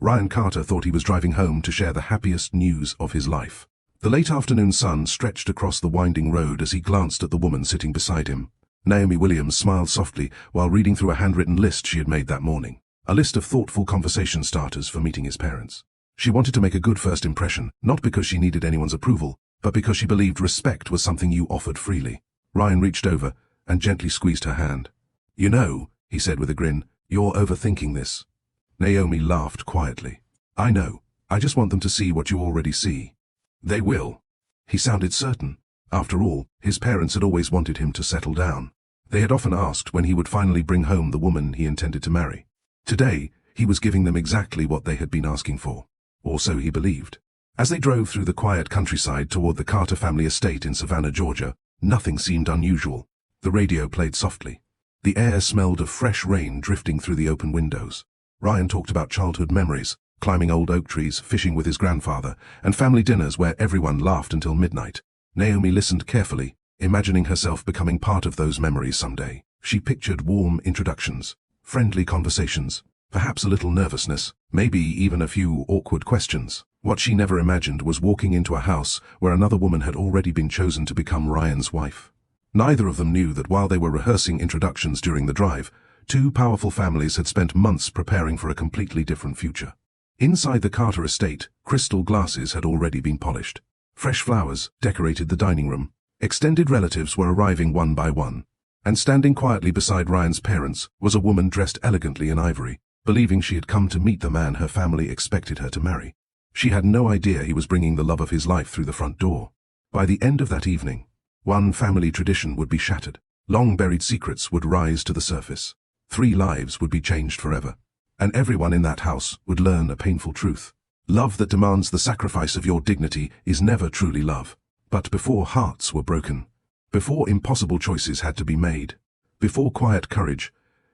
Ryan Carter thought he was driving home to share the happiest news of his life. The late afternoon sun stretched across the winding road as he glanced at the woman sitting beside him. Naomi Williams smiled softly while reading through a handwritten list she had made that morning. A list of thoughtful conversation starters for meeting his parents. She wanted to make a good first impression, not because she needed anyone's approval, but because she believed respect was something you offered freely. Ryan reached over and gently squeezed her hand. "You know," he said with a grin, "you're overthinking this." Naomi laughed quietly. "I know. I just want them to see what you already see." "They will." He sounded certain. After all, his parents had always wanted him to settle down. They had often asked when he would finally bring home the woman he intended to marry. Today, he was giving them exactly what they had been asking for. Or so he believed. As they drove through the quiet countryside toward the Carter family estate in Savannah, Georgia, nothing seemed unusual. The radio played softly. The air smelled of fresh rain drifting through the open windows. Ryan talked about childhood memories, climbing old oak trees, fishing with his grandfather, and family dinners where everyone laughed until midnight. Naomi listened carefully, imagining herself becoming part of those memories someday. She pictured warm introductions, friendly conversations, perhaps a little nervousness, maybe even a few awkward questions. What she never imagined was walking into a house where another woman had already been chosen to become Ryan's wife. Neither of them knew that while they were rehearsing introductions during the drive, two powerful families had spent months preparing for a completely different future. Inside the Carter estate, crystal glasses had already been polished. Fresh flowers decorated the dining room. Extended relatives were arriving one by one. And standing quietly beside Ryan's parents was a woman dressed elegantly in ivory, believing she had come to meet the man her family expected her to marry. She had no idea he was bringing the love of his life through the front door. By the end of that evening, one family tradition would be shattered. Long-buried secrets would rise to the surface. 3 lives would be changed forever. And everyone in that house would learn a painful truth. Love that demands the sacrifice of your dignity is never truly love. But before hearts were broken, before impossible choices had to be made, before quiet courage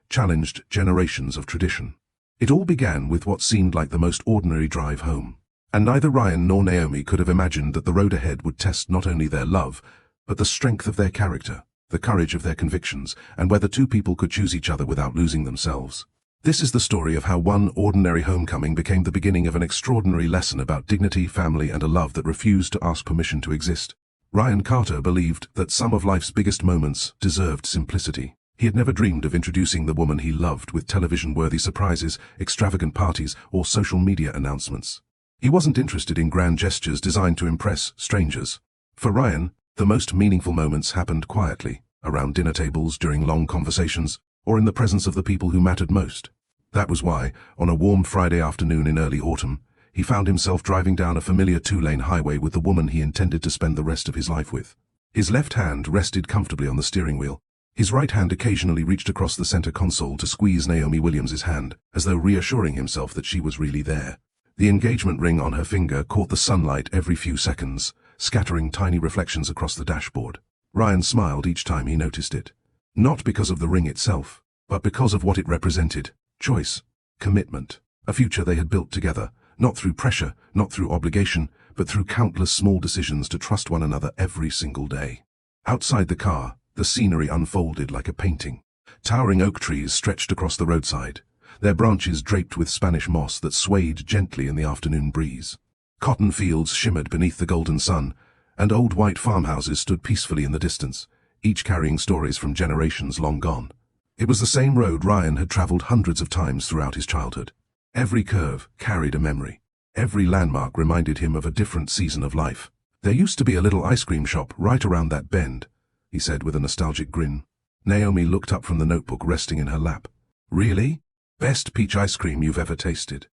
challenged generations of tradition, it all began with what seemed like the most ordinary drive home. And neither Ryan nor Naomi could have imagined that the road ahead would test not only their love, but the strength of their character, the courage of their convictions, and whether two people could choose each other without losing themselves. This is the story of how one ordinary homecoming became the beginning of an extraordinary lesson about dignity, family, and a love that refused to ask permission to exist. Ryan Carter believed that some of life's biggest moments deserved simplicity. He had never dreamed of introducing the woman he loved with television-worthy surprises, extravagant parties, or social media announcements. He wasn't interested in grand gestures designed to impress strangers. For Ryan, the most meaningful moments happened quietly, around dinner tables, during long conversations, or in the presence of the people who mattered most. That was why, on a warm Friday afternoon in early autumn, he found himself driving down a familiar 2-lane highway with the woman he intended to spend the rest of his life with. His left hand rested comfortably on the steering wheel. His right hand occasionally reached across the center console to squeeze Naomi Williams's hand, as though reassuring himself that she was really there. The engagement ring on her finger caught the sunlight every few seconds, scattering tiny reflections across the dashboard. Ryan smiled each time he noticed it. Not because of the ring itself, but because of what it represented. Choice, commitment, a future they had built together, not through pressure, not through obligation, but through countless small decisions to trust one another every single day. Outside the car, the scenery unfolded like a painting. Towering oak trees stretched across the roadside, their branches draped with Spanish moss that swayed gently in the afternoon breeze. Cotton fields shimmered beneath the golden sun, and old white farmhouses stood peacefully in the distance, each carrying stories from generations long gone. It was the same road Ryan had traveled hundreds of times throughout his childhood. Every curve carried a memory. Every landmark reminded him of a different season of life. "There used to be a little ice cream shop right around that bend," he said with a nostalgic grin. Naomi looked up from the notebook resting in her lap. "Really? Best peach ice cream you've ever tasted."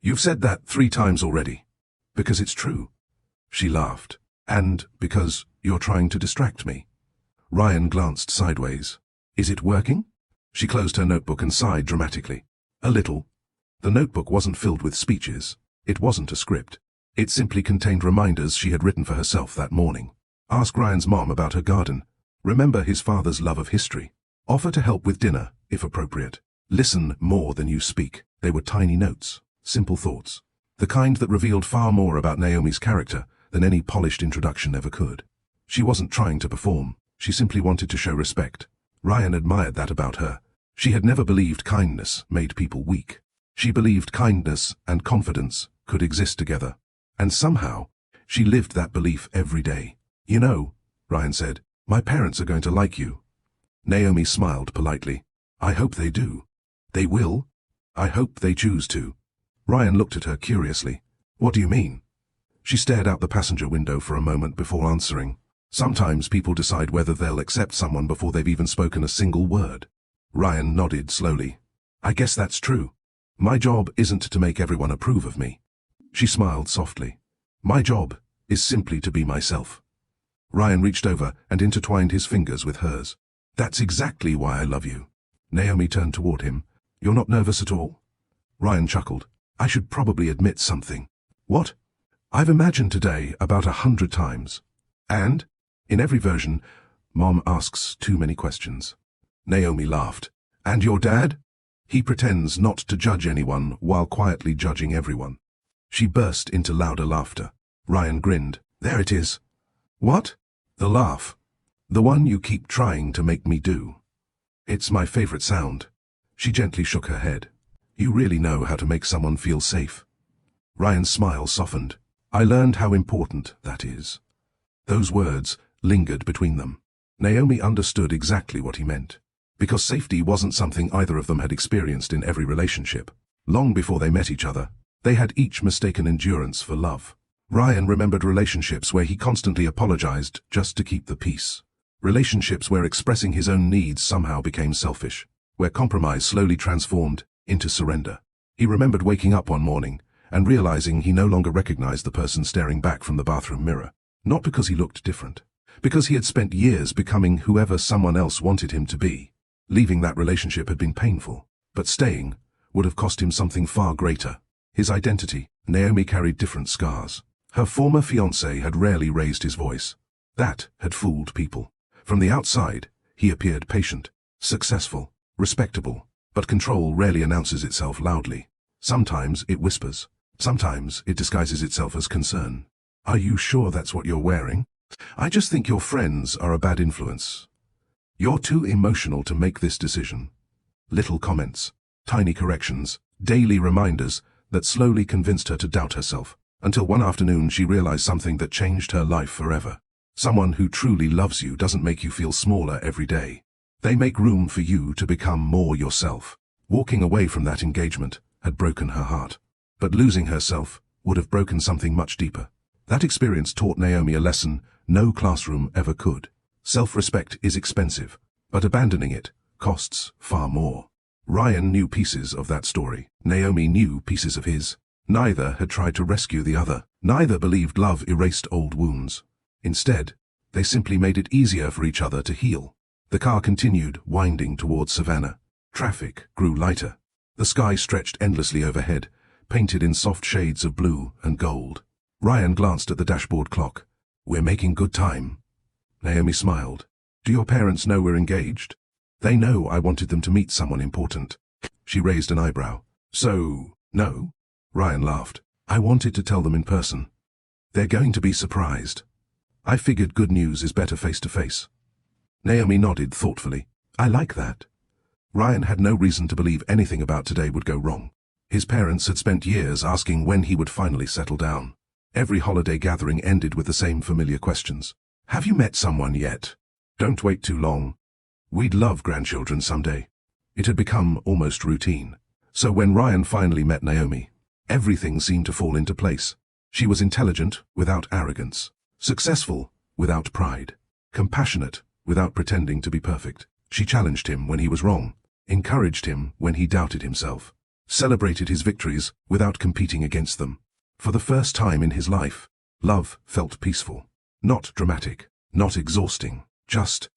"You've said that 3 times already." "Because it's true." She laughed. "And because you're trying to distract me." Ryan glanced sideways. "Is it working?" She closed her notebook and sighed dramatically. "A little." The notebook wasn't filled with speeches. It wasn't a script. It simply contained reminders she had written for herself that morning. Ask Ryan's mom about her garden. Remember his father's love of history. Offer to help with dinner, if appropriate. Listen more than you speak. They were tiny notes, simple thoughts. The kind that revealed far more about Naomi's character than any polished introduction ever could. She wasn't trying to perform. She simply wanted to show respect. Ryan admired that about her. She had never believed kindness made people weak. She believed kindness and confidence could exist together. And somehow, she lived that belief every day. "You know," Ryan said, "my parents are going to like you." Naomi smiled politely. "I hope they do." "They will? I hope they choose to." Ryan looked at her curiously. "What do you mean?" She stared out the passenger window for a moment before answering. "Sometimes people decide whether they'll accept someone before they've even spoken a single word." Ryan nodded slowly. "I guess that's true. My job isn't to make everyone approve of me." She smiled softly. "My job is simply to be myself." Ryan reached over and intertwined his fingers with hers. "That's exactly why I love you." Naomi turned toward him. "You're not nervous at all?" Ryan chuckled. "I should probably admit something." "What?" "I've imagined today about 100 times. And, in every version, Mom asks too many questions." Naomi laughed. "And your dad? He pretends not to judge anyone while quietly judging everyone." She burst into louder laughter. Ryan grinned. "There it is." "What?" "The laugh. The one you keep trying to make me do. It's my favorite sound." She gently shook her head. "You really know how to make someone feel safe." Ryan's smile softened. "I learned how important that is." Those words lingered between them. Naomi understood exactly what he meant. Because safety wasn't something either of them had experienced in every relationship. Long before they met each other, they had each mistaken endurance for love. Ryan remembered relationships where he constantly apologized just to keep the peace. Relationships where expressing his own needs somehow became selfish. Where compromise slowly transformed into surrender. He remembered waking up one morning and realizing he no longer recognized the person staring back from the bathroom mirror. Not because he looked different. Because he had spent years becoming whoever someone else wanted him to be. Leaving that relationship had been painful, but staying would have cost him something far greater. His identity. Naomi carried different scars. Her former fiancé had rarely raised his voice. That had fooled people. From the outside, he appeared patient, successful, respectable, but control rarely announces itself loudly. Sometimes it whispers. Sometimes it disguises itself as concern. "Are you sure that's what you're wearing?" "I just think your friends are a bad influence." "You're too emotional to make this decision." Little comments, tiny corrections, daily reminders that slowly convinced her to doubt herself, until one afternoon she realized something that changed her life forever. Someone who truly loves you doesn't make you feel smaller every day. They make room for you to become more yourself. Walking away from that engagement had broken her heart. But losing herself would have broken something much deeper. That experience taught Naomi a lesson no classroom ever could. Self-respect is expensive, but abandoning it costs far more. Ryan knew pieces of that story. Naomi knew pieces of his. Neither had tried to rescue the other. Neither believed love erased old wounds. Instead, they simply made it easier for each other to heal. The car continued, winding towards Savannah. Traffic grew lighter. The sky stretched endlessly overhead, painted in soft shades of blue and gold. Ryan glanced at the dashboard clock. "We're making good time." Naomi smiled. "Do your parents know we're engaged?" "They know I wanted them to meet someone important." She raised an eyebrow. "So, no?" Ryan laughed. "I wanted to tell them in person. They're going to be surprised. I figured good news is better face to face." Naomi nodded thoughtfully. "I like that." Ryan had no reason to believe anything about today would go wrong. His parents had spent years asking when he would finally settle down. Every holiday gathering ended with the same familiar questions. "Have you met someone yet?" "Don't wait too long. We'd love grandchildren someday." It had become almost routine. So when Ryan finally met Naomi, everything seemed to fall into place. She was intelligent without arrogance, successful without pride, compassionate without pretending to be perfect. She challenged him when he was wrong, encouraged him when he doubted himself, celebrated his victories without competing against them. For the first time in his life, love felt peaceful. Not dramatic, not exhausting, just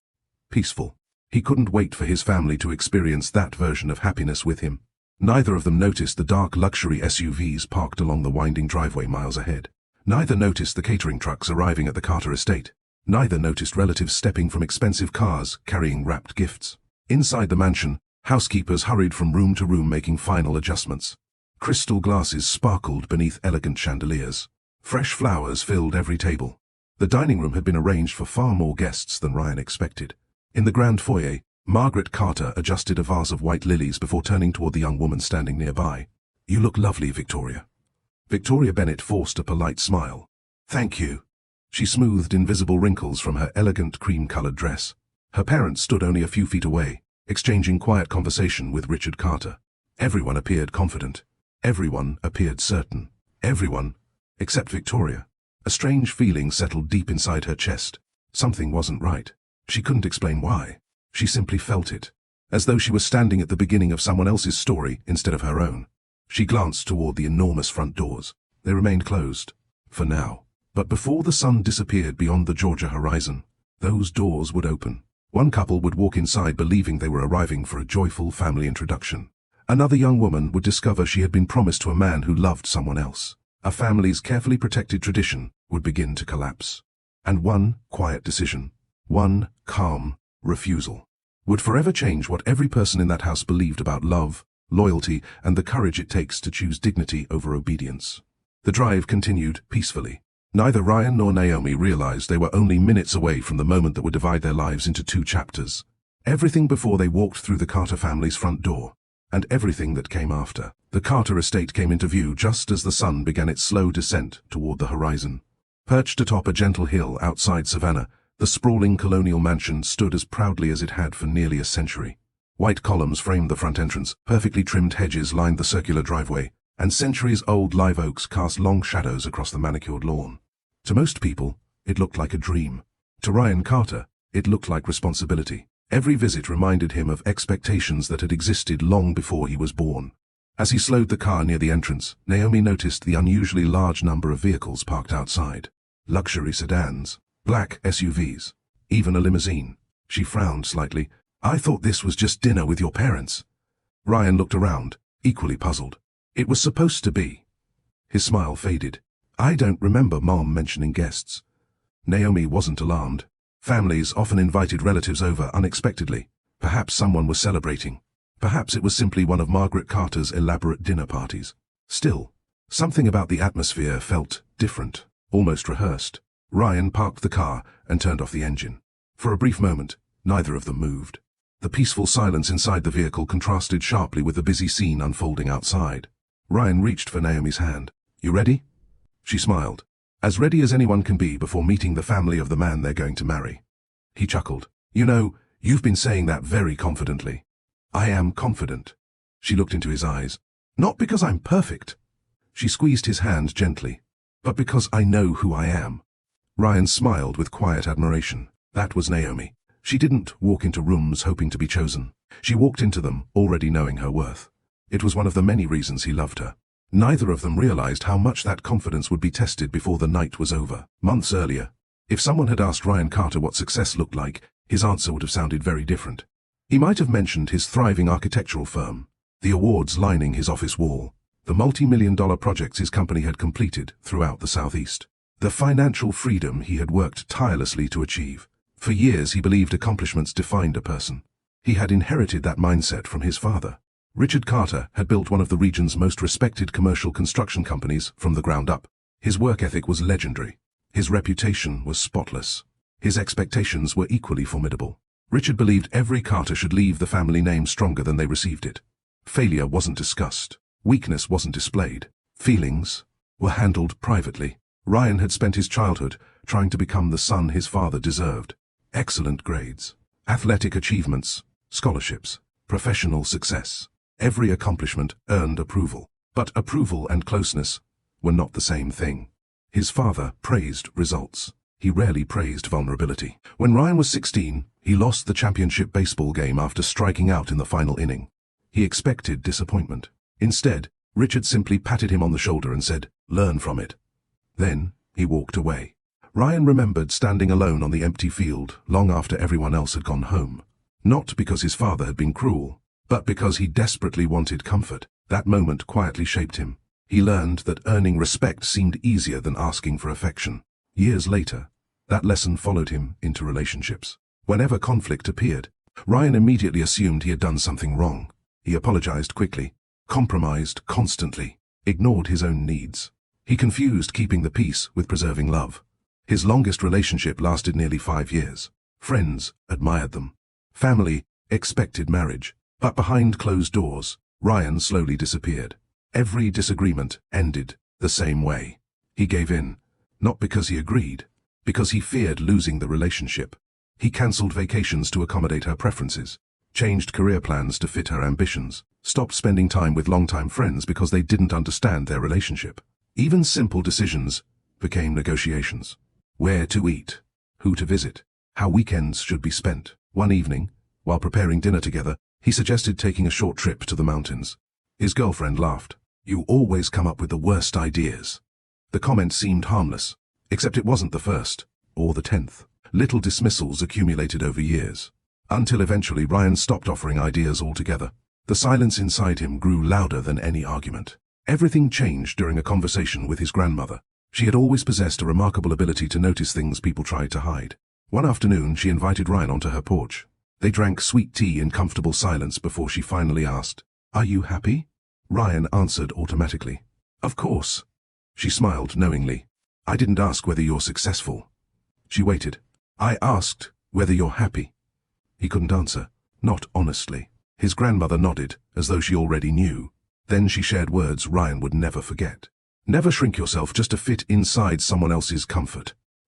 peaceful. He couldn't wait for his family to experience that version of happiness with him. Neither of them noticed the dark luxury SUVs parked along the winding driveway miles ahead. Neither noticed the catering trucks arriving at the Carter estate. Neither noticed relatives stepping from expensive cars carrying wrapped gifts. Inside the mansion, housekeepers hurried from room to room making final adjustments. Crystal glasses sparkled beneath elegant chandeliers. Fresh flowers filled every table. The dining room had been arranged for far more guests than Ryan expected. In the grand foyer, Margaret Carter adjusted a vase of white lilies before turning toward the young woman standing nearby. "You look lovely, Victoria." Victoria Bennett forced a polite smile. "Thank you." She smoothed invisible wrinkles from her elegant cream-colored dress. Her parents stood only a few feet away, exchanging quiet conversation with Richard Carter. Everyone appeared confident. Everyone appeared certain. Everyone, except Victoria. A strange feeling settled deep inside her chest. Something wasn't right. She couldn't explain why. She simply felt it, as though she was standing at the beginning of someone else's story instead of her own. She glanced toward the enormous front doors. They remained closed, for now. But before the sun disappeared beyond the Georgia horizon, those doors would open. One couple would walk inside believing they were arriving for a joyful family introduction. Another young woman would discover she had been promised to a man who loved someone else. A family's carefully protected tradition would begin to collapse. And one quiet decision, one calm refusal, would forever change what every person in that house believed about love, loyalty, and the courage it takes to choose dignity over obedience. The drive continued peacefully. Neither Ryan nor Naomi realized they were only minutes away from the moment that would divide their lives into two chapters. Everything before they walked through the Carter family's front door, and everything that came after. The Carter estate came into view just as the sun began its slow descent toward the horizon. Perched atop a gentle hill outside Savannah, the sprawling colonial mansion stood as proudly as it had for nearly a century. White columns framed the front entrance, perfectly trimmed hedges lined the circular driveway, and centuries-old live oaks cast long shadows across the manicured lawn. To most people, it looked like a dream. To Ryan Carter, it looked like responsibility. Every visit reminded him of expectations that had existed long before he was born. As he slowed the car near the entrance, Naomi noticed the unusually large number of vehicles parked outside. Luxury sedans, black SUVs, even a limousine. She frowned slightly. "I thought this was just dinner with your parents." Ryan looked around, equally puzzled. "It was supposed to be." His smile faded. "I don't remember Mom mentioning guests." Naomi wasn't alarmed. Families often invited relatives over unexpectedly. Perhaps someone was celebrating. Perhaps it was simply one of Margaret Carter's elaborate dinner parties. Still, something about the atmosphere felt different, almost rehearsed. Ryan parked the car and turned off the engine. For a brief moment, neither of them moved. The peaceful silence inside the vehicle contrasted sharply with the busy scene unfolding outside. Ryan reached for Naomi's hand. "You ready?" She smiled. "As ready as anyone can be before meeting the family of the man they're going to marry." He chuckled. "You know, you've been saying that very confidently." "I am confident." She looked into his eyes. "Not because I'm perfect." She squeezed his hand gently. "But because I know who I am." Ryan smiled with quiet admiration. That was Naomi. She didn't walk into rooms hoping to be chosen. She walked into them already knowing her worth. It was one of the many reasons he loved her. Neither of them realized how much that confidence would be tested before the night was over. Months earlier, if someone had asked Ryan Carter what success looked like, his answer would have sounded very different. He might have mentioned his thriving architectural firm, the awards lining his office wall, the multi-million-dollar projects his company had completed throughout the Southeast, the financial freedom he had worked tirelessly to achieve. For years he believed accomplishments defined a person. He had inherited that mindset from his father. Richard Carter had built one of the region's most respected commercial construction companies from the ground up. His work ethic was legendary. His reputation was spotless. His expectations were equally formidable. Richard believed every Carter should leave the family name stronger than they received it. Failure wasn't discussed. Weakness wasn't displayed. Feelings were handled privately. Ryan had spent his childhood trying to become the son his father deserved. Excellent grades, athletic achievements, scholarships, professional success. Every accomplishment earned approval. But approval and closeness were not the same thing. His father praised results. He rarely praised vulnerability. When Ryan was 16, he lost the championship baseball game after striking out in the final inning. He expected disappointment. Instead, Richard simply patted him on the shoulder and said, "Learn from it." Then, he walked away. Ryan remembered standing alone on the empty field long after everyone else had gone home. Not because his father had been cruel, but because he desperately wanted comfort. That moment quietly shaped him. He learned that earning respect seemed easier than asking for affection. Years later, that lesson followed him into relationships. Whenever conflict appeared, Ryan immediately assumed he had done something wrong. He apologized quickly, compromised constantly, ignored his own needs. He confused keeping the peace with preserving love. His longest relationship lasted nearly 5 years. Friends admired them. Family expected marriage. But behind closed doors, Ryan slowly disappeared. Every disagreement ended the same way. He gave in, not because he agreed, because he feared losing the relationship. He cancelled vacations to accommodate her preferences, changed career plans to fit her ambitions, stopped spending time with longtime friends because they didn't understand their relationship. Even simple decisions became negotiations. Where to eat, who to visit, how weekends should be spent. One evening, while preparing dinner together, he suggested taking a short trip to the mountains. His girlfriend laughed. "You always come up with the worst ideas." The comment seemed harmless, except it wasn't the first, or the 10th. Little dismissals accumulated over years, until eventually Ryan stopped offering ideas altogether. The silence inside him grew louder than any argument. Everything changed during a conversation with his grandmother. She had always possessed a remarkable ability to notice things people tried to hide. One afternoon, she invited Ryan onto her porch. They drank sweet tea in comfortable silence before she finally asked, "Are you happy?" Ryan answered automatically, "Of course." She smiled knowingly. "I didn't ask whether you're successful." She waited. "I asked whether you're happy." He couldn't answer, not honestly. His grandmother nodded, as though she already knew. Then she shared words Ryan would never forget. "Never shrink yourself just to fit inside someone else's comfort."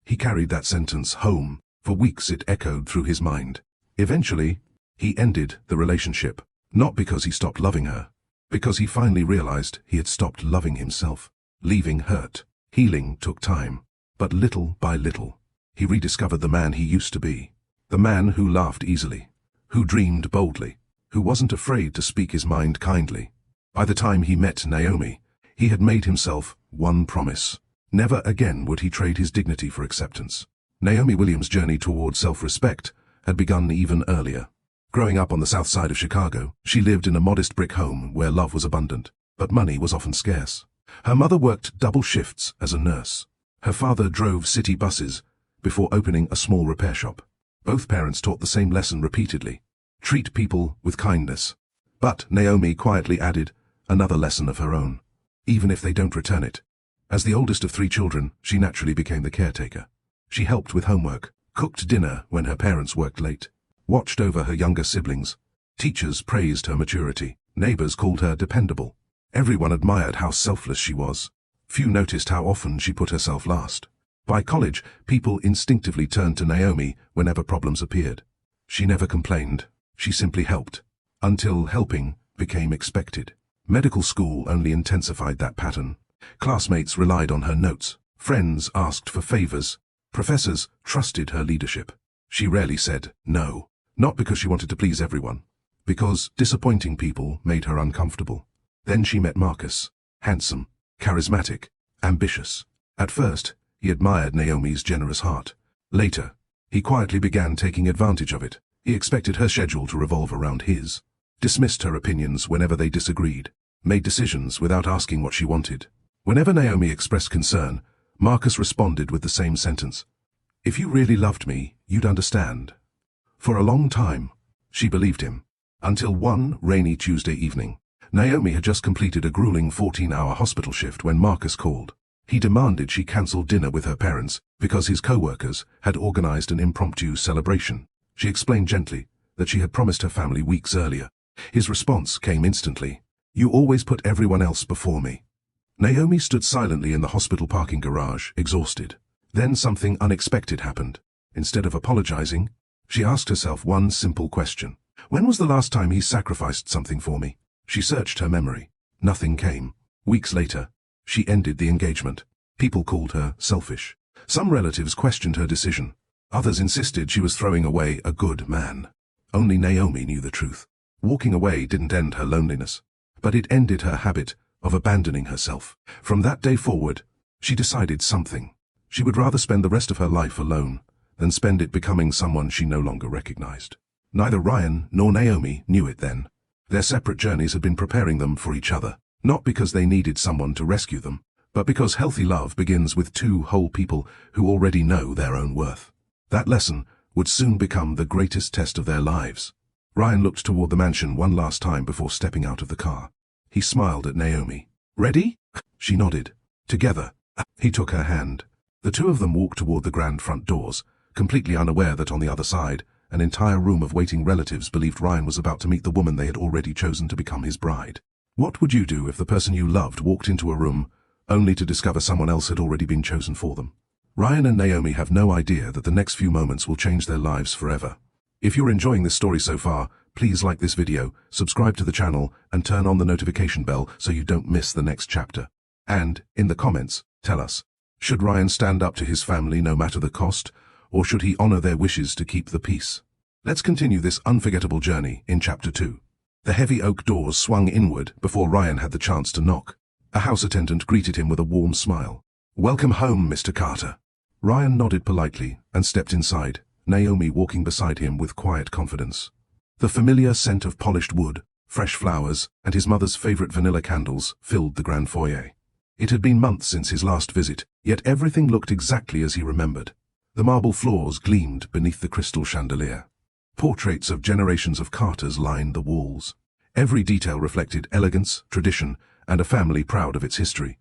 He carried that sentence home. For weeks it echoed through his mind. Eventually, he ended the relationship, not because he stopped loving her, because he finally realized he had stopped loving himself. Leaving hurt. Healing took time, but little by little, he rediscovered the man he used to be. The man who laughed easily, who dreamed boldly, who wasn't afraid to speak his mind kindly. By the time he met Naomi, he had made himself one promise. Never again would he trade his dignity for acceptance. Naomi Williams' journey toward self-respect had begun even earlier. Growing up on the south side of Chicago, she lived in a modest brick home where love was abundant, but money was often scarce. Her mother worked double shifts as a nurse. Her father drove city buses before opening a small repair shop. Both parents taught the same lesson repeatedly: treat people with kindness. But Naomi quietly added another lesson of her own: even if they don't return it. As the oldest of 3 children, she naturally became the caretaker. She helped with homework, cooked dinner when her parents worked late, watched over her younger siblings. Teachers praised her maturity. Neighbors called her dependable. Everyone admired how selfless she was. Few noticed how often she put herself last. By college, people instinctively turned to Naomi whenever problems appeared. She never complained. She simply helped, until helping became expected. Medical school only intensified that pattern. Classmates relied on her notes. Friends asked for favors. Professors trusted her leadership. She rarely said no, not because she wanted to please everyone, because disappointing people made her uncomfortable. Then she met Marcus, handsome, charismatic, ambitious. At first, he admired Naomi's generous heart. Later, he quietly began taking advantage of it. He expected her schedule to revolve around his, dismissed her opinions whenever they disagreed, made decisions without asking what she wanted. Whenever Naomi expressed concern, Marcus responded with the same sentence: "If you really loved me, you'd understand." For a long time, she believed him, until one rainy Tuesday evening. Naomi had just completed a grueling 14-hour hospital shift when Marcus called. He demanded she cancel dinner with her parents because his co-workers had organized an impromptu celebration. She explained gently that she had promised her family weeks earlier. His response came instantly: "You always put everyone else before me." Naomi stood silently in the hospital parking garage, exhausted. Then something unexpected happened. Instead of apologizing, she asked herself one simple question: when was the last time he sacrificed something for me? She searched her memory. Nothing came. Weeks later, she ended the engagement. People called her selfish. Some relatives questioned her decision. Others insisted she was throwing away a good man. Only Naomi knew the truth. Walking away didn't end her loneliness, but it ended her habit of abandoning herself. From that day forward, she decided something. She would rather spend the rest of her life alone than spend it becoming someone she no longer recognized. Neither Ryan nor Naomi knew it then. Their separate journeys had been preparing them for each other, not because they needed someone to rescue them, but because healthy love begins with 2 whole people who already know their own worth. That lesson would soon become the greatest test of their lives. Ryan looked toward the mansion one last time before stepping out of the car. He smiled at Naomi. "Ready?" She nodded. Together, he took her hand. The 2 of them walked toward the grand front doors, completely unaware that on the other side, an entire room of waiting relatives believed Ryan was about to meet the woman they had already chosen to become his bride. What would you do if the person you loved walked into a room only to discover someone else had already been chosen for them? Ryan and Naomi have no idea that the next few moments will change their lives forever. If you're enjoying this story so far, please like this video, subscribe to the channel, and turn on the notification bell so you don't miss the next chapter. And, in the comments, tell us, should Ryan stand up to his family no matter the cost, or should he honor their wishes to keep the peace? Let's continue this unforgettable journey in Chapter 2. The heavy oak doors swung inward before Ryan had the chance to knock. A house attendant greeted him with a warm smile. "Welcome home, Mr. Carter." Ryan nodded politely and stepped inside, Naomi walking beside him with quiet confidence. The familiar scent of polished wood, fresh flowers, and his mother's favorite vanilla candles filled the grand foyer. It had been months since his last visit, yet everything looked exactly as he remembered. The marble floors gleamed beneath the crystal chandelier. Portraits of generations of Carters lined the walls. Every detail reflected elegance, tradition, and a family proud of its history.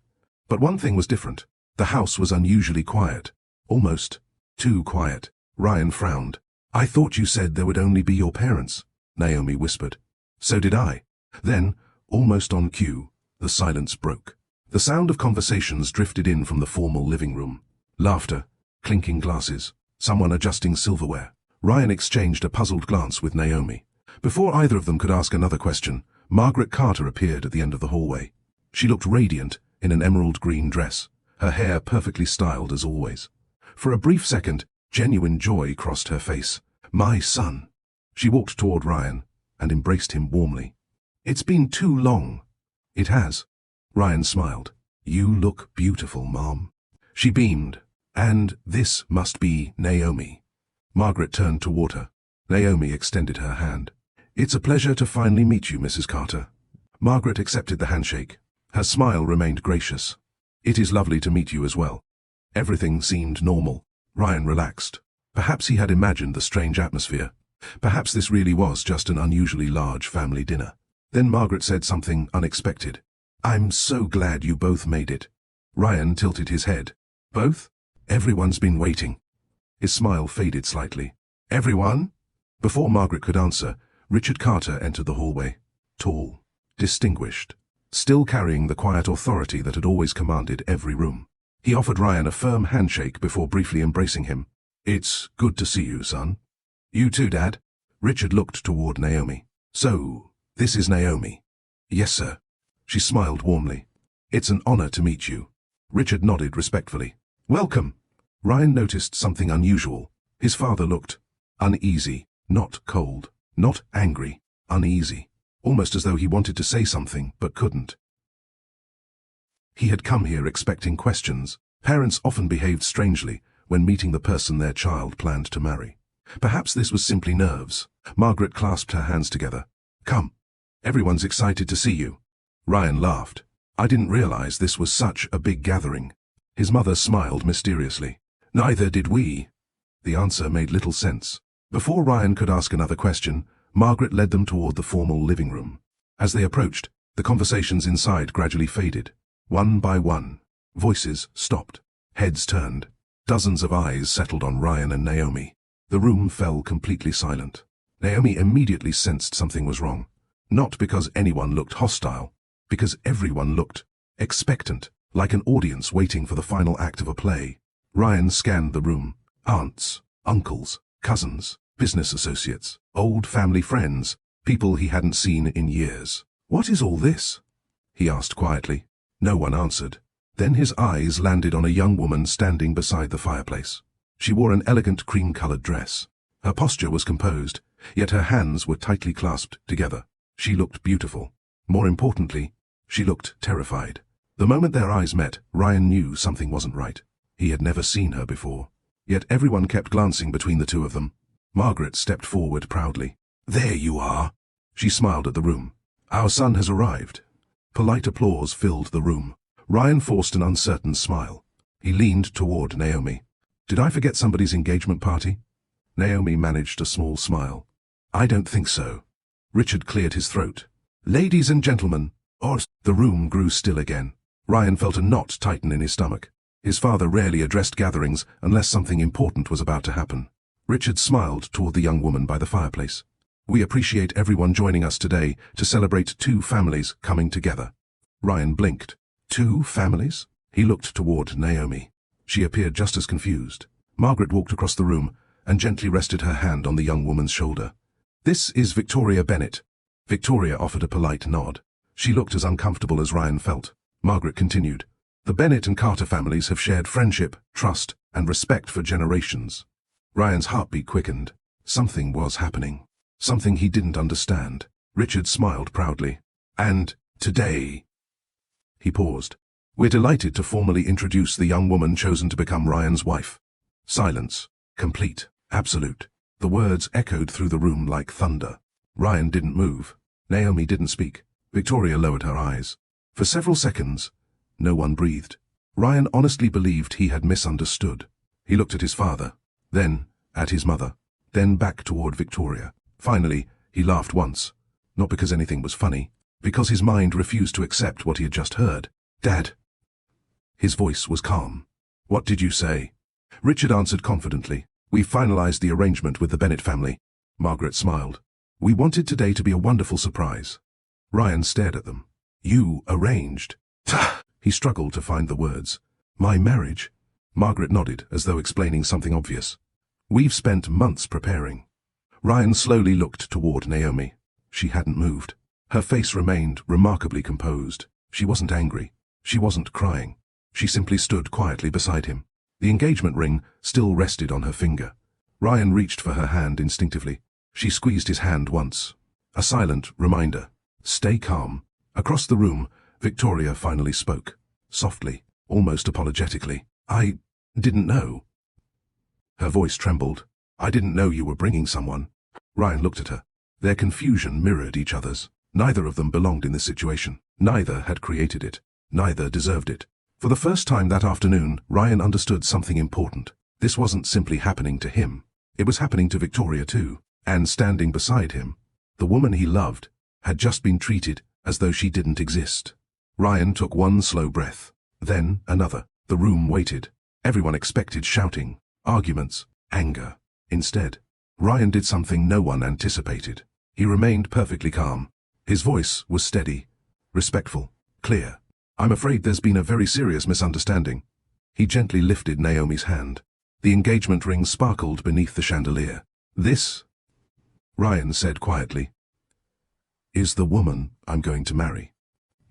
But one thing was different. The house was unusually quiet. Almost too quiet. Ryan frowned. "I thought you said there would only be your parents," Naomi whispered. "So did I." Then, almost on cue, the silence broke. The sound of conversations drifted in from the formal living room. Laughter, clinking glasses, someone adjusting silverware. Ryan exchanged a puzzled glance with Naomi. Before either of them could ask another question, Margaret Carter appeared at the end of the hallway. She looked radiant in an emerald green dress, her hair perfectly styled as always. For a brief second, genuine joy crossed her face. "My son." She walked toward Ryan and embraced him warmly. "It's been too long." "It has." Ryan smiled. "You look beautiful, Mom." She beamed. "And this must be Naomi." Margaret turned toward her. Naomi extended her hand. "It's a pleasure to finally meet you, Mrs. Carter." Margaret accepted the handshake. Her smile remained gracious. "It is lovely to meet you as well." Everything seemed normal. Ryan relaxed. Perhaps he had imagined the strange atmosphere. Perhaps this really was just an unusually large family dinner. Then Margaret said something unexpected. "I'm so glad you both made it." Ryan tilted his head. "Both? Everyone's been waiting." His smile faded slightly. "Everyone?" Before Margaret could answer, Richard Carter entered the hallway. Tall, distinguished, still carrying the quiet authority that had always commanded every room. He offered Ryan a firm handshake before briefly embracing him. "It's good to see you, son." "You too, Dad." Richard looked toward Naomi. "So, this is Naomi." "Yes, sir." She smiled warmly. "It's an honor to meet you." Richard nodded respectfully. "Welcome." Ryan noticed something unusual. His father looked uneasy, not cold, not angry, uneasy, almost as though he wanted to say something but couldn't. He had come here expecting questions. Parents often behaved strangely when meeting the person their child planned to marry. Perhaps this was simply nerves. Margaret clasped her hands together. "Come. Everyone's excited to see you." Ryan laughed. "I didn't realize this was such a big gathering." His mother smiled mysteriously. "Neither did we." The answer made little sense. Before Ryan could ask another question, Margaret led them toward the formal living room. As they approached, the conversations inside gradually faded. One by one, voices stopped, heads turned. Dozens of eyes settled on Ryan and Naomi. The room fell completely silent. Naomi immediately sensed something was wrong. Not because anyone looked hostile, because everyone looked expectant, like an audience waiting for the final act of a play. Ryan scanned the room. Aunts, uncles, cousins, business associates, old family friends, people he hadn't seen in years. "What is all this?" he asked quietly. No one answered. Then his eyes landed on a young woman standing beside the fireplace. She wore an elegant cream-colored dress. Her posture was composed, yet her hands were tightly clasped together. She looked beautiful. More importantly, she looked terrified. The moment their eyes met, Ryan knew something wasn't right. He had never seen her before. Yet everyone kept glancing between the two of them. Margaret stepped forward proudly. "There you are." She smiled at the room. "Our son has arrived." Polite applause filled the room. Ryan forced an uncertain smile. He leaned toward Naomi. "Did I forget somebody's engagement party?" Naomi managed a small smile. "I don't think so." Richard cleared his throat. "Ladies and gentlemen," the room grew still again. Ryan felt a knot tighten in his stomach. His father rarely addressed gatherings unless something important was about to happen. Richard smiled toward the young woman by the fireplace. We appreciate everyone joining us today to celebrate two families coming together. Ryan blinked. Two families? He looked toward Naomi. She appeared just as confused. Margaret walked across the room and gently rested her hand on the young woman's shoulder. This is Victoria Bennett. Victoria offered a polite nod. She looked as uncomfortable as Ryan felt. Margaret continued. The Bennett and Carter families have shared friendship, trust, and respect for generations. Ryan's heartbeat quickened. Something was happening. Something he didn't understand. Richard smiled proudly. And today... He paused. We're delighted to formally introduce the young woman chosen to become Ryan's wife. Silence. Complete. Absolute. The words echoed through the room like thunder. Ryan didn't move. Naomi didn't speak. Victoria lowered her eyes. For several seconds, no one breathed. Ryan honestly believed he had misunderstood. He looked at his father, then at his mother, then back toward Victoria. Finally, he laughed once. Not because anything was funny, because his mind refused to accept what he had just heard. Dad. His voice was calm. What did you say? Richard answered confidently. We finalized the arrangement with the Bennett family. Margaret smiled. We wanted today to be a wonderful surprise. Ryan stared at them. You arranged. He struggled to find the words. My marriage? Margaret nodded, as though explaining something obvious. We've spent months preparing. Ryan slowly looked toward Naomi. She hadn't moved. Her face remained remarkably composed. She wasn't angry. She wasn't crying. She simply stood quietly beside him. The engagement ring still rested on her finger. Ryan reached for her hand instinctively. She squeezed his hand once. A silent reminder. Stay calm. Across the room, Victoria finally spoke. Softly, almost apologetically. I didn't know. Her voice trembled. I didn't know you were bringing someone. Ryan looked at her. Their confusion mirrored each other's. Neither of them belonged in this situation. Neither had created it. Neither deserved it. For the first time that afternoon, Ryan understood something important. This wasn't simply happening to him. It was happening to Victoria too. And standing beside him, the woman he loved, had just been treated as though she didn't exist. Ryan took one slow breath. Then another. The room waited. Everyone expected shouting, arguments, anger. Instead, Ryan did something no one anticipated. He remained perfectly calm. His voice was steady, respectful, clear. I'm afraid there's been a very serious misunderstanding. He gently lifted Naomi's hand. The engagement ring sparkled beneath the chandelier. This, Ryan said quietly, is the woman I'm going to marry.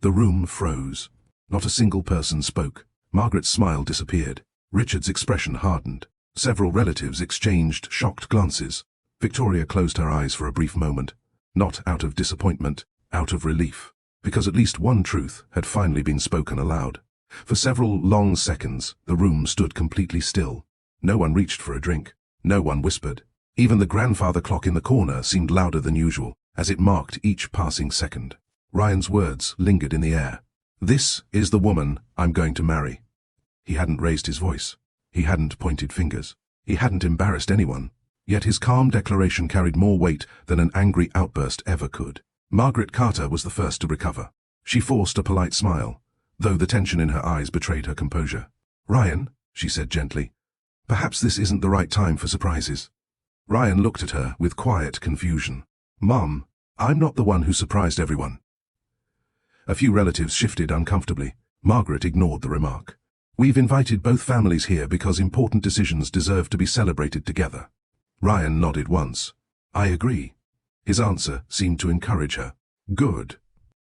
The room froze. Not a single person spoke. Margaret's smile disappeared. Richard's expression hardened. Several relatives exchanged shocked glances. Victoria closed her eyes for a brief moment. Not out of disappointment, out of relief. Because at least one truth had finally been spoken aloud. For several long seconds, the room stood completely still. No one reached for a drink. No one whispered. Even the grandfather clock in the corner seemed louder than usual, as it marked each passing second. Ryan's words lingered in the air. This is the woman I'm going to marry. He hadn't raised his voice. He hadn't pointed fingers. He hadn't embarrassed anyone. Yet his calm declaration carried more weight than an angry outburst ever could. Margaret Carter was the first to recover. She forced a polite smile, though the tension in her eyes betrayed her composure. Ryan, she said gently, perhaps this isn't the right time for surprises. Ryan looked at her with quiet confusion. Mom, I'm not the one who surprised everyone. A few relatives shifted uncomfortably. Margaret ignored the remark. We've invited both families here because important decisions deserve to be celebrated together. Ryan nodded once. I agree. His answer seemed to encourage her. Good.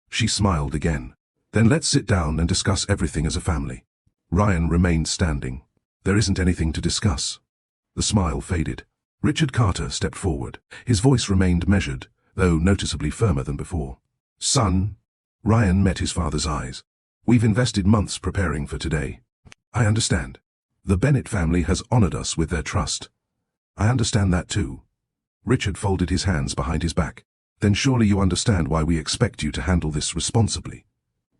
She smiled again. Then let's sit down and discuss everything as a family. Ryan remained standing. There isn't anything to discuss. The smile faded. Richard Carter stepped forward. His voice remained measured, though noticeably firmer than before. Son, Ryan met his father's eyes. We've invested months preparing for today. I understand. The Bennett family has honored us with their trust. I understand that too. Richard folded his hands behind his back. Then surely you understand why we expect you to handle this responsibly.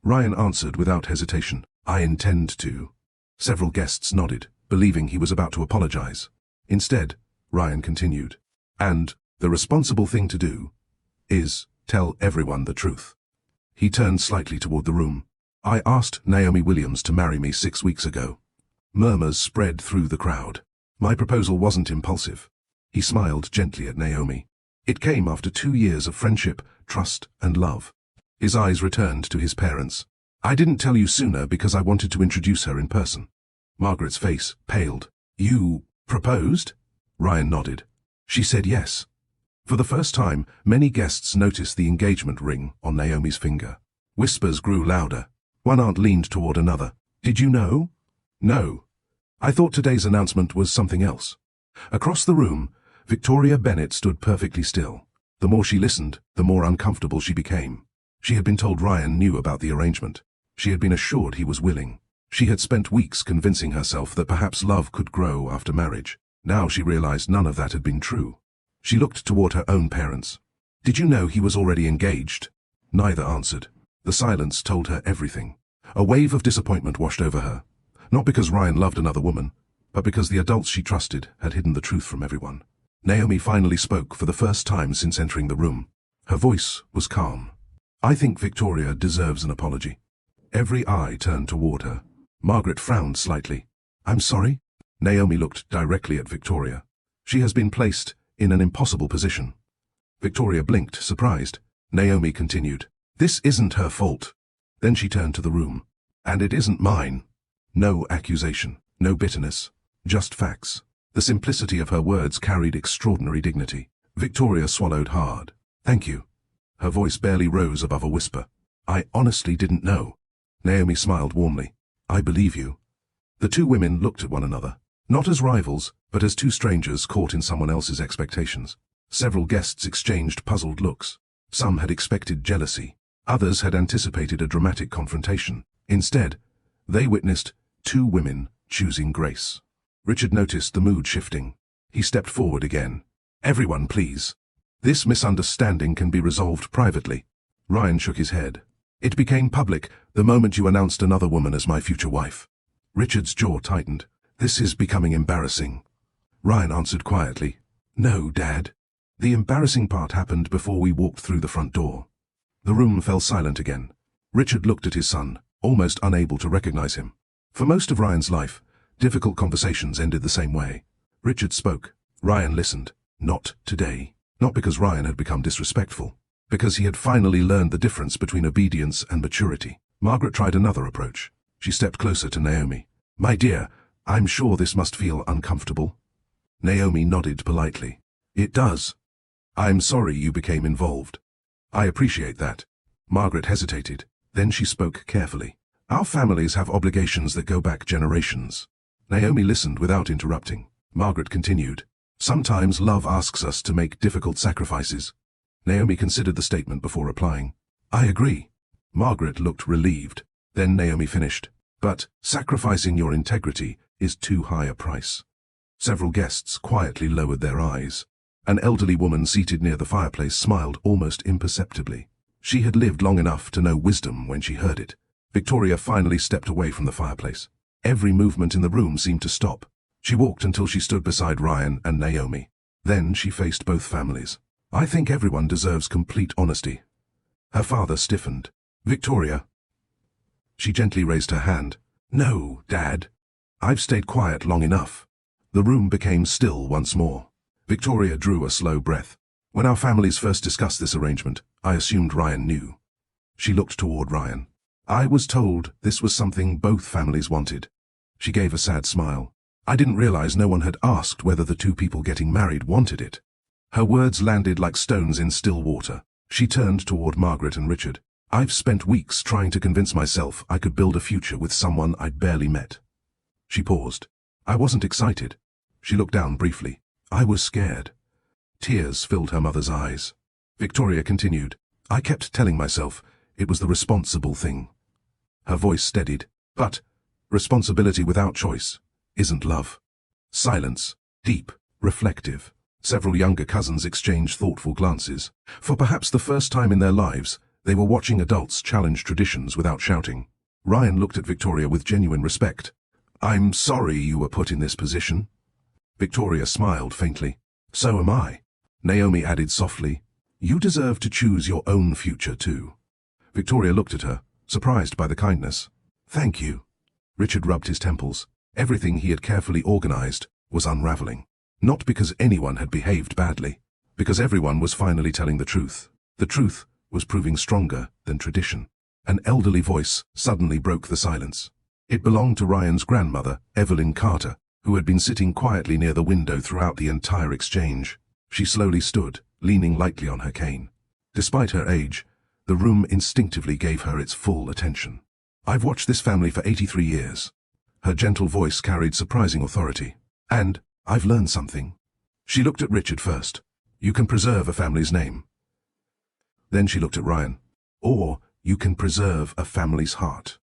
Ryan answered without hesitation. I intend to. Several guests nodded, believing he was about to apologize. Instead, Ryan continued. And the responsible thing to do is tell everyone the truth. He turned slightly toward the room. I asked Naomi Williams to marry me 6 weeks ago. Murmurs spread through the crowd. My proposal wasn't impulsive. He smiled gently at Naomi. It came after 2 years of friendship, trust, and love. His eyes returned to his parents. I didn't tell you sooner because I wanted to introduce her in person. Margaret's face paled. You proposed? Ryan nodded. She said yes. For the first time, many guests noticed the engagement ring on Naomi's finger. Whispers grew louder. One aunt leaned toward another. Did you know? No. I thought today's announcement was something else. Across the room, Victoria Bennett stood perfectly still. The more she listened, the more uncomfortable she became. She had been told Ryan knew about the arrangement. She had been assured he was willing. She had spent weeks convincing herself that perhaps love could grow after marriage. Now she realized none of that had been true. She looked toward her own parents. Did you know he was already engaged? Neither answered. The silence told her everything. A wave of disappointment washed over her. Not because Ryan loved another woman, but because the adults she trusted had hidden the truth from everyone. Naomi finally spoke for the first time since entering the room. Her voice was calm. I think Victoria deserves an apology. Every eye turned toward her. Margaret frowned slightly. I'm sorry? Naomi looked directly at Victoria. She has been placed in an impossible position. Victoria blinked, surprised. Naomi continued. This isn't her fault. Then she turned to the room. And it isn't mine. No accusation, no bitterness, just facts. The simplicity of her words carried extraordinary dignity. Victoria swallowed hard. Thank you. Her voice barely rose above a whisper. I honestly didn't know. Naomi smiled warmly. I believe you. The two women looked at one another, not as rivals, but as two strangers caught in someone else's expectations. Several guests exchanged puzzled looks. Some had expected jealousy. Others had anticipated a dramatic confrontation. Instead, they witnessed two women choosing grace. Richard noticed the mood shifting. He stepped forward again. Everyone, please. This misunderstanding can be resolved privately. Ryan shook his head. It became public the moment you announced another woman as my future wife. Richard's jaw tightened. This is becoming embarrassing. Ryan answered quietly. No, Dad. The embarrassing part happened before we walked through the front door. The room fell silent again. Richard looked at his son, almost unable to recognize him. For most of Ryan's life, difficult conversations ended the same way. Richard spoke. Ryan listened. Not today. Not because Ryan had become disrespectful. Because he had finally learned the difference between obedience and maturity. Margaret tried another approach. She stepped closer to Naomi. My dear, I'm sure this must feel uncomfortable. Naomi nodded politely. It does. I'm sorry you became involved. I appreciate that. Margaret hesitated. Then she spoke carefully. Our families have obligations that go back generations. Naomi listened without interrupting. Margaret continued. Sometimes love asks us to make difficult sacrifices. Naomi considered the statement before replying. I agree. Margaret looked relieved. Then Naomi finished. But sacrificing your integrity is too high a price. Several guests quietly lowered their eyes. An elderly woman seated near the fireplace smiled almost imperceptibly. She had lived long enough to know wisdom when she heard it. Victoria finally stepped away from the fireplace. Every movement in the room seemed to stop. She walked until she stood beside Ryan and Naomi. Then she faced both families. I think everyone deserves complete honesty. Her father stiffened. Victoria. She gently raised her hand. No, Dad. I've stayed quiet long enough. The room became still once more. Victoria drew a slow breath. When our families first discussed this arrangement, I assumed Ryan knew. She looked toward Ryan. I was told this was something both families wanted. She gave a sad smile. I didn't realize no one had asked whether the two people getting married wanted it. Her words landed like stones in still water. She turned toward Margaret and Richard. I've spent weeks trying to convince myself I could build a future with someone I'd barely met. She paused. I wasn't excited. She looked down briefly. I was scared. Tears filled her mother's eyes. Victoria continued. I kept telling myself it was the responsible thing. Her voice steadied. But responsibility without choice isn't love. Silence, deep, reflective. Several younger cousins exchanged thoughtful glances. For perhaps the first time in their lives, they were watching adults challenge traditions without shouting. Ryan looked at Victoria with genuine respect. I'm sorry you were put in this position. Victoria smiled faintly. So am I. Naomi added softly. You deserve to choose your own future too. Victoria looked at her, surprised by the kindness. Thank you. Richard rubbed his temples. Everything he had carefully organized was unraveling. Not because anyone had behaved badly, Because everyone was finally telling the truth. The truth was proving stronger than tradition. An elderly voice suddenly broke the silence. It belonged to Ryan's grandmother, Evelyn Carter, who had been sitting quietly near the window throughout the entire exchange. She slowly stood, leaning lightly on her cane. Despite her age, the room instinctively gave her its full attention. "I've watched this family for 83 years. Her gentle voice carried surprising authority. "And I've learned something." She looked at Richard first. "You can preserve a family's name." Then she looked at Ryan. "Or you can preserve a family's heart."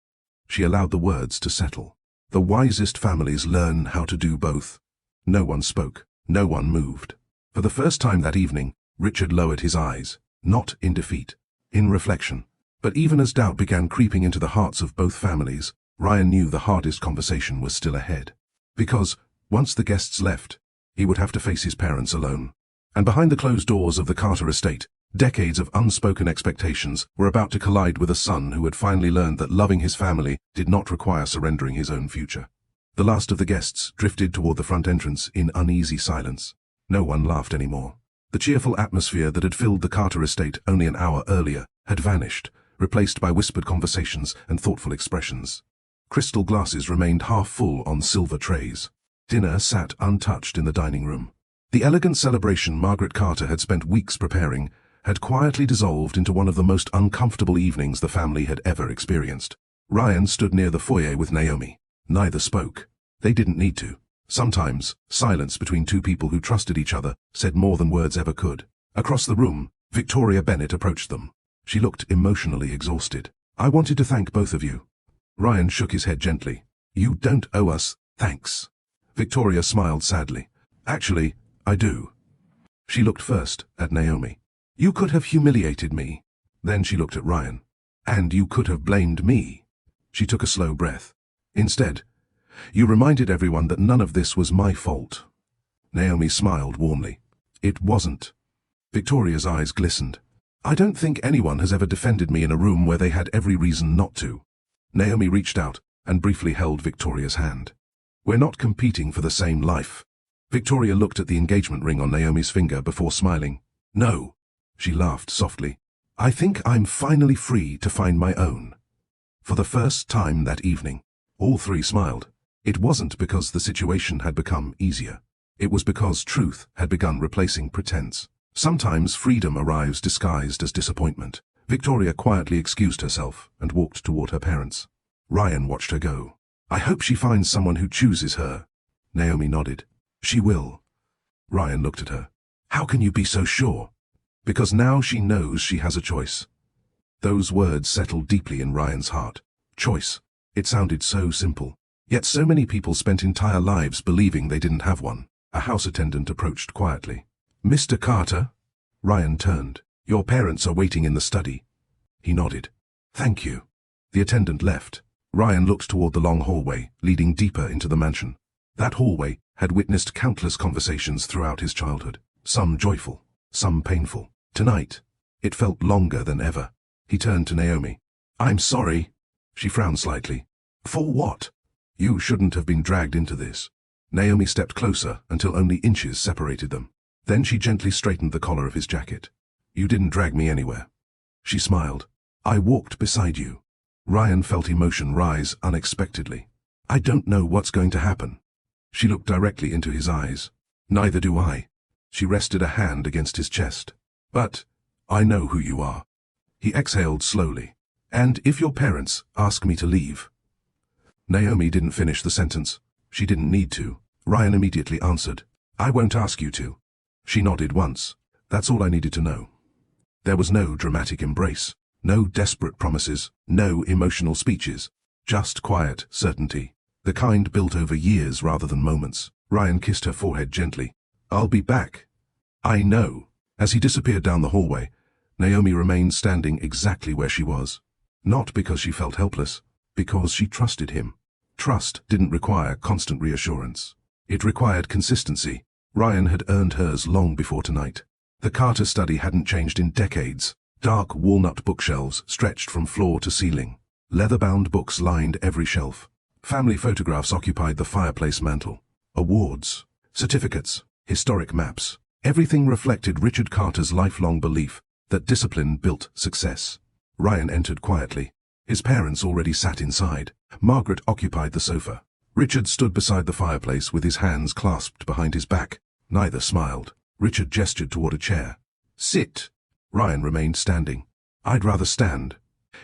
She allowed the words to settle. The wisest families learn how to do both. No one spoke. No one moved. For the first time that evening, Richard lowered his eyes, not in defeat, in reflection. But even as doubt began creeping into the hearts of both families, Ryan knew the hardest conversation was still ahead. Because, once the guests left, he would have to face his parents alone. And behind the closed doors of the Carter estate, decades of unspoken expectations were about to collide with a son who had finally learned that loving his family did not require surrendering his own future. The last of the guests drifted toward the front entrance in uneasy silence. No one laughed anymore. The cheerful atmosphere that had filled the Carter estate only an hour earlier had vanished, replaced by whispered conversations and thoughtful expressions. Crystal glasses remained half full on silver trays. Dinner sat untouched in the dining room. The elegant celebration Margaret Carter had spent weeks preparing had quietly dissolved into one of the most uncomfortable evenings the family had ever experienced. Ryan stood near the foyer with Naomi. Neither spoke. They didn't need to. Sometimes, silence between two people who trusted each other said more than words ever could. Across the room, Victoria Bennett approached them. She looked emotionally exhausted. "I wanted to thank both of you." Ryan shook his head gently. "You don't owe us thanks." Victoria smiled sadly. "Actually, I do." She looked first at Naomi. "You could have humiliated me." Then she looked at Ryan. "And you could have blamed me." She took a slow breath. "Instead, you reminded everyone that none of this was my fault." Naomi smiled warmly. "It wasn't." Victoria's eyes glistened. "I don't think anyone has ever defended me in a room where they had every reason not to." Naomi reached out and briefly held Victoria's hand. "We're not competing for the same life." Victoria looked at the engagement ring on Naomi's finger before smiling. "No." She laughed softly. "I think I'm finally free to find my own." For the first time that evening, all three smiled. It wasn't because the situation had become easier. It was because truth had begun replacing pretense. Sometimes freedom arrives disguised as disappointment. Victoria quietly excused herself and walked toward her parents. Ryan watched her go. "I hope she finds someone who chooses her." Naomi nodded. "She will." Ryan looked at her. "How can you be so sure?" "Because now she knows she has a choice." Those words settled deeply in Ryan's heart. Choice. It sounded so simple. Yet so many people spent entire lives believing they didn't have one. A house attendant approached quietly. "Mr. Carter?" Ryan turned. "Your parents are waiting in the study." He nodded. "Thank you." The attendant left. Ryan looked toward the long hallway, leading deeper into the mansion. That hallway had witnessed countless conversations throughout his childhood, some joyful, some painful. Tonight, it felt longer than ever. He turned to Naomi. "I'm sorry." She frowned slightly. "For what?" "You shouldn't have been dragged into this." Naomi stepped closer until only inches separated them. Then she gently straightened the collar of his jacket. "You didn't drag me anywhere." She smiled. "I walked beside you." Ryan felt emotion rise unexpectedly. "I don't know what's going to happen." She looked directly into his eyes. "Neither do I." She rested a hand against his chest. "But I know who you are." He exhaled slowly. "And if your parents ask me to leave?" Naomi didn't finish the sentence. She didn't need to. Ryan immediately answered, "I won't ask you to." She nodded once. That's all I needed to know. There was no dramatic embrace, no desperate promises, no emotional speeches. Just quiet certainty, the kind built over years rather than moments. Ryan kissed her forehead gently. "I'll be back." "I know." As he disappeared down the hallway, Naomi remained standing exactly where she was. Not because she felt helpless, because she trusted him. Trust didn't require constant reassurance. It required consistency. Ryan had earned hers long before tonight. The Carter study hadn't changed in decades. Dark walnut bookshelves stretched from floor to ceiling. Leather-bound books lined every shelf. Family photographs occupied the fireplace mantel. Awards, certificates, historic maps. Everything reflected Richard Carter's lifelong belief that discipline built success. Ryan entered quietly. His parents already sat inside. Margaret occupied the sofa. Richard stood beside the fireplace with his hands clasped behind his back. Neither smiled. Richard gestured toward a chair. "Sit." Ryan remained standing. "I'd rather stand."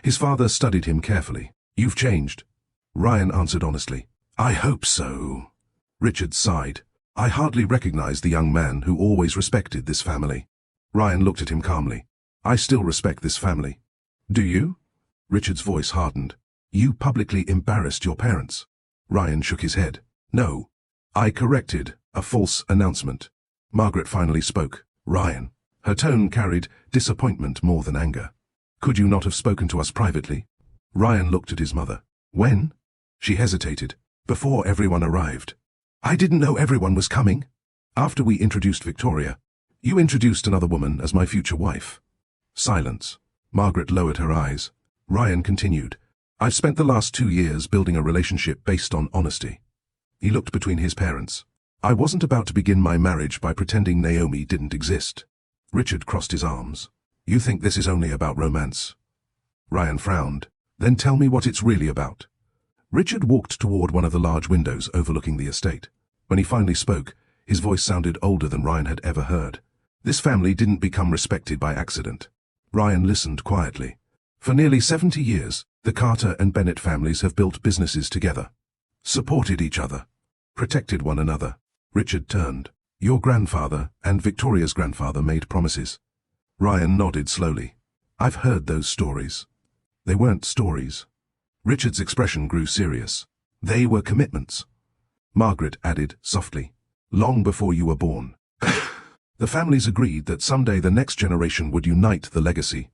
His father studied him carefully. "You've changed." Ryan answered honestly. "I hope so." Richard sighed. "I hardly recognize the young man who always respected this family." Ryan looked at him calmly. "I still respect this family." "Do you?" Richard's voice hardened. "You publicly embarrassed your parents." Ryan shook his head. "No. I corrected a false announcement." Margaret finally spoke. "Ryan." Her tone carried disappointment more than anger. "Could you not have spoken to us privately?" Ryan looked at his mother. "When?" She hesitated. "Before everyone arrived." "I didn't know everyone was coming." "After we introduced Victoria. You introduced another woman as my future wife." Silence. Margaret lowered her eyes. Ryan continued. "I've spent the last 2 years building a relationship based on honesty." He looked between his parents. "I wasn't about to begin my marriage by pretending Naomi didn't exist." Richard crossed his arms. "You think this is only about romance?" Ryan frowned. "Then tell me what it's really about." Richard walked toward one of the large windows overlooking the estate. When he finally spoke, his voice sounded older than Ryan had ever heard. "This family didn't become respected by accident." Ryan listened quietly. "For nearly 70 years, the Carter and Bennett families have built businesses together, supported each other, protected one another." Richard turned. "Your grandfather and Victoria's grandfather made promises." Ryan nodded slowly. "I've heard those stories." "They weren't stories." Richard's expression grew serious. "They were commitments." Margaret added softly. "Long before you were born." The families agreed that someday the next generation would unite the legacy.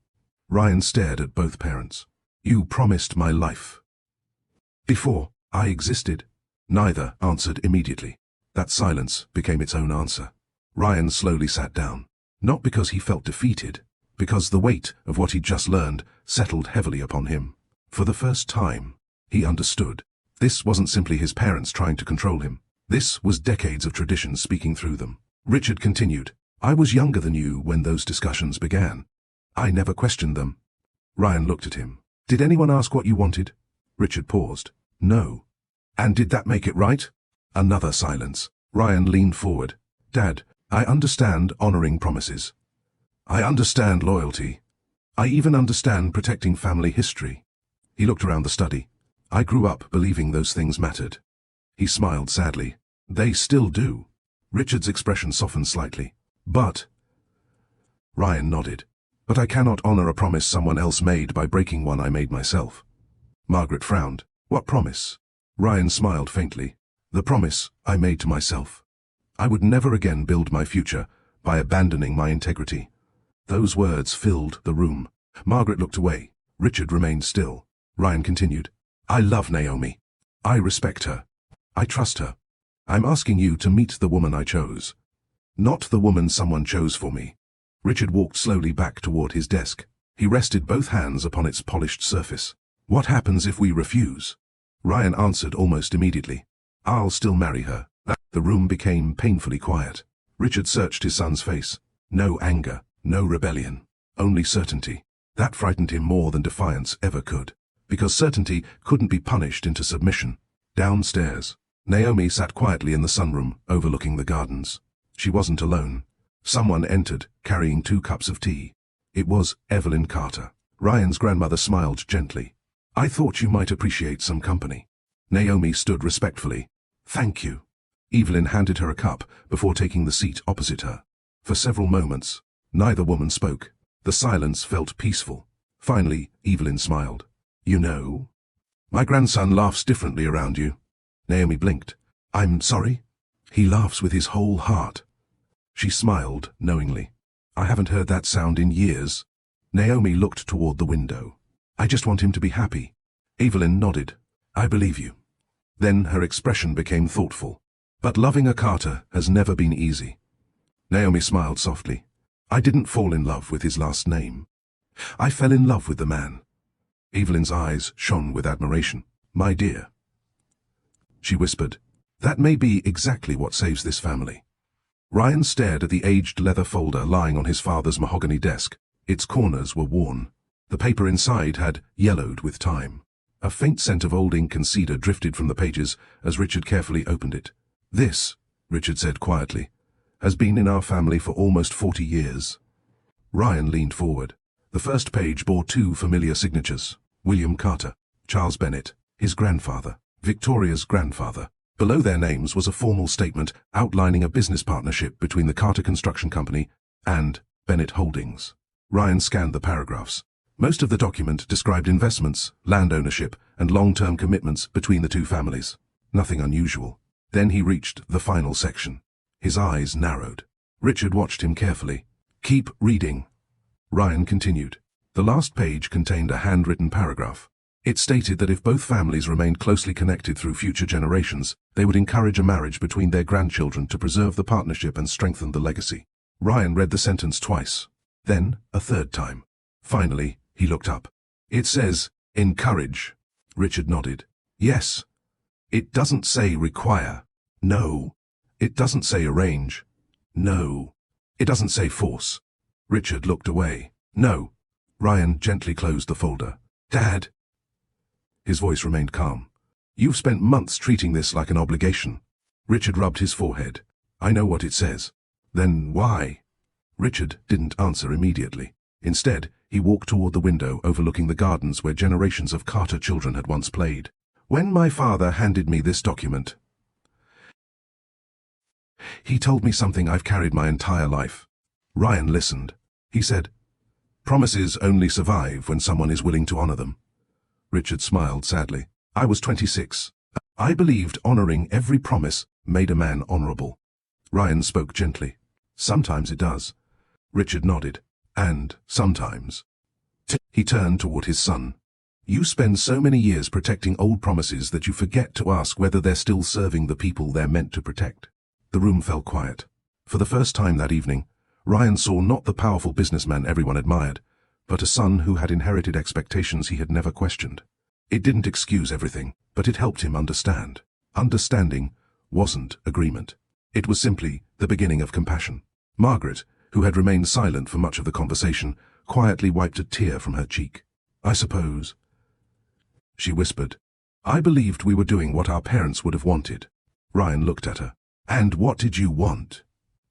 Ryan stared at both parents. "You promised my life." "Before I existed." Neither answered immediately. That silence became its own answer. Ryan slowly sat down. Not because he felt defeated, because the weight of what he'd just learned settled heavily upon him. For the first time, he understood. This wasn't simply his parents trying to control him. This was decades of tradition speaking through them. Richard continued. "I was younger than you when those discussions began. I never questioned them." Ryan looked at him. "Did anyone ask what you wanted?" Richard paused. "No." "And did that make it right?" Another silence. Ryan leaned forward. "Dad, I understand honoring promises. I understand loyalty. I even understand protecting family history." He looked around the study. "I grew up believing those things mattered." He smiled sadly. "They still do." Richard's expression softened slightly. "But—" Ryan nodded. "But I cannot honor a promise someone else made by breaking one I made myself." Margaret frowned. "What promise?" Ryan smiled faintly. "The promise I made to myself. I would never again build my future by abandoning my integrity." Those words filled the room. Margaret looked away. Richard remained still. Ryan continued. "I love Naomi. I respect her. I trust her. I'm asking you to meet the woman I chose. Not the woman someone chose for me." Richard walked slowly back toward his desk. He rested both hands upon its polished surface. "What happens if we refuse?" Ryan answered almost immediately. "I'll still marry her." The room became painfully quiet. Richard searched his son's face. No anger, no rebellion, only certainty. That frightened him more than defiance ever could, because certainty couldn't be punished into submission. Downstairs, Naomi sat quietly in the sunroom overlooking the gardens. She wasn't alone. Someone entered, carrying 2 cups of tea. It was Evelyn Carter. Ryan's grandmother smiled gently. "I thought you might appreciate some company." Naomi stood respectfully. "Thank you." Evelyn handed her a cup before taking the seat opposite her. For several moments, neither woman spoke. The silence felt peaceful. Finally, Evelyn smiled. "You know, my grandson laughs differently around you." Naomi blinked. "I'm sorry?" "He laughs with his whole heart." She smiled knowingly. "I haven't heard that sound in years." Naomi looked toward the window. "I just want him to be happy." Evelyn nodded. "I believe you." Then her expression became thoughtful. "But loving a Carter has never been easy." Naomi smiled softly. "I didn't fall in love with his last name. I fell in love with the man." Evelyn's eyes shone with admiration. "My dear," she whispered, "that may be exactly what saves this family." Ryan stared at the aged leather folder lying on his father's mahogany desk. Its corners were worn. The paper inside had yellowed with time. A faint scent of old ink and cedar drifted from the pages as Richard carefully opened it. "This," Richard said quietly, "has been in our family for almost 40 years. Ryan leaned forward. The first page bore two familiar signatures: William Carter, Charles Bennett, his grandfather, Victoria's grandfather. Below their names was a formal statement outlining a business partnership between the Carter Construction Company and Bennett Holdings. Ryan scanned the paragraphs. Most of the document described investments, land ownership, and long-term commitments between the two families. Nothing unusual. Then he reached the final section. His eyes narrowed. Richard watched him carefully. "Keep reading." Ryan continued. The last page contained a handwritten paragraph. It stated that if both families remained closely connected through future generations, they would encourage a marriage between their grandchildren to preserve the partnership and strengthen the legacy. Ryan read the sentence twice, then a third time. Finally, he looked up. "It says, encourage." Richard nodded. "Yes. It doesn't say require." "No." "It doesn't say arrange." "No." "It doesn't say force." Richard looked away. "No." Ryan gently closed the folder. "Dad." His voice remained calm. "You've spent months treating this like an obligation." Richard rubbed his forehead. "I know what it says." "Then why?" Richard didn't answer immediately. Instead, he walked toward the window overlooking the gardens where generations of Carter children had once played. "When my father handed me this document, he told me something I've carried my entire life." Ryan listened. He said, "Promises only survive when someone is willing to honor them." Richard smiled sadly. "I was 26. I believed honoring every promise made a man honorable." Ryan spoke gently. "Sometimes it does." Richard nodded. "And sometimes." He turned toward his son. "You spend so many years protecting old promises that you forget to ask whether they're still serving the people they're meant to protect." The room fell quiet. For the first time that evening, Ryan saw not the powerful businessman everyone admired, but a son who had inherited expectations he had never questioned. It didn't excuse everything, but it helped him understand. Understanding wasn't agreement. It was simply the beginning of compassion. Margaret, who had remained silent for much of the conversation, quietly wiped a tear from her cheek. "I suppose," she whispered, "I believed we were doing what our parents would have wanted." Ryan looked at her. "And what did you want?"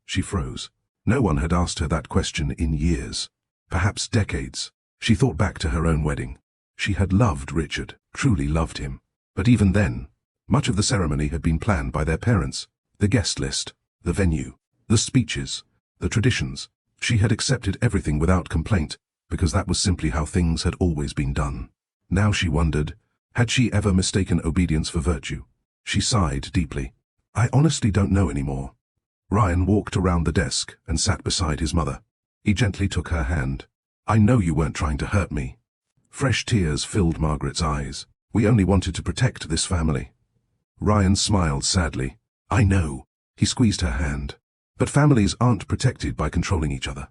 She froze. No one had asked her that question in years. Perhaps decades. She thought back to her own wedding. She had loved Richard, truly loved him. But even then, much of the ceremony had been planned by their parents. The guest list, the venue, the speeches, the traditions. She had accepted everything without complaint, because that was simply how things had always been done. Now she wondered, had she ever mistaken obedience for virtue? She sighed deeply. "I honestly don't know anymore." Ryan walked around the desk and sat beside his mother. He gently took her hand. "I know you weren't trying to hurt me." Fresh tears filled Margaret's eyes. "We only wanted to protect this family." Ryan smiled sadly. "I know." He squeezed her hand. "But families aren't protected by controlling each other.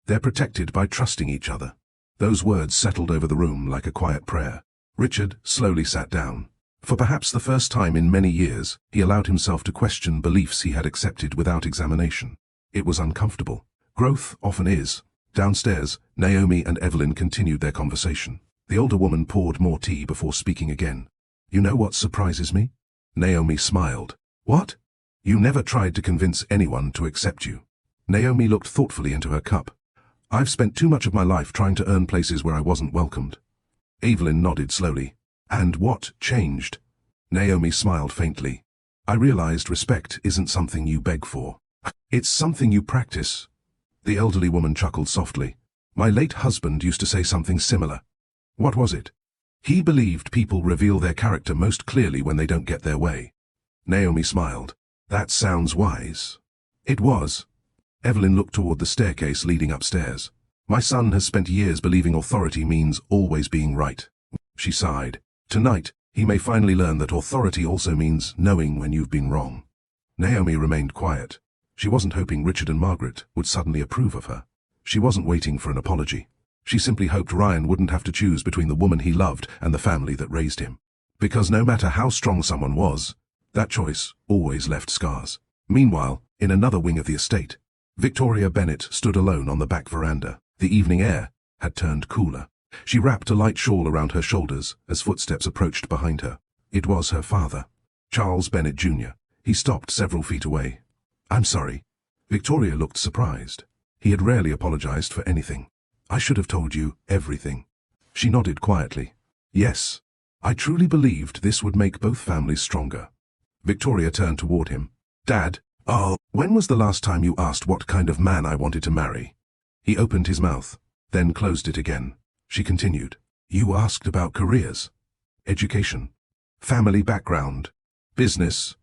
They're protected by trusting each other." Those words settled over the room like a quiet prayer. Richard slowly sat down. For perhaps the first time in many years, he allowed himself to question beliefs he had accepted without examination. It was uncomfortable. Growth often is. Downstairs, Naomi and Evelyn continued their conversation. The older woman poured more tea before speaking again. "You know what surprises me?" Naomi smiled. "What?" "You never tried to convince anyone to accept you." Naomi looked thoughtfully into her cup. "I've spent too much of my life trying to earn places where I wasn't welcomed." Evelyn nodded slowly. "And what changed?" Naomi smiled faintly. "I realized respect isn't something you beg for. It's something you practice." The elderly woman chuckled softly. "My late husband used to say something similar." "What was it?" "He believed people reveal their character most clearly when they don't get their way." Naomi smiled. "That sounds wise." It was. Evelyn looked toward the staircase leading upstairs. "My son has spent years believing authority means always being right." She sighed. "Tonight, he may finally learn that authority also means knowing when you've been wrong." Naomi remained quiet. She wasn't hoping Richard and Margaret would suddenly approve of her. She wasn't waiting for an apology. She simply hoped Ryan wouldn't have to choose between the woman he loved and the family that raised him. Because no matter how strong someone was, that choice always left scars. Meanwhile, in another wing of the estate, Victoria Bennet stood alone on the back veranda. The evening air had turned cooler. She wrapped a light shawl around her shoulders as footsteps approached behind her. It was her father, Charles Bennet Jr. He stopped several feet away. "I'm sorry." Victoria looked surprised. He had rarely apologized for anything. "I should have told you everything." She nodded quietly. "Yes, I truly believed this would make both families stronger." Victoria turned toward him. "Dad, when was the last time you asked what kind of man I wanted to marry?" He opened his mouth, then closed it again. She continued. "You asked about careers, education, family background, business."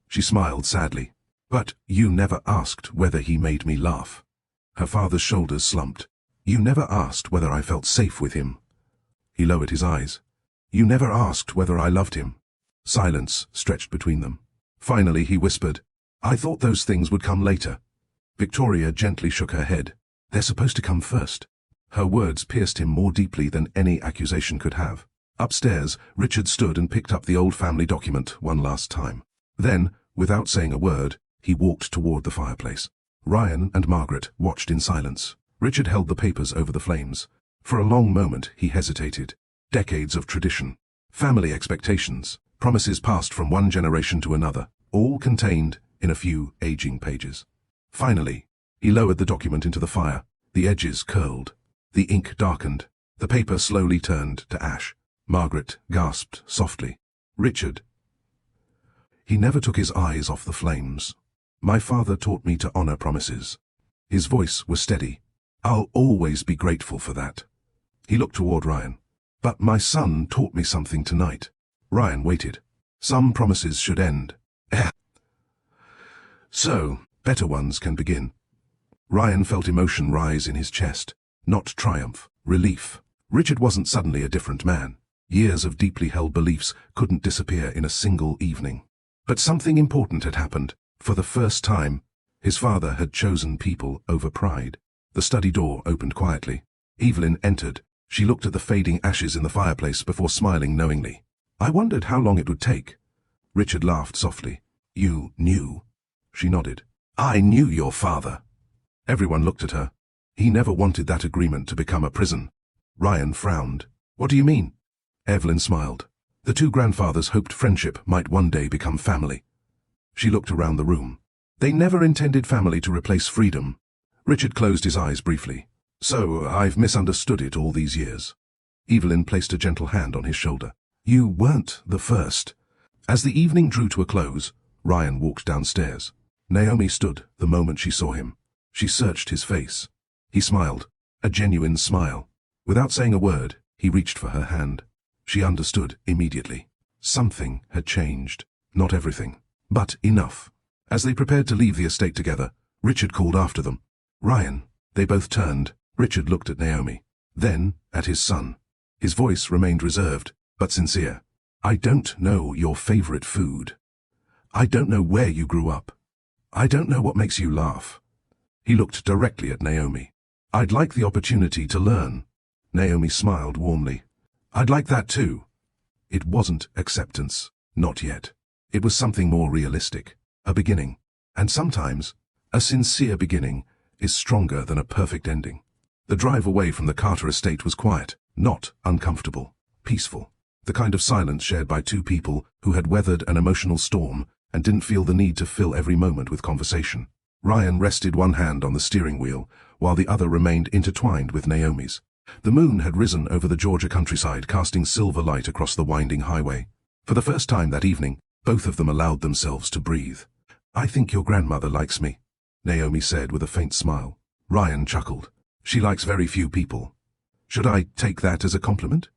She smiled sadly. "But you never asked whether he made me laugh." Her father's shoulders slumped. "You never asked whether I felt safe with him." He lowered his eyes. "You never asked whether I loved him." Silence stretched between them. Finally he whispered, "I thought those things would come later." Victoria gently shook her head. "They're supposed to come first." Her words pierced him more deeply than any accusation could have. Upstairs, Richard stood and picked up the old family document one last time. Then, without saying a word, he walked toward the fireplace. Ryan and Margaret watched in silence. Richard held the papers over the flames. For a long moment he hesitated. Decades of tradition, family expectations, promises passed from one generation to another, all contained in a few aging pages. Finally, he lowered the document into the fire. The edges curled. The ink darkened. The paper slowly turned to ash. Margaret gasped softly. "Richard." He never took his eyes off the flames. "My father taught me to honor promises." His voice was steady. "I'll always be grateful for that." He looked toward Ryan. "But my son taught me something tonight." Ryan waited. "Some promises should end. So, better ones can begin." Ryan felt emotion rise in his chest. Not triumph, relief. Richard wasn't suddenly a different man. Years of deeply held beliefs couldn't disappear in a single evening. But something important had happened. For the first time, his father had chosen people over pride. The study door opened quietly. Evelyn entered. She looked at the fading ashes in the fireplace before smiling knowingly. "I wondered how long it would take." Richard laughed softly. "You knew?" She nodded. "I knew your father." Everyone looked at her. He never wanted that agreement to become a prison. Ryan frowned. "What do you mean?" Evelyn smiled. The two grandfathers hoped friendship might one day become family. She looked around the room. "They never intended family to replace freedom." Richard closed his eyes briefly. "So, I've misunderstood it all these years." Evelyn placed a gentle hand on his shoulder. "You weren't the first." As the evening drew to a close, Ryan walked downstairs. Naomi stood the moment she saw him. She searched his face. He smiled, a genuine smile. Without saying a word, he reached for her hand. She understood immediately. Something had changed. Not everything, but enough. As they prepared to leave the estate together, Richard called after them. "Ryan." They both turned. Richard looked at Naomi, then at his son. His voice remained reserved, but sincere. "I don't know your favorite food. I don't know where you grew up. I don't know what makes you laugh." He looked directly at Naomi. "I'd like the opportunity to learn." Naomi smiled warmly. "I'd like that too." It wasn't acceptance. Not yet. It was something more realistic. A beginning. And sometimes, a sincere beginning is stronger than a perfect ending. The drive away from the Carter estate was quiet, not uncomfortable, peaceful. The kind of silence shared by two people who had weathered an emotional storm and didn't feel the need to fill every moment with conversation. Ryan rested one hand on the steering wheel, while the other remained intertwined with Naomi's. The moon had risen over the Georgia countryside, casting silver light across the winding highway. For the first time that evening, both of them allowed themselves to breathe. "I think your grandmother likes me," Naomi said with a faint smile. Ryan chuckled. "She likes very few people." "Should I take that as a compliment?"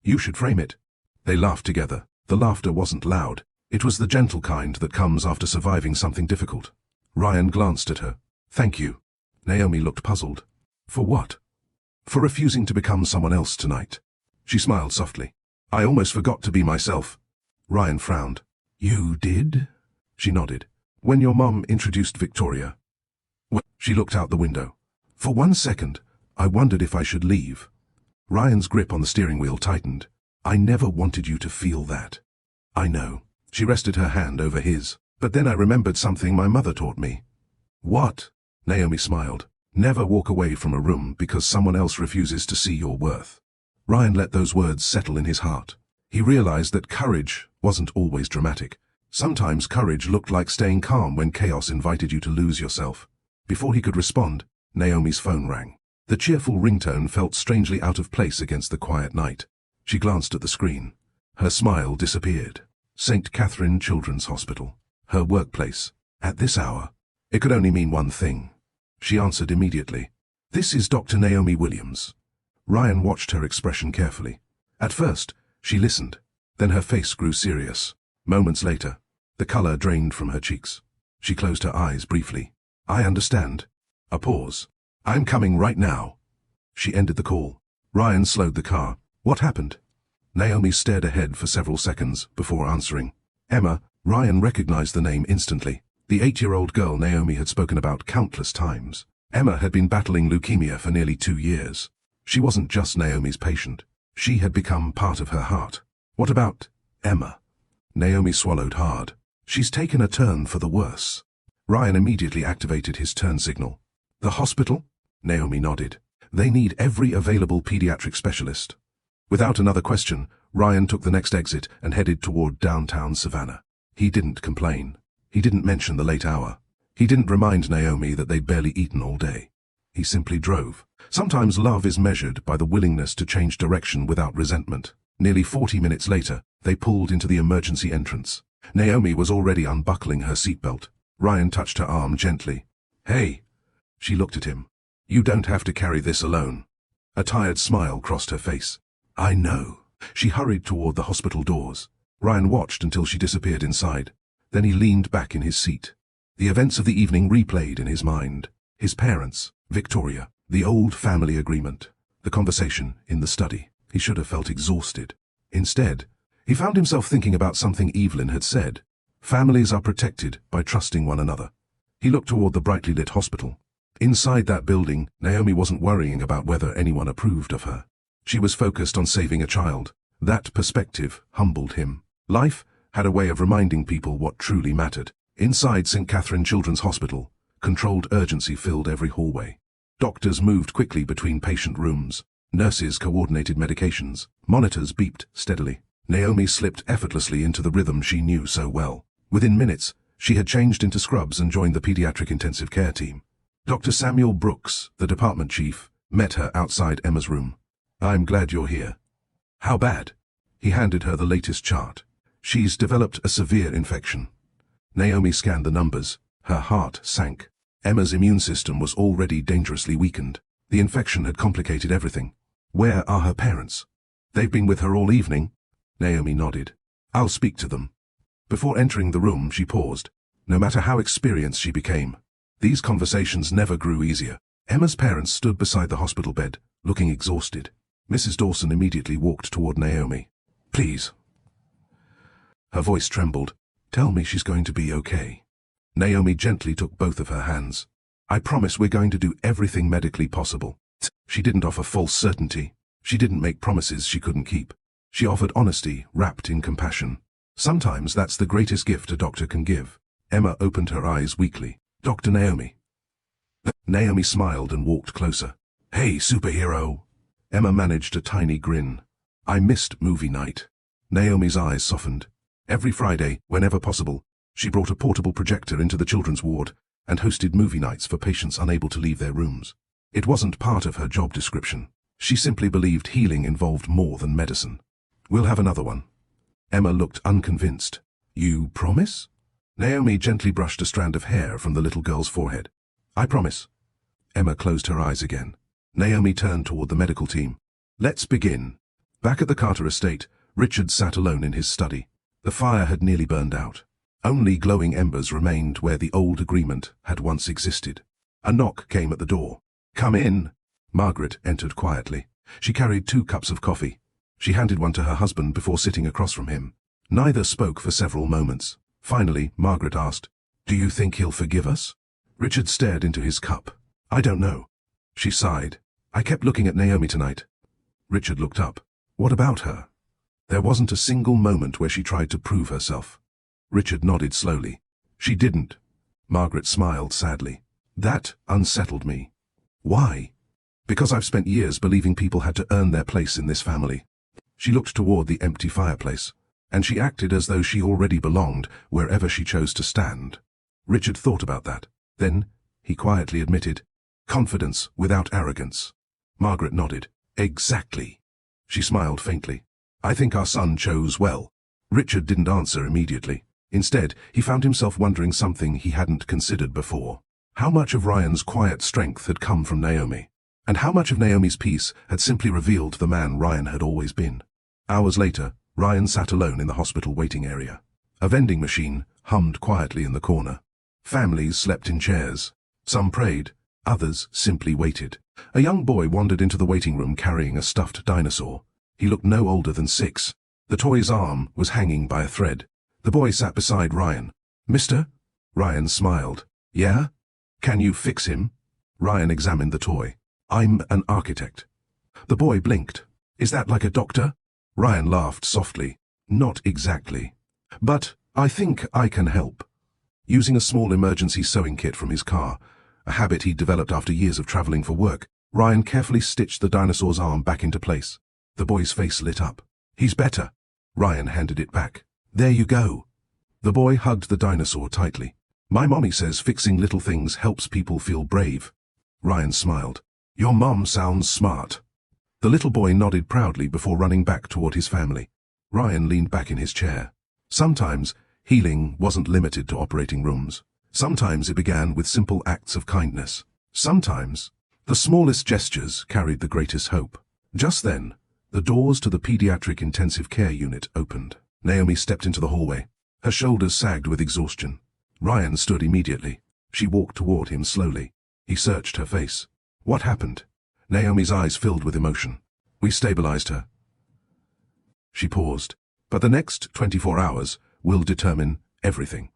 "You should frame it." They laughed together. The laughter wasn't loud. It was the gentle kind that comes after surviving something difficult. Ryan glanced at her. "Thank you." Naomi looked puzzled. "For what?" "For refusing to become someone else tonight." She smiled softly. "I almost forgot to be myself." Ryan frowned. "You did?" She nodded. "When your mom introduced Victoria." She looked out the window. "For 1 second, I wondered if I should leave." Ryan's grip on the steering wheel tightened. "I never wanted you to feel that." "I know." She rested her hand over his. But then I remembered something my mother taught me. What? Naomi smiled. Never walk away from a room because someone else refuses to see your worth. Ryan let those words settle in his heart. He realized that courage wasn't always dramatic. Sometimes courage looked like staying calm when chaos invited you to lose yourself. Before he could respond, Naomi's phone rang. The cheerful ringtone felt strangely out of place against the quiet night. She glanced at the screen. Her smile disappeared. St. Catherine Children's Hospital. Her workplace. At this hour. It could only mean one thing. She answered immediately. This is Dr. Naomi Williams. Ryan watched her expression carefully. At first, she listened. Then her face grew serious. Moments later, the color drained from her cheeks. She closed her eyes briefly. I understand. A pause. I'm coming right now. She ended the call. Ryan slowed the car. What happened? Naomi stared ahead for several seconds before answering. Emma. Ryan recognized the name instantly. The 8-year-old girl Naomi had spoken about countless times. Emma had been battling leukemia for nearly 2 years. She wasn't just Naomi's patient. She had become part of her heart. What about Emma? Naomi swallowed hard. She's taken a turn for the worse. Ryan immediately activated his turn signal. The hospital? Naomi nodded. They need every available pediatric specialist. Without another question, Ryan took the next exit and headed toward downtown Savannah. He didn't complain. He didn't mention the late hour. He didn't remind Naomi that they'd barely eaten all day. He simply drove. Sometimes love is measured by the willingness to change direction without resentment. Nearly 40 minutes later, they pulled into the emergency entrance. Naomi was already unbuckling her seatbelt. Ryan touched her arm gently. Hey. She looked at him. You don't have to carry this alone. A tired smile crossed her face. I know. She hurried toward the hospital doors. Ryan watched until she disappeared inside. Then he leaned back in his seat. The events of the evening replayed in his mind. His parents, Victoria, the old family agreement, the conversation in the study. He should have felt exhausted. Instead, he found himself thinking about something Evelyn had said. Families are protected by trusting one another. He looked toward the brightly lit hospital. Inside that building, Naomi wasn't worrying about whether anyone approved of her. She was focused on saving a child. That perspective humbled him. Life had a way of reminding people what truly mattered. Inside St. Catherine Children's Hospital, controlled urgency filled every hallway. Doctors moved quickly between patient rooms. Nurses coordinated medications. Monitors beeped steadily. Naomi slipped effortlessly into the rhythm she knew so well. Within minutes, she had changed into scrubs and joined the pediatric intensive care team. Dr. Samuel Brooks, the department chief, met her outside Emma's room. I'm glad you're here. How bad? He handed her the latest chart. She's developed a severe infection. Naomi scanned the numbers. Her heart sank. Emma's immune system was already dangerously weakened. The infection had complicated everything. Where are her parents? They've been with her all evening. Naomi nodded. I'll speak to them. Before entering the room, she paused. No matter how experienced she became, these conversations never grew easier. Emma's parents stood beside the hospital bed, looking exhausted. Mrs. Dawson immediately walked toward Naomi. Please. Her voice trembled. Tell me she's going to be okay. Naomi gently took both of her hands. I promise we're going to do everything medically possible. She didn't offer false certainty. She didn't make promises she couldn't keep. She offered honesty wrapped in compassion. Sometimes that's the greatest gift a doctor can give. Emma opened her eyes weakly. Dr. Naomi. Naomi smiled and walked closer. Hey, superhero. Emma managed a tiny grin. I missed movie night. Naomi's eyes softened. Every Friday, whenever possible, she brought a portable projector into the children's ward and hosted movie nights for patients unable to leave their rooms. It wasn't part of her job description. She simply believed healing involved more than medicine. We'll have another one. Emma looked unconvinced. You promise? Naomi gently brushed a strand of hair from the little girl's forehead. I promise. Emma closed her eyes again. Naomi turned toward the medical team. Let's begin. Back at the Carter estate, Richard sat alone in his study. The fire had nearly burned out. Only glowing embers remained where the old agreement had once existed. A knock came at the door. Come in. Margaret entered quietly. She carried 2 cups of coffee. She handed one to her husband before sitting across from him. Neither spoke for several moments. Finally, Margaret asked, Do you think he'll forgive us? Richard stared into his cup. I don't know. She sighed. I kept looking at Naomi tonight. Richard looked up. What about her? There wasn't a single moment where she tried to prove herself. Richard nodded slowly. She didn't. Margaret smiled sadly. That unsettled me. Why? Because I've spent years believing people had to earn their place in this family. She looked toward the empty fireplace, and she acted as though she already belonged wherever she chose to stand. Richard thought about that. Then, he quietly admitted, confidence without arrogance. Margaret nodded. Exactly. She smiled faintly. I think our son chose well. Richard didn't answer immediately. Instead, he found himself wondering something he hadn't considered before. How much of Ryan's quiet strength had come from Naomi? And how much of Naomi's peace had simply revealed the man Ryan had always been? Hours later, Ryan sat alone in the hospital waiting area. A vending machine hummed quietly in the corner. Families slept in chairs. Some prayed, others simply waited. A young boy wandered into the waiting room carrying a stuffed dinosaur. He looked no older than 6. The toy's arm was hanging by a thread. The boy sat beside Ryan. Mister? Ryan smiled. Yeah? Can you fix him? Ryan examined the toy. I'm an architect. The boy blinked. Is that like a doctor? Ryan laughed softly. Not exactly. But I think I can help. Using a small emergency sewing kit from his car, a habit he'd developed after years of traveling for work, Ryan carefully stitched the dinosaur's arm back into place. The boy's face lit up. He's better. Ryan handed it back. There you go. The boy hugged the dinosaur tightly. My mommy says fixing little things helps people feel brave. Ryan smiled. Your mom sounds smart. The little boy nodded proudly before running back toward his family. Ryan leaned back in his chair. Sometimes, healing wasn't limited to operating rooms. Sometimes it began with simple acts of kindness. Sometimes, the smallest gestures carried the greatest hope. Just then, the doors to the pediatric intensive care unit opened. Naomi stepped into the hallway. Her shoulders sagged with exhaustion. Ryan stood immediately. She walked toward him slowly. He searched her face. What happened? Naomi's eyes filled with emotion. We stabilized her. She paused. But the next 24 hours will determine everything.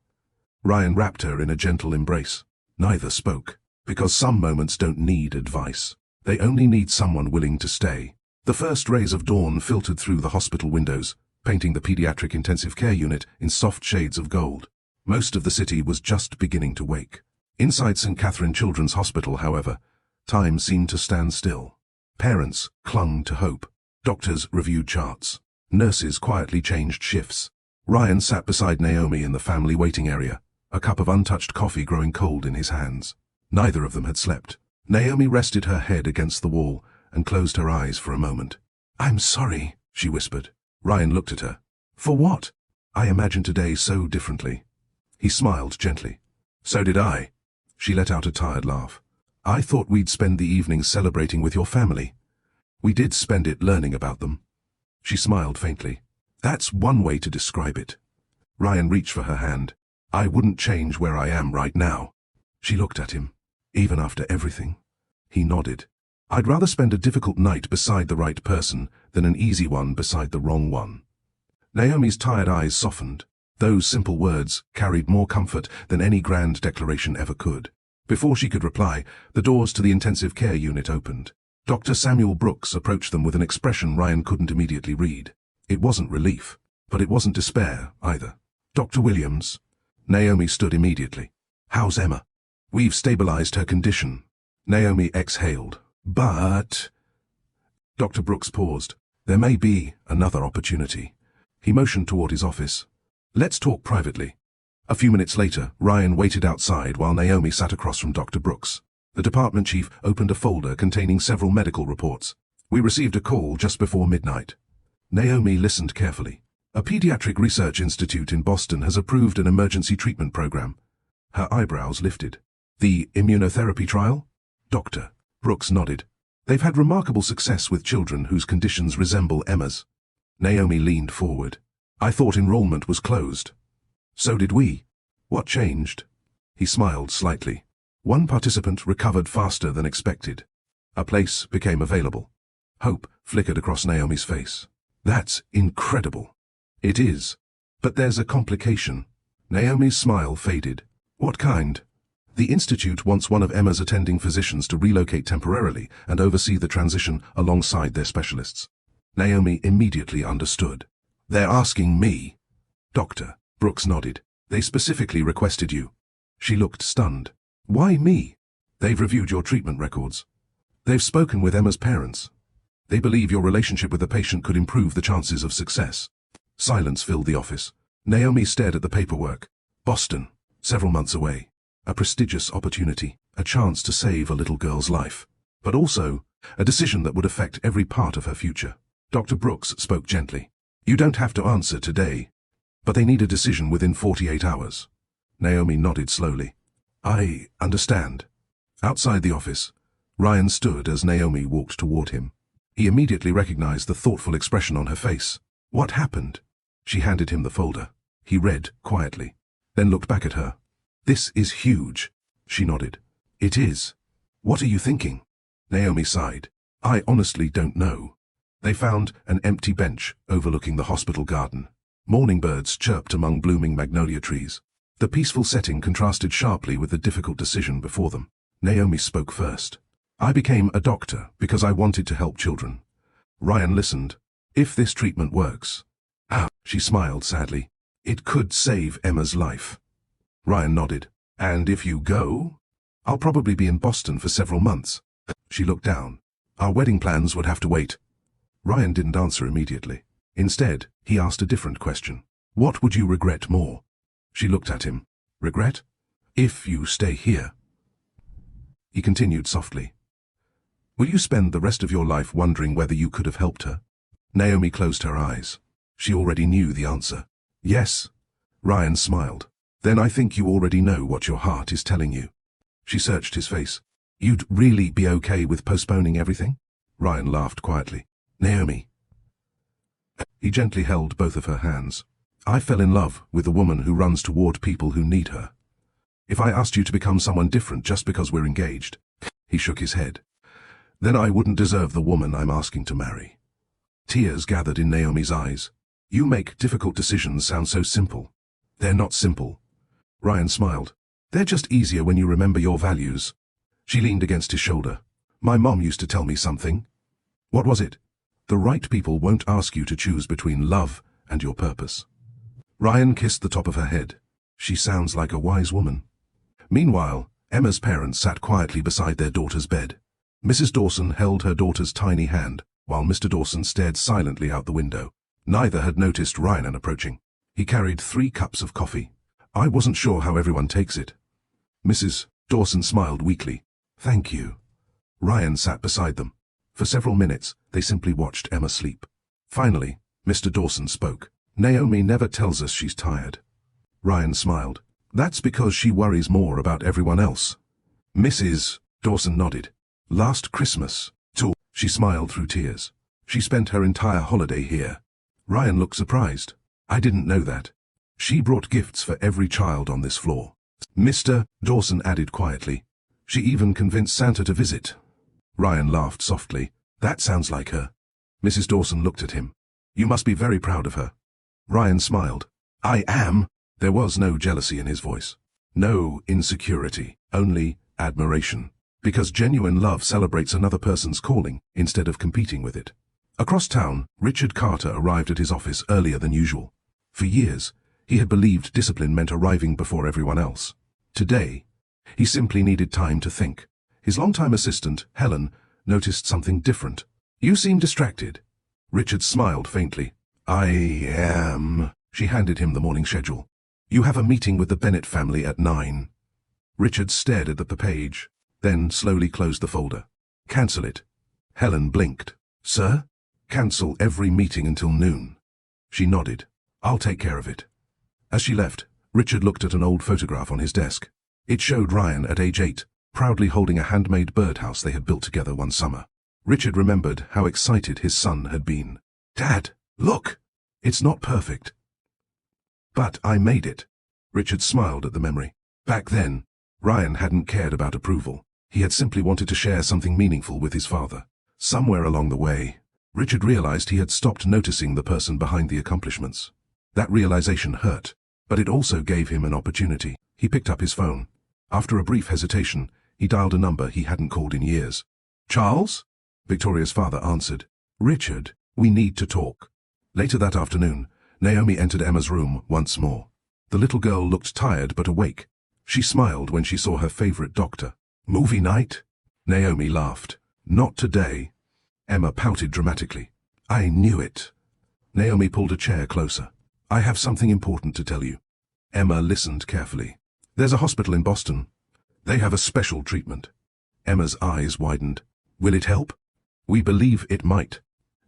Ryan wrapped her in a gentle embrace. Neither spoke, because some moments don't need advice. They only need someone willing to stay. The first rays of dawn filtered through the hospital windows, painting the pediatric intensive care unit in soft shades of gold. Most of the city was just beginning to wake. Inside St. Catherine Children's Hospital, however, time seemed to stand still. Parents clung to hope. Doctors reviewed charts. Nurses quietly changed shifts. Ryan sat beside Naomi in the family waiting area, a cup of untouched coffee growing cold in his hands. Neither of them had slept. Naomi rested her head against the wall and closed her eyes for a moment. I'm sorry, she whispered. Ryan looked at her. For what? I imagined today so differently. He smiled gently. So did I. She let out a tired laugh. I thought we'd spend the evening celebrating with your family. We did spend it learning about them. She smiled faintly. That's one way to describe it. Ryan reached for her hand. I wouldn't change where I am right now. She looked at him. Even after everything? He nodded. I'd rather spend a difficult night beside the right person than an easy one beside the wrong one. Naomi's tired eyes softened. Those simple words carried more comfort than any grand declaration ever could. Before she could reply, the doors to the intensive care unit opened. Dr. Samuel Brooks approached them with an expression Ryan couldn't immediately read. It wasn't relief, but it wasn't despair either. Dr. Williams. Naomi stood immediately. How's Emma? We've stabilized her condition. Naomi exhaled. But... Dr. Brooks paused. There may be another opportunity. He motioned toward his office. Let's talk privately. A few minutes later, Ryan waited outside while Naomi sat across from Dr. Brooks. The department chief opened a folder containing several medical reports. We received a call just before midnight. Naomi listened carefully. A pediatric research institute in Boston has approved an emergency treatment program. Her eyebrows lifted. The immunotherapy trial? Dr. Brooks nodded. They've had remarkable success with children whose conditions resemble Emma's. Naomi leaned forward. I thought enrollment was closed. So did we. What changed? He smiled slightly. One participant recovered faster than expected. A place became available. Hope flickered across Naomi's face. That's incredible. It is. But there's a complication. Naomi's smile faded. What kind? The institute wants one of Emma's attending physicians to relocate temporarily and oversee the transition alongside their specialists. Naomi immediately understood. They're asking me. Dr. Brooks nodded. They specifically requested you. She looked stunned. Why me? They've reviewed your treatment records. They've spoken with Emma's parents. They believe your relationship with the patient could improve the chances of success. Silence filled the office. Naomi stared at the paperwork. Boston, several months away. A prestigious opportunity, a chance to save a little girl's life. But also, a decision that would affect every part of her future. Dr. Brooks spoke gently. You don't have to answer today, but they need a decision within 48 hours. Naomi nodded slowly. I understand. Outside the office, Ryan stood as Naomi walked toward him. He immediately recognized the thoughtful expression on her face. What happened? She handed him the folder. He read quietly, then looked back at her. This is huge. She nodded. It is. What are you thinking? Naomi sighed. I honestly don't know. They found an empty bench overlooking the hospital garden. Morning birds chirped among blooming magnolia trees. The peaceful setting contrasted sharply with the difficult decision before them. Naomi spoke first. I became a doctor because I wanted to help children. Ryan listened. If this treatment works. She smiled sadly. It could save Emma's life. Ryan nodded. And if you go? I'll probably be in Boston for several months. She looked down. Our wedding plans would have to wait. Ryan didn't answer immediately. Instead, he asked a different question. What would you regret more? She looked at him. Regret? If you stay here. He continued softly. Will you spend the rest of your life wondering whether you could have helped her? Naomi closed her eyes. She already knew the answer. Yes. Ryan smiled. Then I think you already know what your heart is telling you. She searched his face. You'd really be okay with postponing everything? Ryan laughed quietly. Naomi. He gently held both of her hands. I fell in love with a woman who runs toward people who need her. If I asked you to become someone different just because we're engaged, he shook his head, then I wouldn't deserve the woman I'm asking to marry. Tears gathered in Naomi's eyes. You make difficult decisions sound so simple. They're not simple. Ryan smiled. They're just easier when you remember your values. She leaned against his shoulder. My mom used to tell me something. What was it? The right people won't ask you to choose between love and your purpose. Ryan kissed the top of her head. She sounds like a wise woman. Meanwhile, Emma's parents sat quietly beside their daughter's bed. Mrs. Dawson held her daughter's tiny hand, while Mr. Dawson stared silently out the window. Neither had noticed Ryan approaching. He carried 3 cups of coffee. I wasn't sure how everyone takes it. Mrs. Dawson smiled weakly. Thank you. Ryan sat beside them. For several minutes, they simply watched Emma sleep. Finally, Mr. Dawson spoke. Naomi never tells us she's tired. Ryan smiled. That's because she worries more about everyone else. Mrs. Dawson nodded. Last Christmas, too. She smiled through tears. She spent her entire holiday here. Ryan looked surprised. I didn't know that. She brought gifts for every child on this floor. Mr. Dawson added quietly. She even convinced Santa to visit. Ryan laughed softly. That sounds like her. Mrs. Dawson looked at him. You must be very proud of her. Ryan smiled. I am. There was no jealousy in his voice. No insecurity, only admiration. Because genuine love celebrates another person's calling instead of competing with it. Across town, Richard Carter arrived at his office earlier than usual. For years, he had believed discipline meant arriving before everyone else. Today, he simply needed time to think. His longtime assistant, Helen, noticed something different. You seem distracted. Richard smiled faintly. I am. She handed him the morning schedule. You have a meeting with the Bennett family at 9. Richard stared at the page, then slowly closed the folder. Cancel it. Helen blinked. Sir? Cancel every meeting until noon. She nodded. I'll take care of it. As she left, Richard looked at an old photograph on his desk. It showed Ryan at age 8, proudly holding a handmade birdhouse they had built together one summer. Richard remembered how excited his son had been. Dad, look! It's not perfect. But I made it. Richard smiled at the memory. Back then, Ryan hadn't cared about approval. He had simply wanted to share something meaningful with his father. Somewhere along the way, Richard realized he had stopped noticing the person behind the accomplishments. That realization hurt, but it also gave him an opportunity. He picked up his phone. After a brief hesitation, he dialed a number he hadn't called in years. Charles? Victoria's father answered. Richard, we need to talk. Later that afternoon, Naomi entered Emma's room once more. The little girl looked tired but awake. She smiled when she saw her favorite doctor. Movie night? Naomi laughed. Not today. Emma pouted dramatically. I knew it. Naomi pulled a chair closer. I have something important to tell you. Emma listened carefully. There's a hospital in Boston. They have a special treatment. Emma's eyes widened. Will it help? We believe it might.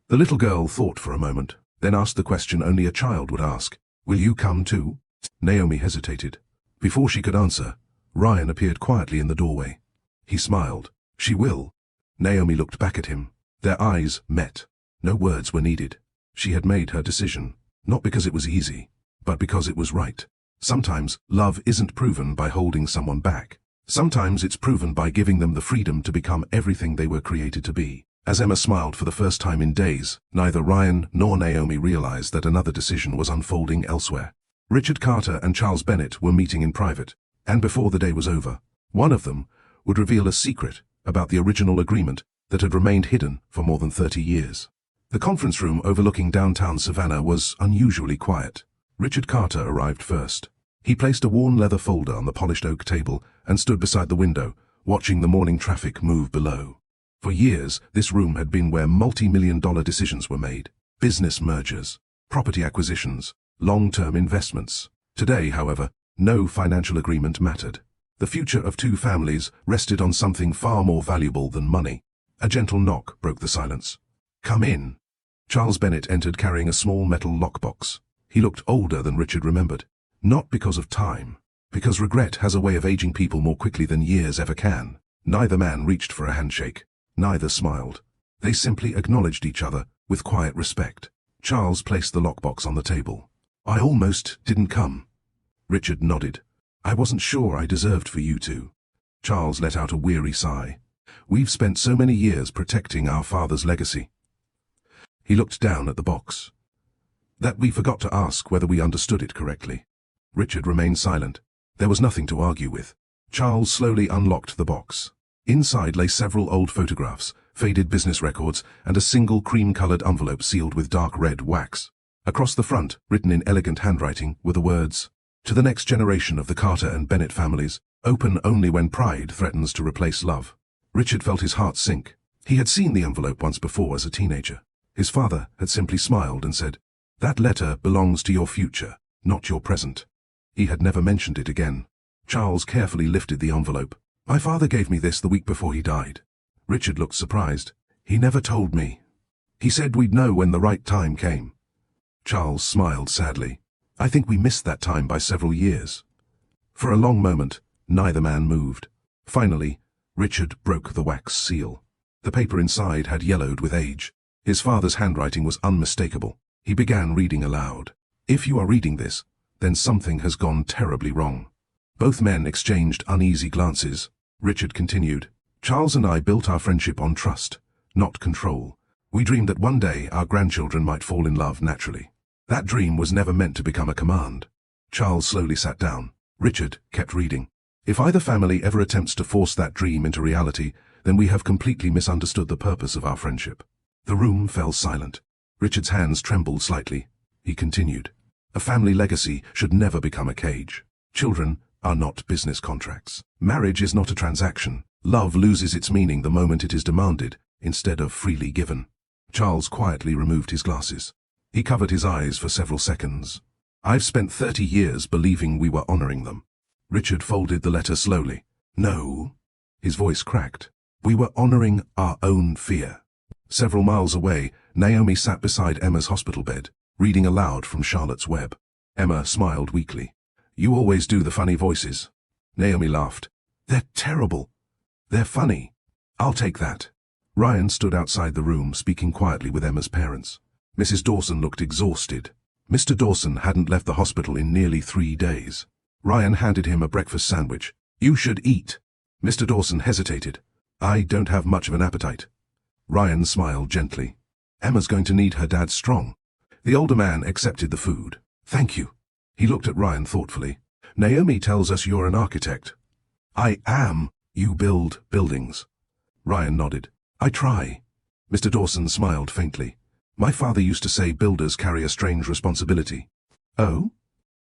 The little girl thought for a moment, then asked the question only a child would ask. Will you come too? Naomi hesitated. Before she could answer, Ryan appeared quietly in the doorway. He smiled. She will. Naomi looked back at him. Their eyes met. No words were needed. She had made her decision, not because it was easy, but because it was right. Sometimes love isn't proven by holding someone back. Sometimes it's proven by giving them the freedom to become everything they were created to be. As Emma smiled for the first time in days, neither Ryan nor Naomi realized that another decision was unfolding elsewhere. Richard Carter and Charles Bennett were meeting in private, and before the day was over, one of them would reveal a secret about the original agreement that had remained hidden for more than 30 years. The conference room overlooking downtown Savannah was unusually quiet. Richard Carter arrived first. He placed a worn leather folder on the polished oak table and stood beside the window, watching the morning traffic move below. For years, this room had been where multi-million-dollar decisions were made. Business mergers, property acquisitions, long-term investments. Today, however, no financial agreement mattered. The future of two families rested on something far more valuable than money. A gentle knock broke the silence. Come in. Charles Bennett entered carrying a small metal lockbox. He looked older than Richard remembered. Not because of time, because regret has a way of aging people more quickly than years ever can. Neither man reached for a handshake. Neither smiled. They simply acknowledged each other with quiet respect. Charles placed the lockbox on the table. I almost didn't come. Richard nodded. I wasn't sure I deserved for you to. Charles let out a weary sigh. We've spent so many years protecting our father's legacy. He looked down at the box. That we forgot to ask whether we understood it correctly. Richard remained silent. There was nothing to argue with. Charles slowly unlocked the box. Inside lay several old photographs, faded business records, and a single cream-colored envelope sealed with dark red wax. Across the front, written in elegant handwriting, were the words, "To the next generation of the Carter and Bennett families, open only when pride threatens to replace love." Richard felt his heart sink. He had seen the envelope once before as a teenager. His father had simply smiled and said, "That letter belongs to your future, not your present." He had never mentioned it again. Charles carefully lifted the envelope. My father gave me this the week before he died. Richard looked surprised. He never told me. He said we'd know when the right time came. Charles smiled sadly. I think we missed that time by several years. For a long moment, neither man moved. Finally, Richard broke the wax seal. The paper inside had yellowed with age. His father's handwriting was unmistakable. He began reading aloud. If you are reading this, then something has gone terribly wrong. Both men exchanged uneasy glances. Richard continued, Charles and I built our friendship on trust, not control. We dreamed that one day our grandchildren might fall in love naturally. That dream was never meant to become a command. Charles slowly sat down. Richard kept reading. If either family ever attempts to force that dream into reality, then we have completely misunderstood the purpose of our friendship. The room fell silent. Richard's hands trembled slightly. He continued, a family legacy should never become a cage. Children are not business contracts. Marriage is not a transaction. Love loses its meaning the moment it is demanded, instead of freely given. Charles quietly removed his glasses. He covered his eyes for several seconds. I've spent 30 years believing we were honoring them. Richard folded the letter slowly. No. His voice cracked. We were honoring our own fear. Several miles away, Naomi sat beside Emma's hospital bed, reading aloud from Charlotte's Web. Emma smiled weakly. You always do the funny voices. Naomi laughed. They're terrible. They're funny. I'll take that. Ryan stood outside the room, speaking quietly with Emma's parents. Mrs. Dawson looked exhausted. Mr. Dawson hadn't left the hospital in nearly 3 days. Ryan handed him a breakfast sandwich. You should eat. Mr. Dawson hesitated. I don't have much of an appetite. Ryan smiled gently. Emma's going to need her dad strong. The older man accepted the food. Thank you. He looked at Ryan thoughtfully. Naomi tells us you're an architect. I am. You build buildings. Ryan nodded. I try. Mr. Dawson smiled faintly. My father used to say builders carry a strange responsibility. Oh?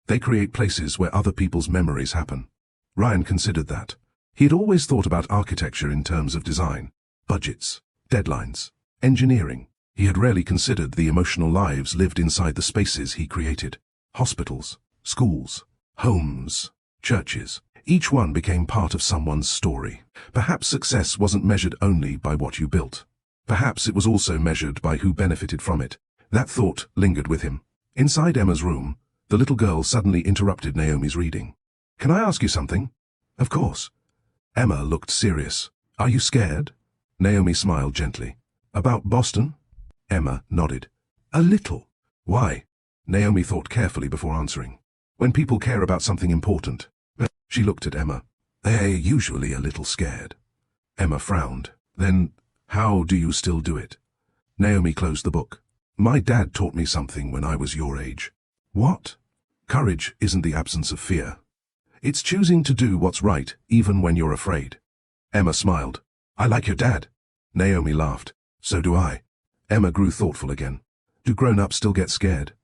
They create places where other people's memories happen. Ryan considered that. He had always thought about architecture in terms of design, budgets, deadlines, engineering. He had rarely considered the emotional lives lived inside the spaces he created. Hospitals, schools, homes, churches. Each one became part of someone's story. Perhaps success wasn't measured only by what you built. Perhaps it was also measured by who benefited from it. That thought lingered with him. Inside Emma's room, the little girl suddenly interrupted Naomi's reading. "Can I ask you something?" "Of course." Emma looked serious. "Are you scared?" Naomi smiled gently. "About Boston?" Emma nodded. "A little." "Why?" Naomi thought carefully before answering. "When people care about something important." She looked at Emma. "They're usually a little scared." Emma frowned. "Then, how do you still do it?" Naomi closed the book. "My dad taught me something when I was your age." "What?" "Courage isn't the absence of fear. It's choosing to do what's right, even when you're afraid." Emma smiled. "I like your dad." Naomi laughed. "So do I." Emma grew thoughtful again. "Do grown-ups still get scared?"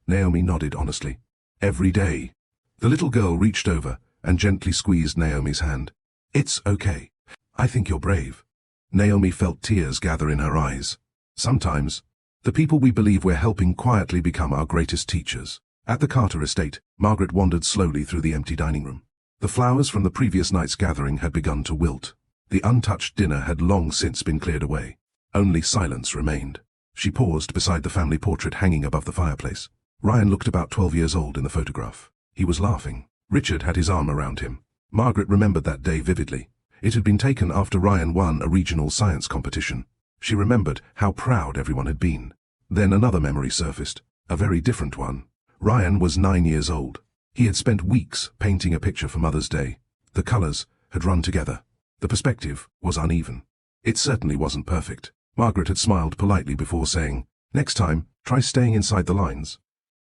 Naomi nodded honestly. "Every day." The little girl reached over and gently squeezed Naomi's hand. "It's okay. I think you're brave." Naomi felt tears gather in her eyes. Sometimes, the people we believe we're helping quietly become our greatest teachers. At the Carter estate, Margaret wandered slowly through the empty dining room. The flowers from the previous night's gathering had begun to wilt. The untouched dinner had long since been cleared away. Only silence remained. She paused beside the family portrait hanging above the fireplace. Ryan looked about 12 years old in the photograph. He was laughing. Richard had his arm around him. Margaret remembered that day vividly. It had been taken after Ryan won a regional science competition. She remembered how proud everyone had been. Then another memory surfaced, a very different one. Ryan was 9 years old. He had spent weeks painting a picture for Mother's Day. The colors had run together. The perspective was uneven. It certainly wasn't perfect. Margaret had smiled politely before saying, "Next time, try staying inside the lines."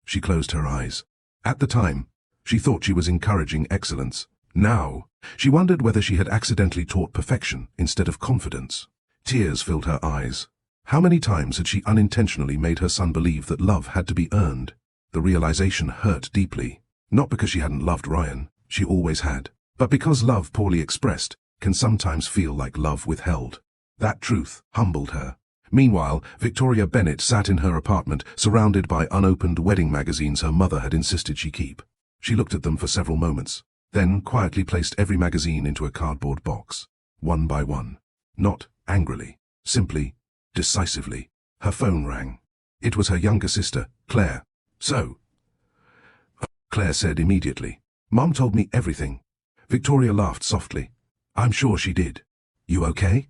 She closed her eyes. At the time, she thought she was encouraging excellence. Now, she wondered whether she had accidentally taught perfection instead of confidence. Tears filled her eyes. How many times had she unintentionally made her son believe that love had to be earned? The realization hurt deeply. Not because she hadn't loved Ryan, she always had, but because love poorly expressed can sometimes feel like love withheld. That truth humbled her. Meanwhile, Victoria Bennett sat in her apartment, surrounded by unopened wedding magazines her mother had insisted she keep. She looked at them for several moments, then quietly placed every magazine into a cardboard box, one by one. Not angrily, simply, decisively. Her phone rang. It was her younger sister, Claire. "So?" Claire said immediately. "Mom told me everything." Victoria laughed softly. "I'm sure she did. You okay?"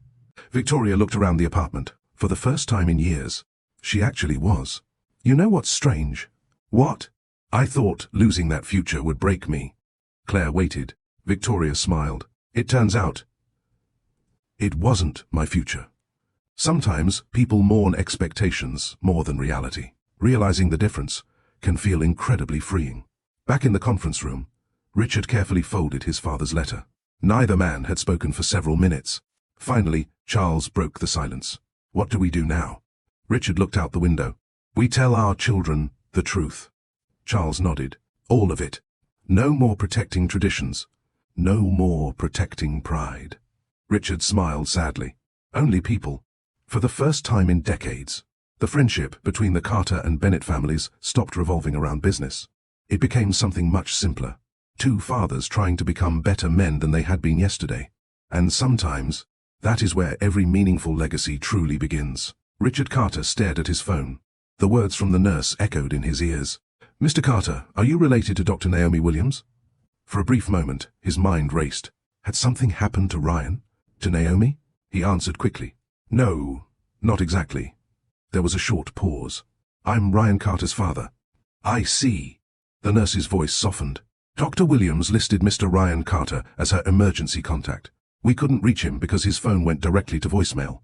Victoria looked around the apartment. For the first time in years, she actually was. "You know what's strange?" "What?" "I thought losing that future would break me." Claire waited. Victoria smiled. "It turns out it wasn't my future." Sometimes people mourn expectations more than reality. Realizing the difference can feel incredibly freeing. Back in the conference room, Richard carefully folded his father's letter. Neither man had spoken for several minutes. Finally, Charles broke the silence. "What do we do now?" Richard looked out the window. "We tell our children the truth." Charles nodded. "All of it. No more protecting traditions. No more protecting pride." Richard smiled sadly. "Only people." For the first time in decades, the friendship between the Carter and Bennett families stopped revolving around business. It became something much simpler. Two fathers trying to become better men than they had been yesterday. And sometimes, that is where every meaningful legacy truly begins. Richard Carter stared at his phone. The words from the nurse echoed in his ears. "Mr. Carter, are you related to Dr. Naomi Williams?" For a brief moment, his mind raced. Had something happened to Ryan? To Naomi? He answered quickly. "No, not exactly." There was a short pause. "I'm Ryan Carter's father." "I see." The nurse's voice softened. "Dr. Williams listed Mr. Ryan Carter as her emergency contact. We couldn't reach him because his phone went directly to voicemail."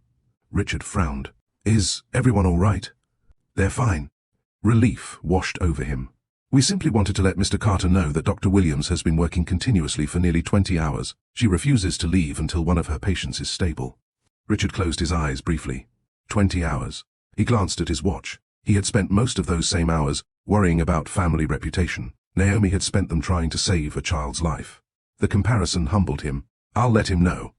Richard frowned. "Is everyone all right?" "They're fine." Relief washed over him. "We simply wanted to let Mr. Carter know that Dr. Williams has been working continuously for nearly 20 hours. She refuses to leave until one of her patients is stable." Richard closed his eyes briefly. 20 hours. He glanced at his watch. He had spent most of those same hours worrying about family reputation. Naomi had spent them trying to save a child's life. The comparison humbled him. "I'll let him know."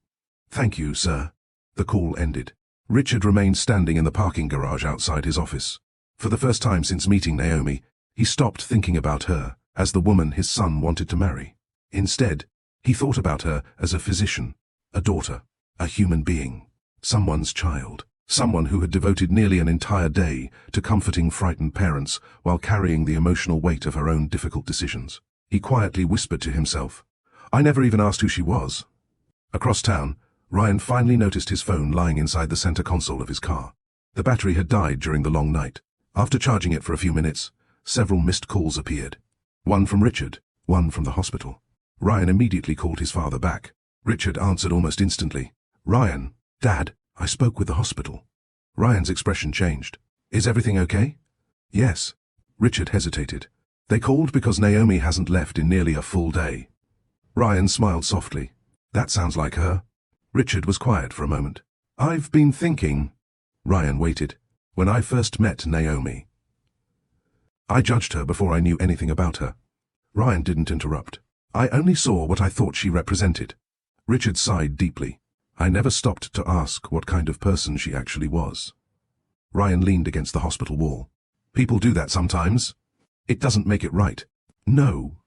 "Thank you, sir." The call ended. Richard remained standing in the parking garage outside his office. For the first time since meeting Naomi, he stopped thinking about her as the woman his son wanted to marry. Instead, he thought about her as a physician, a daughter, a human being, someone's child, someone who had devoted nearly an entire day to comforting frightened parents while carrying the emotional weight of her own difficult decisions. He quietly whispered to himself, "I never even asked who she was." Across town, Ryan finally noticed his phone lying inside the center console of his car. The battery had died during the long night. After charging it for a few minutes, several missed calls appeared. One from Richard, one from the hospital. Ryan immediately called his father back. Richard answered almost instantly. "Ryan, Dad, I spoke with the hospital." Ryan's expression changed. "Is everything okay?" "Yes." Richard hesitated. "They called because Naomi hasn't left in nearly a full day." Ryan smiled softly. "That sounds like her." Richard was quiet for a moment. "I've been thinking." Ryan waited. "When I first met Naomi, I judged her before I knew anything about her." Ryan didn't interrupt. "I only saw what I thought she represented." Richard sighed deeply. "I never stopped to ask what kind of person she actually was." Ryan leaned against the hospital wall. "People do that sometimes. It doesn't make it right." "No."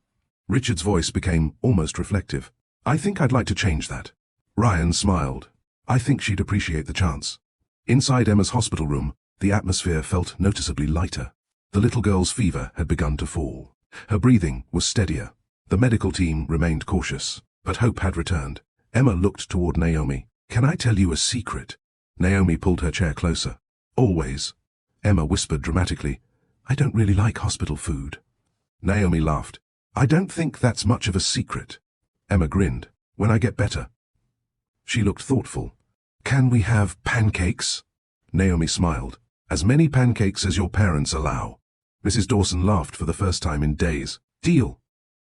Richard's voice became almost reflective. "I think I'd like to change that." Ryan smiled. "I think she'd appreciate the chance." Inside Emma's hospital room, the atmosphere felt noticeably lighter. The little girl's fever had begun to fall. Her breathing was steadier. The medical team remained cautious, but hope had returned. Emma looked toward Naomi. "Can I tell you a secret?" Naomi pulled her chair closer. "Always." Emma whispered dramatically, "I don't really like hospital food." Naomi laughed. "I don't think that's much of a secret." Emma grinned. "When I get better." She looked thoughtful. "Can we have pancakes?" Naomi smiled. "As many pancakes as your parents allow." Mrs. Dawson laughed for the first time in days. "Deal."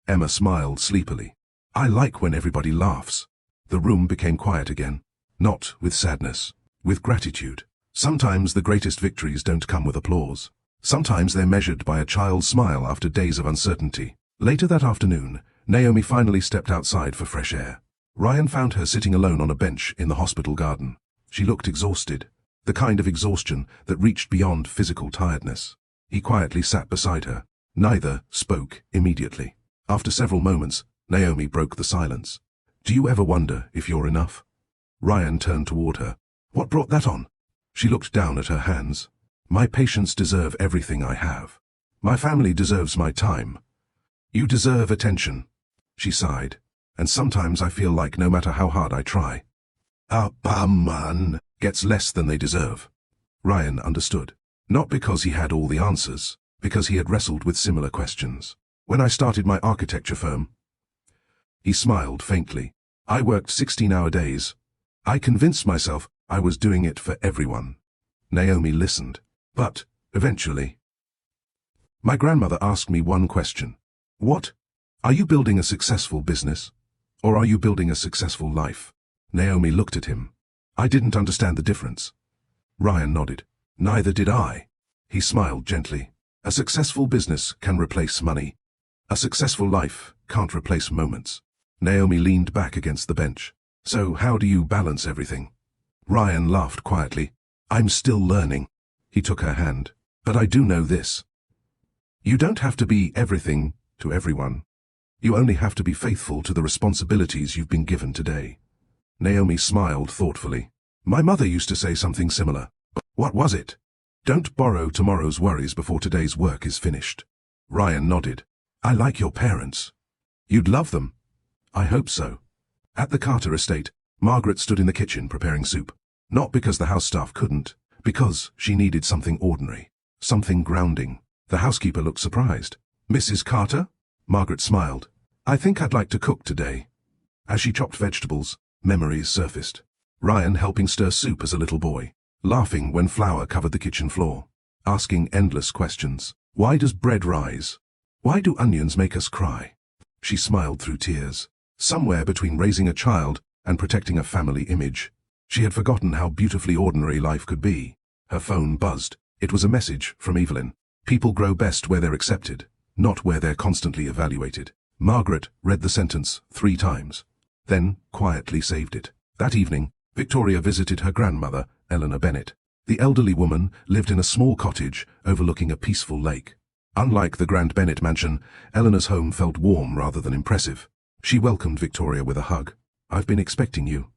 Emma smiled sleepily. "I like when everybody laughs." The room became quiet again. Not with sadness, with gratitude. Sometimes the greatest victories don't come with applause. Sometimes they're measured by a child's smile after days of uncertainty. Later that afternoon, Naomi finally stepped outside for fresh air. Ryan found her sitting alone on a bench in the hospital garden. She looked exhausted, the kind of exhaustion that reached beyond physical tiredness. He quietly sat beside her. Neither spoke immediately. After several moments, Naomi broke the silence. "Do you ever wonder if you're enough?" Ryan turned toward her. "What brought that on?" She looked down at her hands. "My patients deserve everything I have. My family deserves my time. You deserve attention." She sighed. "And sometimes I feel like no matter how hard I try, a man gets less than they deserve." Ryan understood. Not because he had all the answers, because he had wrestled with similar questions. "When I started my architecture firm," he smiled faintly, "I worked 16-hour days. I convinced myself I was doing it for everyone." Naomi listened. "But, eventually, my grandmother asked me one question. What? Are you building a successful business? Or are you building a successful life?" Naomi looked at him. "I didn't understand the difference." Ryan nodded. "Neither did I." He smiled gently. "A successful business can replace money. A successful life can't replace moments." Naomi leaned back against the bench. "So how do you balance everything?" Ryan laughed quietly. "I'm still learning." He took her hand. "But I do know this. You don't have to be everything to everyone. You only have to be faithful to the responsibilities you've been given today." Naomi smiled thoughtfully. "My mother used to say something similar. But what was it? Don't borrow tomorrow's worries before today's work is finished." Ryan nodded. "I like your parents." "You'd love them." "I hope so." At the Carter estate, Margaret stood in the kitchen preparing soup. Not because the house staff couldn't, because she needed something ordinary, something grounding. The housekeeper looked surprised. "Mrs. Carter?" Margaret smiled. "I think I'd like to cook today." As she chopped vegetables, memories surfaced. Ryan helping stir soup as a little boy, laughing when flour covered the kitchen floor, asking endless questions. Why does bread rise? Why do onions make us cry? She smiled through tears. Somewhere between raising a child and protecting a family image, she had forgotten how beautifully ordinary life could be. Her phone buzzed. It was a message from Evelyn. "People grow best where they're accepted, not where they're constantly evaluated. Margaret read the sentence 3 times, then quietly saved it. That evening, Victoria visited her grandmother, Eleanor Bennett. The elderly woman lived in a small cottage overlooking a peaceful lake. Unlike the grand Bennett mansion, Eleanor's home felt warm rather than impressive. She welcomed Victoria with a hug. "I've been expecting you."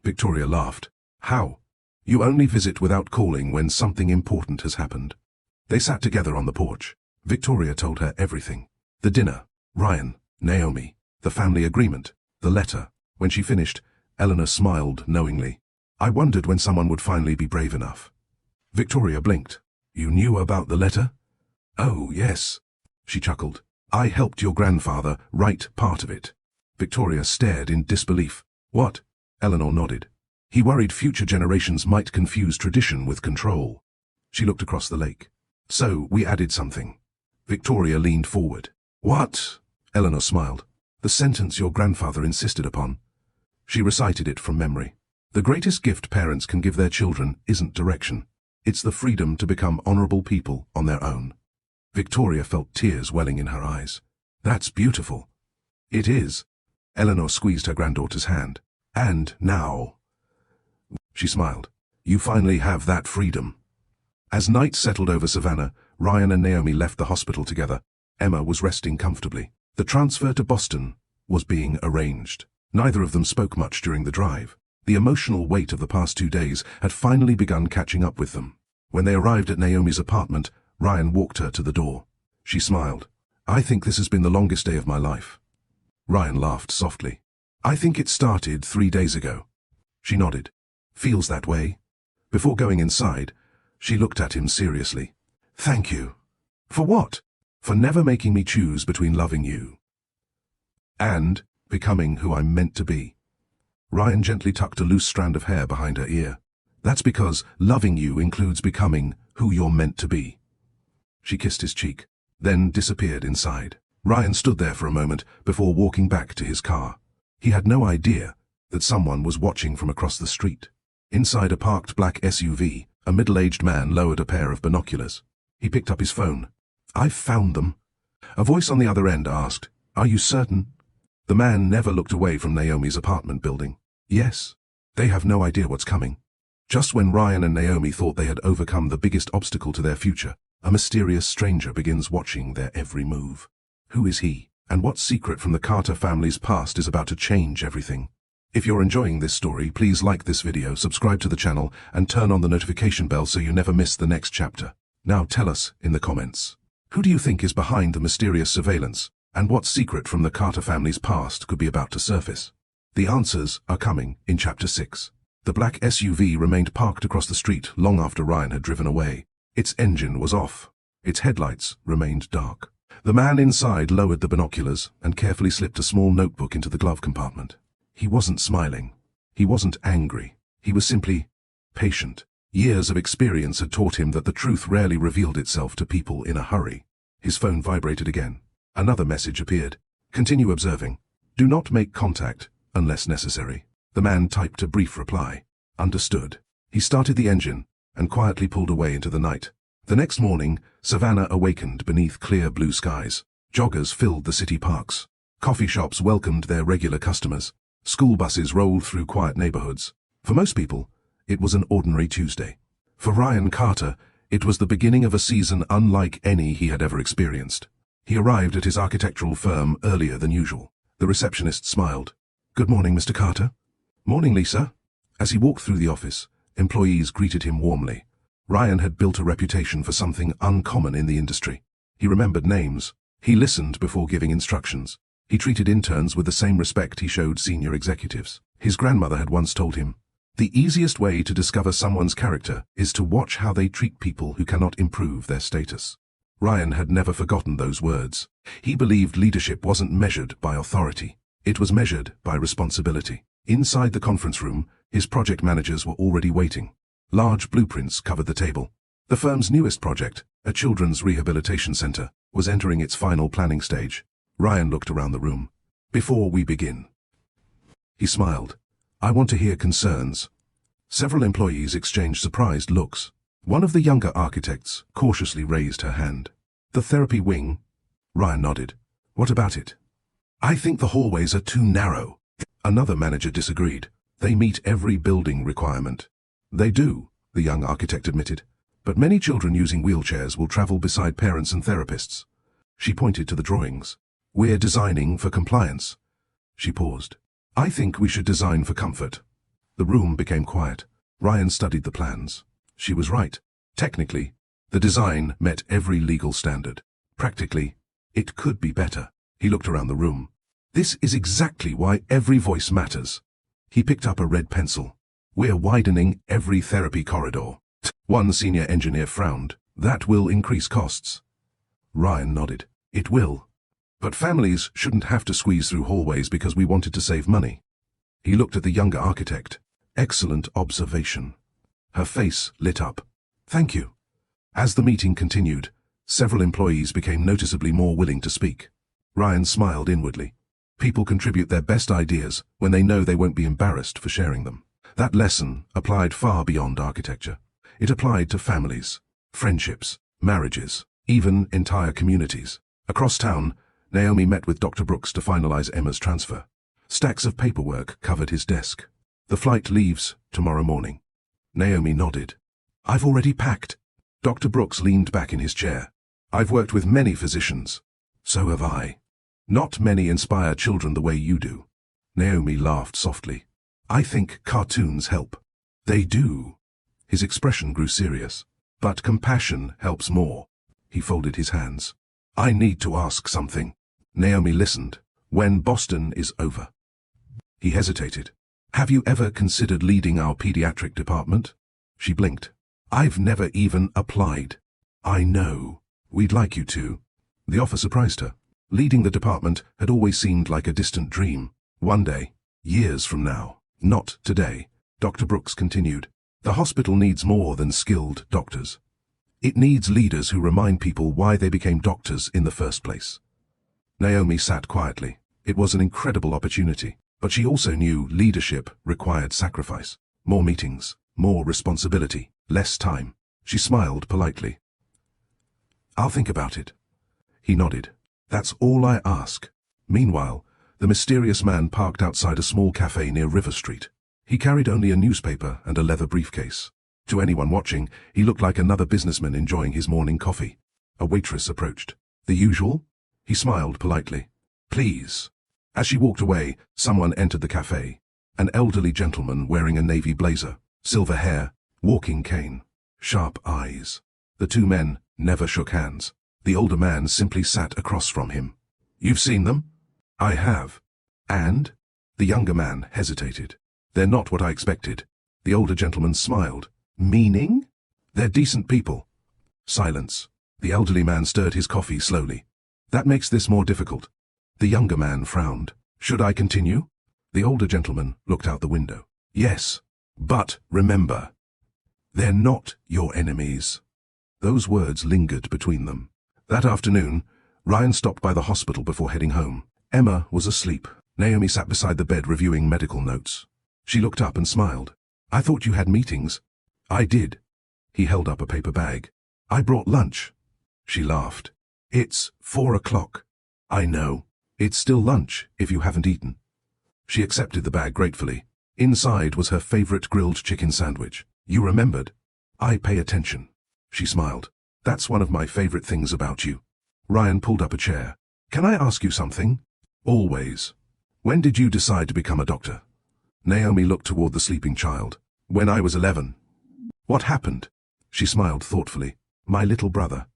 Victoria laughed. "How? You only visit without calling when something important has happened." They sat together on the porch. Victoria told her everything. The dinner, Ryan, Naomi, the family agreement, the letter. When she finished, Eleanor smiled knowingly. "I wondered when someone would finally be brave enough." Victoria blinked. "You knew about the letter?" "Oh, yes," she chuckled. "I helped your grandfather write part of it." Victoria stared in disbelief. "What?" Eleanor nodded. "He worried future generations might confuse tradition with control." She looked across the lake. "So, we added something." Victoria leaned forward. "What?" Eleanor smiled. "The sentence your grandfather insisted upon." She recited it from memory. "The greatest gift parents can give their children isn't direction. It's the freedom to become honorable people on their own." Victoria felt tears welling in her eyes. "That's beautiful." "It is." Eleanor squeezed her granddaughter's hand. "And now," she smiled, "you finally have that freedom." As night settled over Savannah, Ryan and Naomi left the hospital together. Emma was resting comfortably. The transfer to Boston was being arranged. Neither of them spoke much during the drive. The emotional weight of the past 2 days had finally begun catching up with them. When they arrived at Naomi's apartment, Ryan walked her to the door. She smiled. "I think this has been the longest day of my life." Ryan laughed softly. "I think it started 3 days ago." She nodded. "Feels that way?" Before going inside, she looked at him seriously. "Thank you." "For what?" "For never making me choose between loving you and becoming who I'm meant to be." Ryan gently tucked a loose strand of hair behind her ear. "That's because loving you includes becoming who you're meant to be." She kissed his cheek, then disappeared inside. Ryan stood there for a moment before walking back to his car. He had no idea that someone was watching from across the street. Inside a parked black SUV, a middle-aged man lowered a pair of binoculars. He picked up his phone. "I've found them." A voice on the other end asked, "Are you certain?" The man never looked away from Naomi's apartment building. "Yes. They have no idea what's coming." Just when Ryan and Naomi thought they had overcome the biggest obstacle to their future, a mysterious stranger begins watching their every move. Who is he, and what secret from the Carter family's past is about to change everything? If you're enjoying this story, please like this video, subscribe to the channel, and turn on the notification bell so you never miss the next chapter. Now tell us in the comments, who do you think is behind the mysterious surveillance, and what secret from the Carter family's past could be about to surface? The answers are coming in Chapter 6. The black SUV remained parked across the street long after Ryan had driven away. Its engine was off. Its headlights remained dark. The man inside lowered the binoculars and carefully slipped a small notebook into the glove compartment. He wasn't smiling. He wasn't angry. He was simply patient. Years of experience had taught him that the truth rarely revealed itself to people in a hurry. His phone vibrated again. Another message appeared. "Continue observing. Do not make contact unless necessary." The man typed a brief reply. "Understood." He started the engine and quietly pulled away into the night. The next morning, Savannah awakened beneath clear blue skies. Joggers filled the city parks. Coffee shops welcomed their regular customers. School buses rolled through quiet neighborhoods. For most people, it was an ordinary Tuesday. For Ryan Carter, it was the beginning of a season unlike any he had ever experienced. He arrived at his architectural firm earlier than usual. The receptionist smiled. "Good morning, Mr. Carter." "Morning, Lisa." As he walked through the office, employees greeted him warmly. Ryan had built a reputation for something uncommon in the industry. He remembered names. He listened before giving instructions. He treated interns with the same respect he showed senior executives. His grandmother had once told him, "The easiest way to discover someone's character is to watch how they treat people who cannot improve their status." Ryan had never forgotten those words. He believed leadership wasn't measured by authority. It was measured by responsibility. Inside the conference room, his project managers were already waiting. Large blueprints covered the table. The firm's newest project, a children's rehabilitation center, was entering its final planning stage. Ryan looked around the room. "Before we begin," he smiled, "I want to hear concerns." Several employees exchanged surprised looks. One of the younger architects cautiously raised her hand. "The therapy wing," Ryan nodded. What about it? I think the hallways are too narrow. Another manager disagreed. They meet every building requirement. They do, the young architect admitted. But many children using wheelchairs will travel beside parents and therapists. She pointed to the drawings. We're designing for compliance. She paused. I think we should design for comfort. The room became quiet. Ryan studied the plans. She was right. Technically, the design met every legal standard. Practically, it could be better. He looked around the room. This is exactly why every voice matters. He picked up a red pencil. We're widening every therapy corridor. One senior engineer frowned. That will increase costs. Ryan nodded. It will. But families shouldn't have to squeeze through hallways because we wanted to save money. He looked at the younger architect. Excellent observation. Her face lit up. Thank you. As the meeting continued, several employees became noticeably more willing to speak. Ryan smiled inwardly. People contribute their best ideas when they know they won't be embarrassed for sharing them. That lesson applied far beyond architecture. It applied to families, friendships, marriages, even entire communities. Across town, Naomi met with Dr. Brooks to finalize Emma's transfer. Stacks of paperwork covered his desk. The flight leaves tomorrow morning. Naomi nodded. I've already packed. Dr. Brooks leaned back in his chair. I've worked with many physicians. So have I. Not many inspire children the way you do. Naomi laughed softly. I think cartoons help. They do. His expression grew serious. But compassion helps more. He folded his hands. I need to ask something. Naomi listened. When Boston is over. He hesitated. Have you ever considered leading our pediatric department? She blinked. I've never even applied. I know. We'd like you to. The offer surprised her. Leading the department had always seemed like a distant dream. One day, years from now, not today, Dr. Brooks continued. The hospital needs more than skilled doctors. It needs leaders who remind people why they became doctors in the first place. Naomi sat quietly. It was an incredible opportunity, but she also knew leadership required sacrifice. More meetings, more responsibility, less time. She smiled politely. I'll think about it. He nodded. That's all I ask. Meanwhile, the mysterious man parked outside a small cafe near River Street. He carried only a newspaper and a leather briefcase. To anyone watching, he looked like another businessman enjoying his morning coffee. A waitress approached. The usual? He smiled politely. Please. As she walked away, someone entered the cafe. An elderly gentleman wearing a navy blazer, silver hair, walking cane, sharp eyes. The two men never shook hands. The older man simply sat across from him. You've seen them? I have. And? The younger man hesitated. They're not what I expected. The older gentleman smiled. Meaning? They're decent people. Silence. The elderly man stirred his coffee slowly. That makes this more difficult. The younger man frowned. Should I continue? The older gentleman looked out the window. Yes, but remember, they're not your enemies. Those words lingered between them. That afternoon, Ryan stopped by the hospital before heading home. Emma was asleep. Naomi sat beside the bed reviewing medical notes. She looked up and smiled. I thought you had meetings. I did. He held up a paper bag. I brought lunch. She laughed. It's 4 o'clock. I know. It's still lunch if you haven't eaten. She accepted the bag gratefully. Inside was her favorite grilled chicken sandwich. You remembered. I pay attention. She smiled. That's one of my favorite things about you. Ryan pulled up a chair. Can I ask you something? Always. When did you decide to become a doctor? Naomi looked toward the sleeping child. When I was 11. What happened? She smiled thoughtfully. My little brother.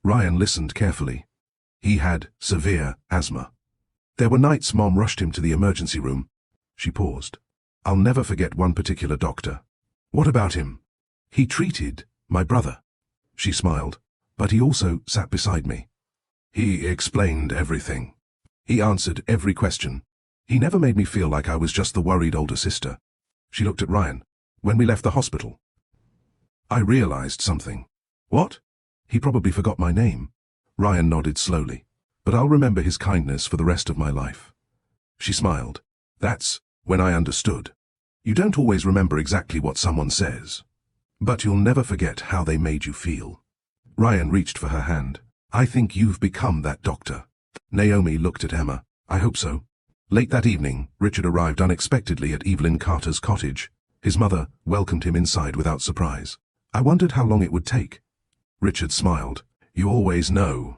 Ryan listened carefully. He had severe asthma. There were nights Mom rushed him to the emergency room. She paused. I'll never forget one particular doctor. What about him? He treated my brother. She smiled. But he also sat beside me. He explained everything. He answered every question. He never made me feel like I was just the worried older sister. She looked at Ryan. When we left the hospital, I realized something. What? He probably forgot my name. Ryan nodded slowly. But I'll remember his kindness for the rest of my life. She smiled. That's when I understood. You don't always remember exactly what someone says, but you'll never forget how they made you feel. Ryan reached for her hand. I think you've become that doctor. Naomi looked at Emma. I hope so. Late that evening, Richard arrived unexpectedly at Evelyn Carter's cottage. His mother welcomed him inside without surprise. I wondered how long it would take. Richard smiled. You always know.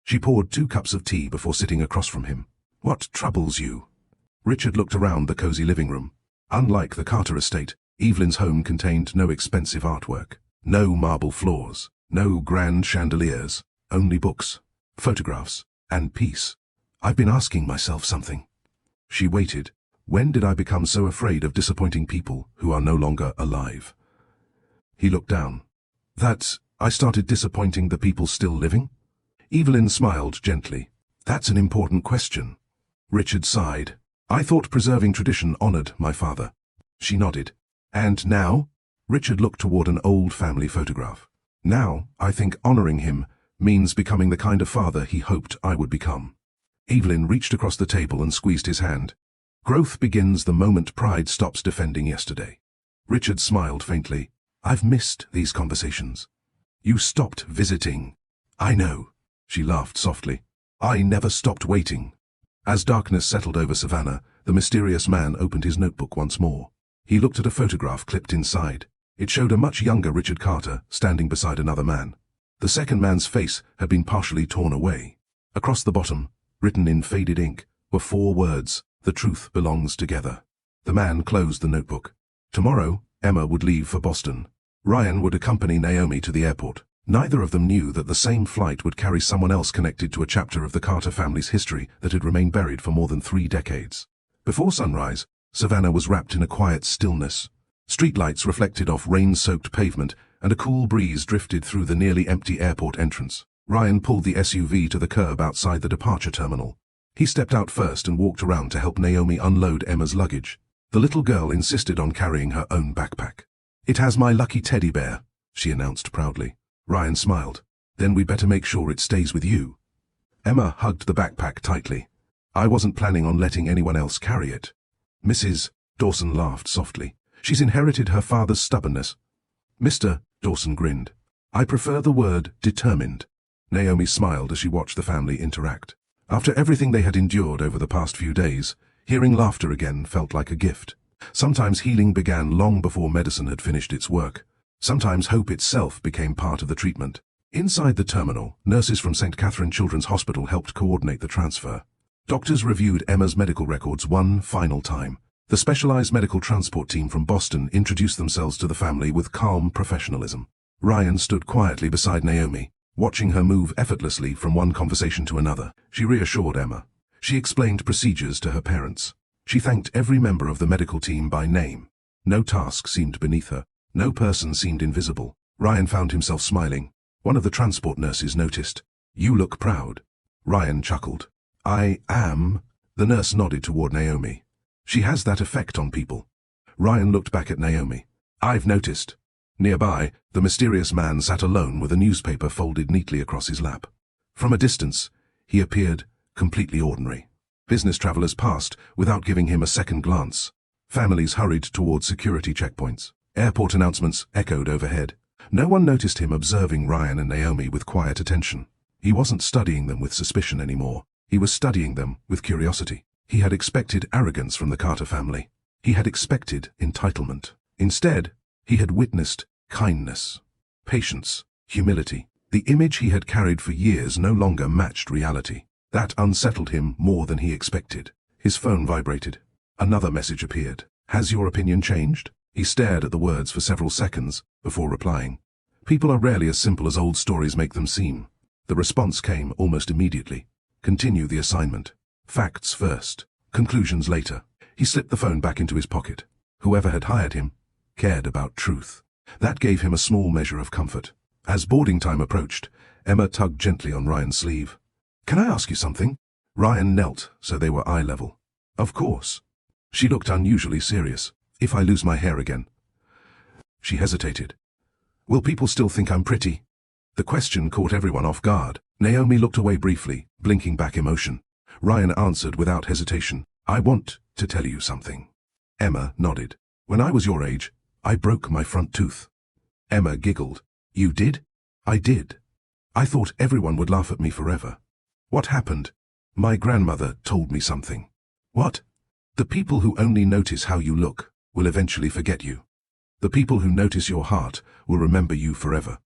She poured 2 cups of tea before sitting across from him. What troubles you? Richard looked around the cozy living room. Unlike the Carter estate, Evelyn's home contained no expensive artwork, no marble floors, no grand chandeliers, only books, photographs, and peace. I've been asking myself something. She waited. When did I become so afraid of disappointing people who are no longer alive? He looked down. That I started disappointing the people still living? Evelyn smiled gently. That's an important question. Richard sighed. I thought preserving tradition honored my father. She nodded. And now? Richard looked toward an old family photograph. Now, I think honoring him means becoming the kind of father he hoped I would become. Evelyn reached across the table and squeezed his hand. Growth begins the moment pride stops defending yesterday. Richard smiled faintly. I've missed these conversations. You stopped visiting. I know. She laughed softly. I never stopped waiting. As darkness settled over Savannah, the mysterious man opened his notebook once more. He looked at a photograph clipped inside. It showed a much younger Richard Carter standing beside another man. The second man's face had been partially torn away. Across the bottom, written in faded ink, were 4 words, "The truth belongs together." The man closed the notebook. Tomorrow, Emma would leave for Boston. Ryan would accompany Naomi to the airport. Neither of them knew that the same flight would carry someone else connected to a chapter of the Carter family's history that had remained buried for more than 3 decades. Before sunrise, Savannah was wrapped in a quiet stillness. Streetlights reflected off rain-soaked pavement, and a cool breeze drifted through the nearly empty airport entrance. Ryan pulled the SUV to the curb outside the departure terminal. He stepped out first and walked around to help Naomi unload Emma's luggage. The little girl insisted on carrying her own backpack. It has my lucky teddy bear, she announced proudly. Ryan smiled. Then we'd better make sure it stays with you. Emma hugged the backpack tightly. I wasn't planning on letting anyone else carry it. Mrs. Dawson laughed softly. She's inherited her father's stubbornness. Mr. Dawson grinned. I prefer the word determined. Naomi smiled as she watched the family interact. After everything they had endured over the past few days, hearing laughter again felt like a gift. Sometimes healing began long before medicine had finished its work. Sometimes hope itself became part of the treatment. Inside the terminal, nurses from St. Catherine Children's Hospital helped coordinate the transfer. Doctors reviewed Emma's medical records one final time. The specialized medical transport team from Boston introduced themselves to the family with calm professionalism. Ryan stood quietly beside Naomi, watching her move effortlessly from one conversation to another. She reassured Emma. She explained procedures to her parents. She thanked every member of the medical team by name. No task seemed beneath her. No person seemed invisible. Ryan found himself smiling. One of the transport nurses noticed. You look proud. Ryan chuckled. I am. The nurse nodded toward Naomi. She has that effect on people. Ryan looked back at Naomi. I've noticed. Nearby, the mysterious man sat alone with a newspaper folded neatly across his lap. From a distance, he appeared completely ordinary. Business travelers passed without giving him a second glance. Families hurried toward security checkpoints. Airport announcements echoed overhead. No one noticed him observing Ryan and Naomi with quiet attention. He wasn't studying them with suspicion anymore. He was studying them with curiosity. He had expected arrogance from the Carter family. He had expected entitlement. Instead, he had witnessed kindness, patience, humility. The image he had carried for years no longer matched reality. That unsettled him more than he expected. His phone vibrated. Another message appeared. Has your opinion changed? He stared at the words for several seconds before replying. People are rarely as simple as old stories make them seem. The response came almost immediately. Continue the assignment. Facts first, conclusions later. He slipped the phone back into his pocket. Whoever had hired him cared about truth. That gave him a small measure of comfort. As boarding time approached, Emma tugged gently on Ryan's sleeve. Can I ask you something? Ryan knelt so they were eye level. Of course. She looked unusually serious. If I lose my hair again. She hesitated. Will people still think I'm pretty? The question caught everyone off guard. Naomi looked away briefly, blinking back emotion. Ryan answered without hesitation. I want to tell you something. Emma nodded. When I was your age, I broke my front tooth. Emma giggled. You did? I did. I thought everyone would laugh at me forever. What happened? My grandmother told me something. What? The people who only notice how you look will eventually forget you. The people who notice your heart will remember you forever.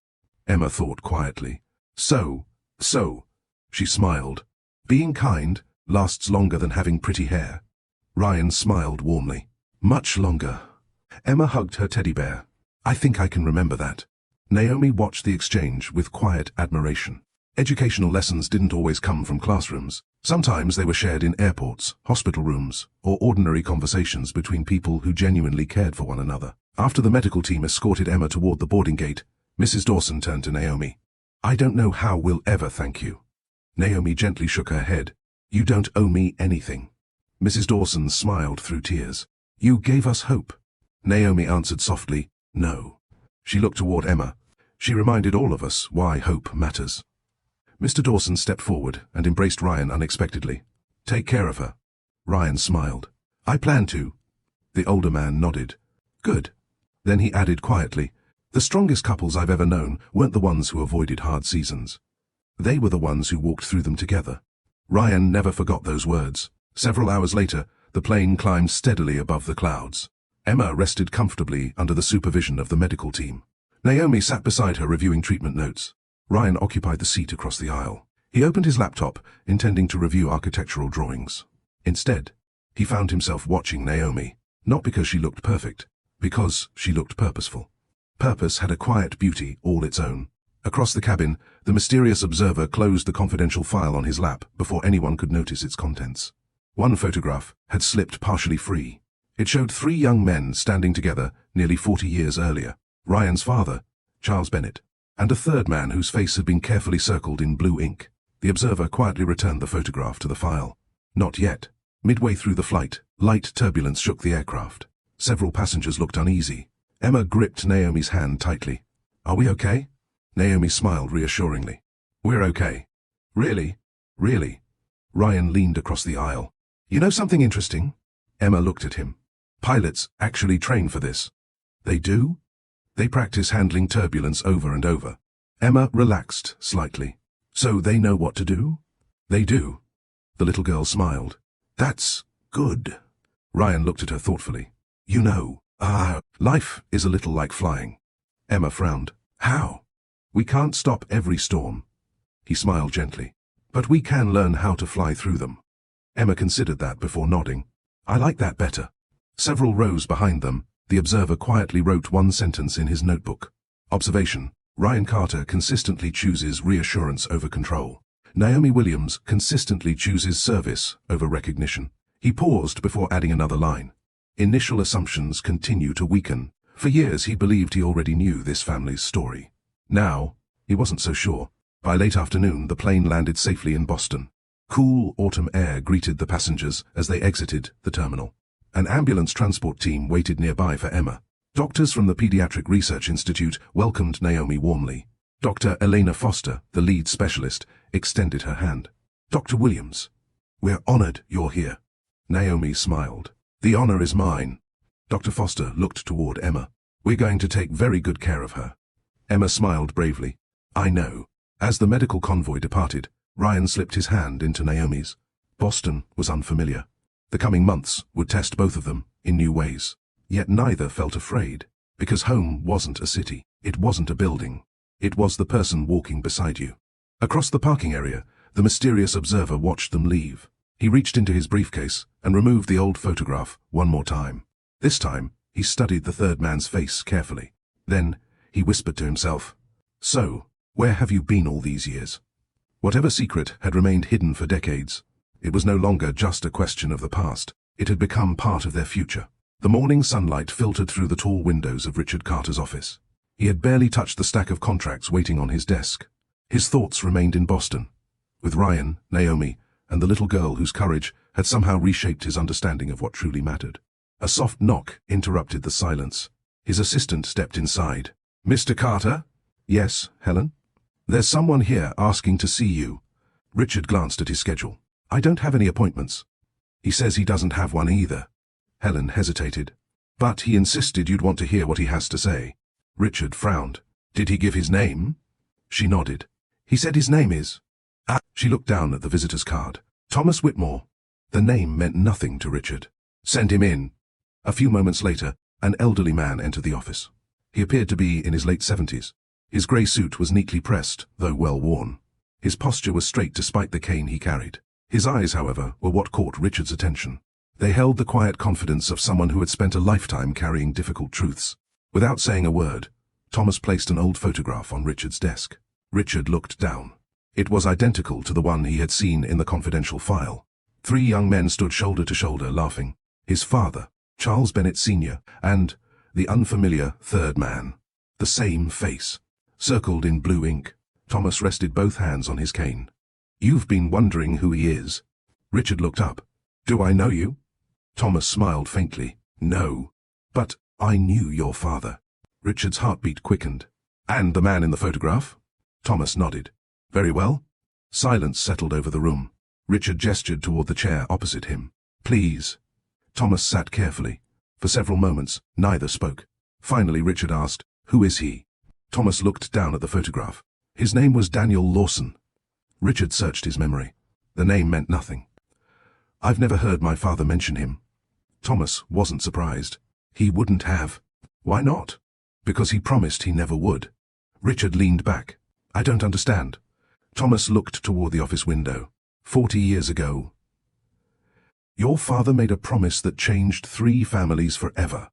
Emma thought quietly. So. She smiled. Being kind lasts longer than having pretty hair. Ryan smiled warmly. Much longer. Emma hugged her teddy bear. I think I can remember that. Naomi watched the exchange with quiet admiration. Educational lessons didn't always come from classrooms. Sometimes they were shared in airports, hospital rooms, or ordinary conversations between people who genuinely cared for one another. After the medical team escorted Emma toward the boarding gate, Mrs. Dawson turned to Naomi. I don't know how we'll ever thank you. Naomi gently shook her head. You don't owe me anything. Mrs. Dawson smiled through tears. You gave us hope. Naomi answered softly, no. She looked toward Emma. She reminded all of us why hope matters. Mr. Dawson stepped forward and embraced Ryan unexpectedly. Take care of her. Ryan smiled. I plan to. The older man nodded. Good. Then he added quietly, the strongest couples I've ever known weren't the ones who avoided hard seasons. They were the ones who walked through them together. Ryan never forgot those words. Several hours later, the plane climbed steadily above the clouds. Emma rested comfortably under the supervision of the medical team. Naomi sat beside her reviewing treatment notes. Ryan occupied the seat across the aisle. He opened his laptop, intending to review architectural drawings. Instead, he found himself watching Naomi, not because she looked perfect, because she looked purposeful. Purpose had a quiet beauty all its own. Across the cabin, the mysterious observer closed the confidential file on his lap before anyone could notice its contents. One photograph had slipped partially free. It showed 3 young men standing together nearly 40 years earlier. Ryan's father, Charles Bennett, and a third man whose face had been carefully circled in blue ink. The observer quietly returned the photograph to the file. Not yet. Midway through the flight, light turbulence shook the aircraft. Several passengers looked uneasy. Emma gripped Naomi's hand tightly. Are we okay? Naomi smiled reassuringly. We're okay. Really? Really? Ryan leaned across the aisle. You know something interesting? Emma looked at him. Pilots actually train for this. They do? They practice handling turbulence over and over. Emma relaxed slightly. So they know what to do? They do. The little girl smiled. That's good. Ryan looked at her thoughtfully. You know, life is a little like flying. Emma frowned. How? We can't stop every storm. He smiled gently. But we can learn how to fly through them. Emma considered that before nodding. I like that better. Several rows behind them, the observer quietly wrote one sentence in his notebook. Observation. Ryan Carter consistently chooses reassurance over control. Naomi Williams consistently chooses service over recognition. He paused before adding another line. Initial assumptions continue to weaken. For years he believed he already knew this family's story. Now, he wasn't so sure. By late afternoon, the plane landed safely in Boston. Cool autumn air greeted the passengers as they exited the terminal. An ambulance transport team waited nearby for Emma. Doctors from the Pediatric Research Institute welcomed Naomi warmly. Dr. Elena Foster, the lead specialist, extended her hand. Dr. Williams, we're honored you're here. Naomi smiled. The honor is mine. Dr. Foster looked toward Emma. We're going to take very good care of her. Emma smiled bravely. I know. As the medical convoy departed, Ryan slipped his hand into Naomi's. Boston was unfamiliar. The coming months would test both of them in new ways. Yet neither felt afraid, because home wasn't a city. It wasn't a building. It was the person walking beside you. Across the parking area, the mysterious observer watched them leave. He reached into his briefcase and removed the old photograph one more time. This time, he studied the third man's face carefully. Then, he whispered to himself, So, where have you been all these years? Whatever secret had remained hidden for decades, it was no longer just a question of the past. It had become part of their future. The morning sunlight filtered through the tall windows of Richard Carter's office. He had barely touched the stack of contracts waiting on his desk. His thoughts remained in Boston, with Ryan, Naomi, and the little girl whose courage had somehow reshaped his understanding of what truly mattered. A soft knock interrupted the silence. His assistant stepped inside. Mr. Carter? Yes, Helen? There's someone here asking to see you. Richard glanced at his schedule. I don't have any appointments. He says he doesn't have one either. Helen hesitated. But he insisted you'd want to hear what he has to say. Richard frowned. Did he give his name? She nodded. He said his name is... Ah, she looked down at the visitor's card. Thomas Whitmore. The name meant nothing to Richard. Send him in. A few moments later, an elderly man entered the office. He appeared to be in his late 70s. His grey suit was neatly pressed, though well worn. His posture was straight despite the cane he carried. His eyes, however, were what caught Richard's attention. They held the quiet confidence of someone who had spent a lifetime carrying difficult truths. Without saying a word, Thomas placed an old photograph on Richard's desk. Richard looked down. It was identical to the one he had seen in the confidential file. 3 young men stood shoulder to shoulder, laughing. His father, Charles Bennett Sr., and the unfamiliar third man. The same face. Circled in blue ink, Thomas rested both hands on his cane. You've been wondering who he is. Richard looked up. Do I know you? Thomas smiled faintly. No. But I knew your father. Richard's heartbeat quickened. And the man in the photograph? Thomas nodded. Very well. Silence settled over the room. Richard gestured toward the chair opposite him. Please. Thomas sat carefully. For several moments, neither spoke. Finally, Richard asked, Who is he? Thomas looked down at the photograph. His name was Daniel Lawson. Richard searched his memory. The name meant nothing. I've never heard my father mention him. Thomas wasn't surprised. He wouldn't have. Why not? Because he promised he never would. Richard leaned back. I don't understand. Thomas looked toward the office window. 40 years ago. Your father made a promise that changed 3 families forever.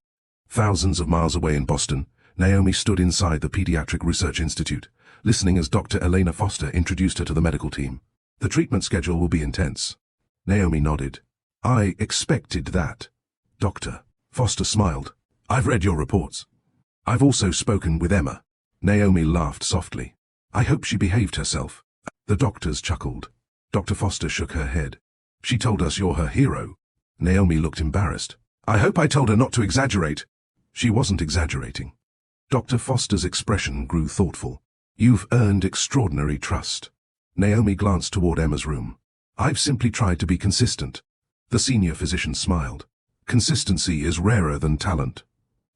Thousands of miles away in Boston, Naomi stood inside the Pediatric Research Institute, listening as Dr. Elena Foster introduced her to the medical team. The treatment schedule will be intense. Naomi nodded. I expected that. Doctor. Foster smiled. I've read your reports. I've also spoken with Emma. Naomi laughed softly. I hope she behaved herself. The doctors chuckled. Dr. Foster shook her head. She told us you're her hero. Naomi looked embarrassed. I hope I told her not to exaggerate. She wasn't exaggerating. Dr. Foster's expression grew thoughtful. You've earned extraordinary trust. Naomi glanced toward Emma's room. I've simply tried to be consistent. The senior physician smiled. Consistency is rarer than talent.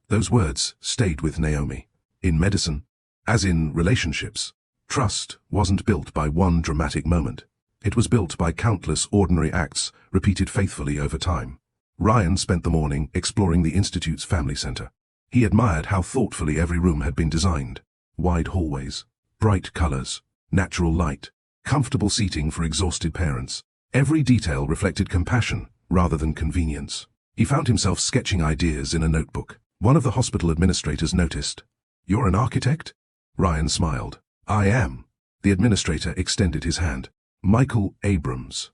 Those words stayed with Naomi. In medicine, as in relationships, trust wasn't built by one dramatic moment. It was built by countless ordinary acts repeated faithfully over time. Ryan spent the morning exploring the Institute's family center. He admired how thoughtfully every room had been designed. Wide hallways, bright colors, natural light, comfortable seating for exhausted parents. Every detail reflected compassion rather than convenience. He found himself sketching ideas in a notebook. One of the hospital administrators noticed. You're an architect? Ryan smiled. I am. The administrator extended his hand. Michael Abrams.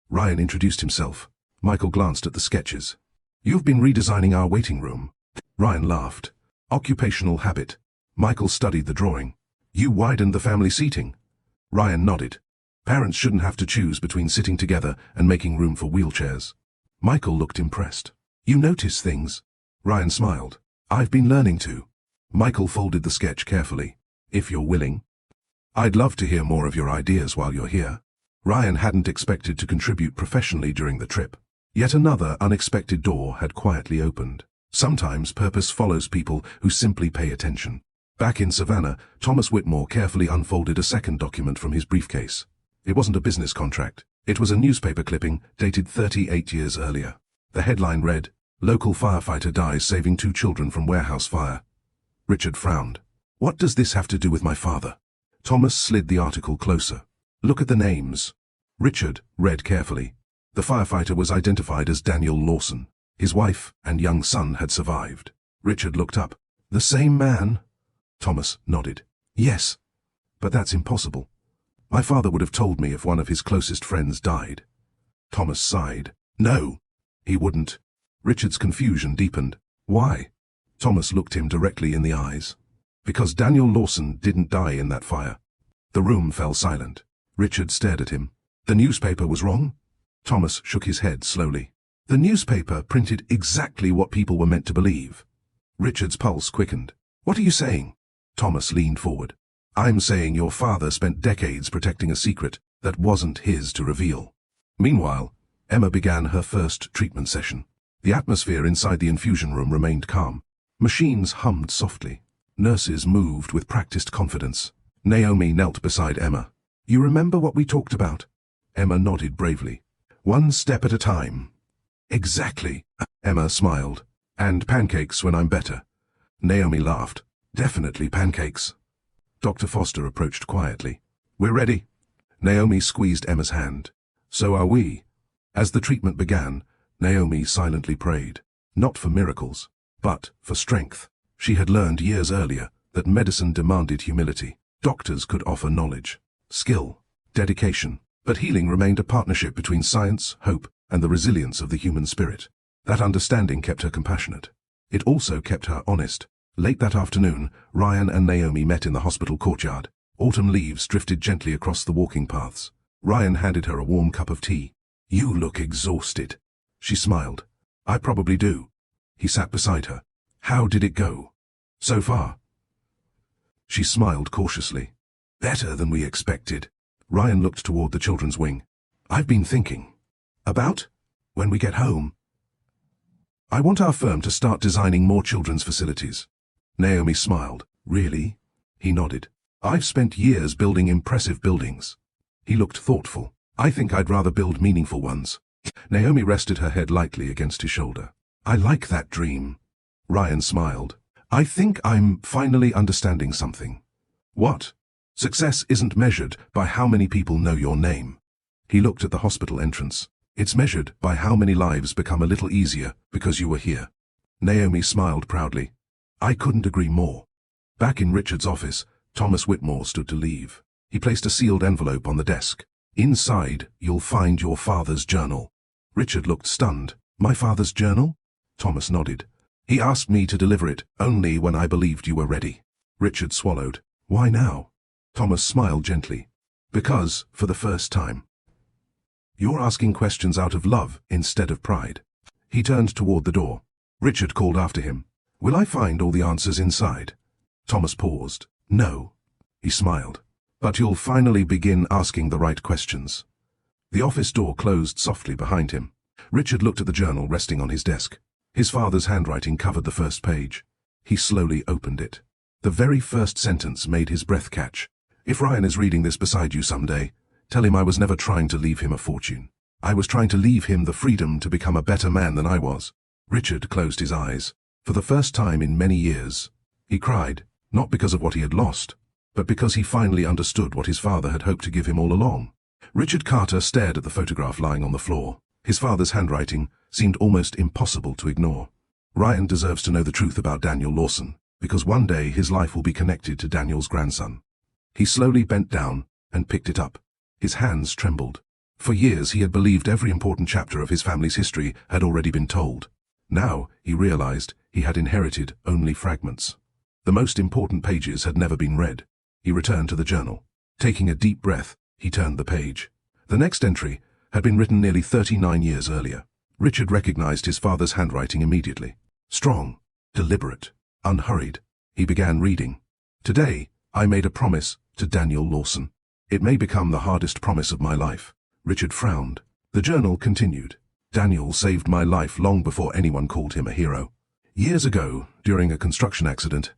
Ryan introduced himself. Michael glanced at the sketches. You've been redesigning our waiting room. Ryan laughed. Occupational habit. Michael studied the drawing. You widened the family seating. Ryan nodded. Parents shouldn't have to choose between sitting together and making room for wheelchairs. Michael looked impressed. You notice things. Ryan smiled. I've been learning to. Michael folded the sketch carefully. If you're willing. I'd love to hear more of your ideas while you're here. Ryan hadn't expected to contribute professionally during the trip. Yet another unexpected door had quietly opened. Sometimes purpose follows people who simply pay attention. Back in Savannah, Thomas Whitmore carefully unfolded a second document from his briefcase. It wasn't a business contract. It was a newspaper clipping dated 38 years earlier. The headline read, Local firefighter dies saving 2 children from warehouse fire. Richard frowned. What does this have to do with my father? Thomas slid the article closer. Look at the names. Richard read carefully. The firefighter was identified as Daniel Lawson. His wife and young son had survived. Richard looked up. The same man? Thomas nodded. Yes, but that's impossible. My father would have told me if one of his closest friends died. Thomas sighed. No, he wouldn't. Richard's confusion deepened. Why? Thomas looked him directly in the eyes. Because Daniel Lawson didn't die in that fire. The room fell silent. Richard stared at him. The newspaper was wrong? Thomas shook his head slowly. The newspaper printed exactly what people were meant to believe. Richard's pulse quickened. What are you saying? Thomas leaned forward. I'm saying your father spent decades protecting a secret that wasn't his to reveal. Meanwhile, Emma began her first treatment session. The atmosphere inside the infusion room remained calm. Machines hummed softly. Nurses moved with practiced confidence. Naomi knelt beside Emma. You remember what we talked about? Emma nodded bravely. One step at a time. Exactly. Emma smiled. And pancakes when I'm better. Naomi laughed. Definitely pancakes. Dr. Foster approached quietly. We're ready. Naomi squeezed Emma's hand. So are we. As the treatment began, Naomi silently prayed. Not for miracles, but for strength. She had learned years earlier that medicine demanded humility. Doctors could offer knowledge, skill, dedication, but healing remained a partnership between science, hope, and the resilience of the human spirit. That understanding kept her compassionate. It also kept her honest. Late that afternoon, Ryan and Naomi met in the hospital courtyard. Autumn leaves drifted gently across the walking paths. Ryan handed her a warm cup of tea. You look exhausted. She smiled. I probably do. He sat beside her. How did it go? So far. She smiled cautiously. Better than we expected. Ryan looked toward the children's wing. I've been thinking. About? When we get home. I want our firm to start designing more children's facilities. Naomi smiled. Really? He nodded. I've spent years building impressive buildings. He looked thoughtful. I think I'd rather build meaningful ones. Naomi rested her head lightly against his shoulder. I like that dream. Ryan smiled. I think I'm finally understanding something. What? Success isn't measured by how many people know your name. He looked at the hospital entrance. It's measured by how many lives become a little easier because you were here. Naomi smiled proudly. I couldn't agree more. Back in Richard's office, Thomas Whitmore stood to leave. He placed a sealed envelope on the desk. Inside, you'll find your father's journal. Richard looked stunned. My father's journal? Thomas nodded. He asked me to deliver it only when I believed you were ready. Richard swallowed. Why now? Thomas smiled gently. Because, for the first time, you're asking questions out of love instead of pride. He turned toward the door. Richard called after him. Will I find all the answers inside? Thomas paused. No. He smiled. But you'll finally begin asking the right questions. The office door closed softly behind him. Richard looked at the journal resting on his desk. His father's handwriting covered the first page. He slowly opened it. The very first sentence made his breath catch. If Ryan is reading this beside you someday, tell him I was never trying to leave him a fortune. I was trying to leave him the freedom to become a better man than I was. Richard closed his eyes. For the first time in many years, he cried, not because of what he had lost, but because he finally understood what his father had hoped to give him all along. Richard Carter stared at the photograph lying on the floor. His father's handwriting seemed almost impossible to ignore. Ryan deserves to know the truth about Daniel Lawson, because one day his life will be connected to Daniel's grandson. He slowly bent down and picked it up. His hands trembled. For years he had believed every important chapter of his family's history had already been told. Now he realized he had inherited only fragments. The most important pages had never been read. He returned to the journal. Taking a deep breath, he turned the page. The next entry had been written nearly 39 years earlier. Richard recognized his father's handwriting immediately. Strong, deliberate, unhurried. He began reading. Today, I made a promise to Daniel Lawson. It may become the hardest promise of my life. Richard frowned. The journal continued. Daniel saved my life long before anyone called him a hero. Years ago, during a construction accident,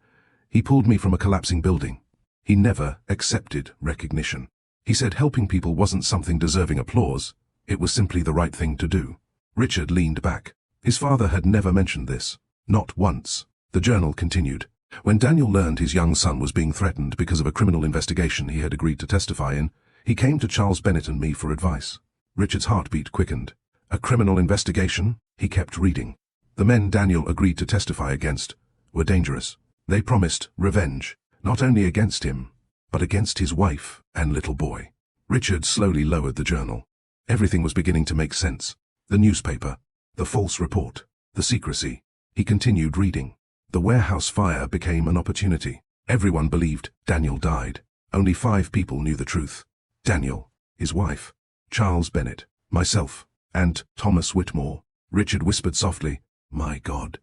he pulled me from a collapsing building. He never accepted recognition. He said helping people wasn't something deserving applause. It was simply the right thing to do. Richard leaned back. His father had never mentioned this. Not once. The journal continued. When Daniel learned his young son was being threatened because of a criminal investigation he had agreed to testify in, he came to Charles Bennett and me for advice. Richard's heartbeat quickened. A criminal investigation? He kept reading. The men Daniel agreed to testify against were dangerous. They promised revenge, not only against him, but against his wife and little boy. Richard slowly lowered the journal. Everything was beginning to make sense. The newspaper, the false report, the secrecy. He continued reading. The warehouse fire became an opportunity. Everyone believed Daniel died. Only 5 people knew the truth. Daniel, his wife, Charles Bennett, myself, and Thomas Whitmore. Richard whispered softly, My God.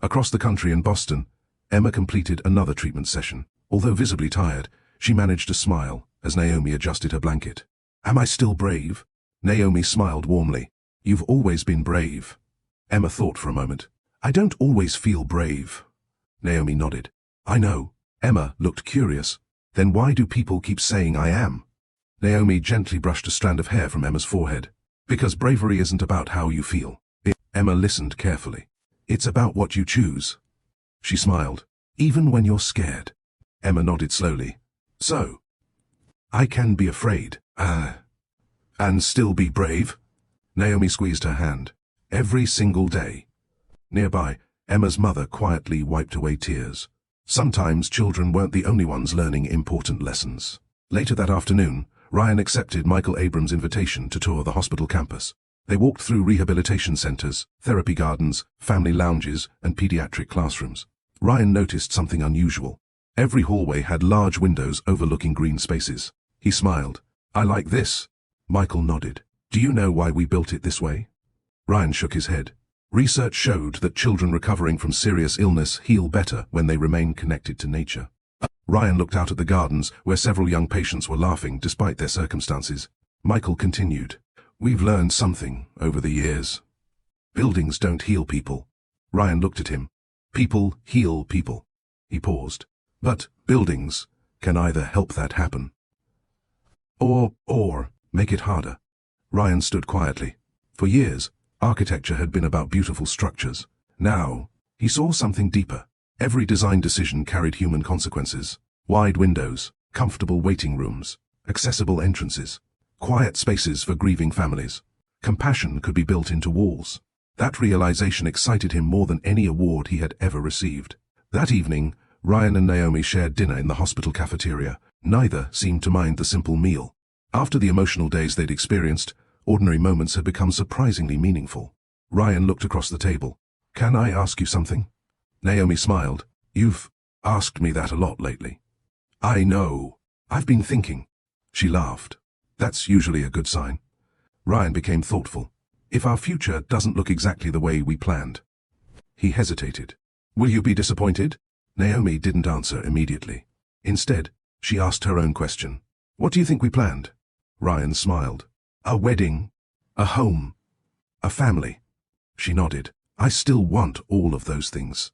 Across the country in Boston, Emma completed another treatment session. Although visibly tired, she managed to smile as Naomi adjusted her blanket. Am I still brave? Naomi smiled warmly. You've always been brave. Emma thought for a moment. I don't always feel brave. Naomi nodded. I know. Emma looked curious. Then why do people keep saying I am? Naomi gently brushed a strand of hair from Emma's forehead. Because bravery isn't about how you feel. Emma listened carefully. It's about what you choose. She smiled. Even when you're scared. Emma nodded slowly. So, I can be afraid, and still be brave? Naomi squeezed her hand. Every single day. Nearby, Emma's mother quietly wiped away tears. Sometimes children weren't the only ones learning important lessons. Later that afternoon, Ryan accepted Michael Abram's invitation to tour the hospital campus. They walked through rehabilitation centers, therapy gardens, family lounges, and pediatric classrooms. Ryan noticed something unusual. Every hallway had large windows overlooking green spaces. He smiled. I like this. Michael nodded. Do you know why we built it this way? Ryan shook his head. Research showed that children recovering from serious illness heal better when they remain connected to nature. Ryan looked out at the gardens, where several young patients were laughing despite their circumstances. Michael continued. We've learned something over the years. Buildings don't heal people. Ryan looked at him. People heal people. He paused. But buildings can either help that happen or make it harder. Ryan stood quietly. For years, architecture had been about beautiful structures. Now, he saw something deeper. Every design decision carried human consequences. Wide windows, comfortable waiting rooms, accessible entrances, quiet spaces for grieving families. Compassion could be built into walls. That realization excited him more than any award he had ever received. That evening, Ryan and Naomi shared dinner in the hospital cafeteria. Neither seemed to mind the simple meal. After the emotional days they'd experienced, ordinary moments had become surprisingly meaningful. Ryan looked across the table. Can I ask you something? Naomi smiled. You've asked me that a lot lately. I know. I've been thinking. She laughed. That's usually a good sign. Ryan became thoughtful. If our future doesn't look exactly the way we planned. He hesitated. Will you be disappointed? Naomi didn't answer immediately. Instead, she asked her own question. What do you think we planned? Ryan smiled. A wedding, a home, a family. She nodded. I still want all of those things.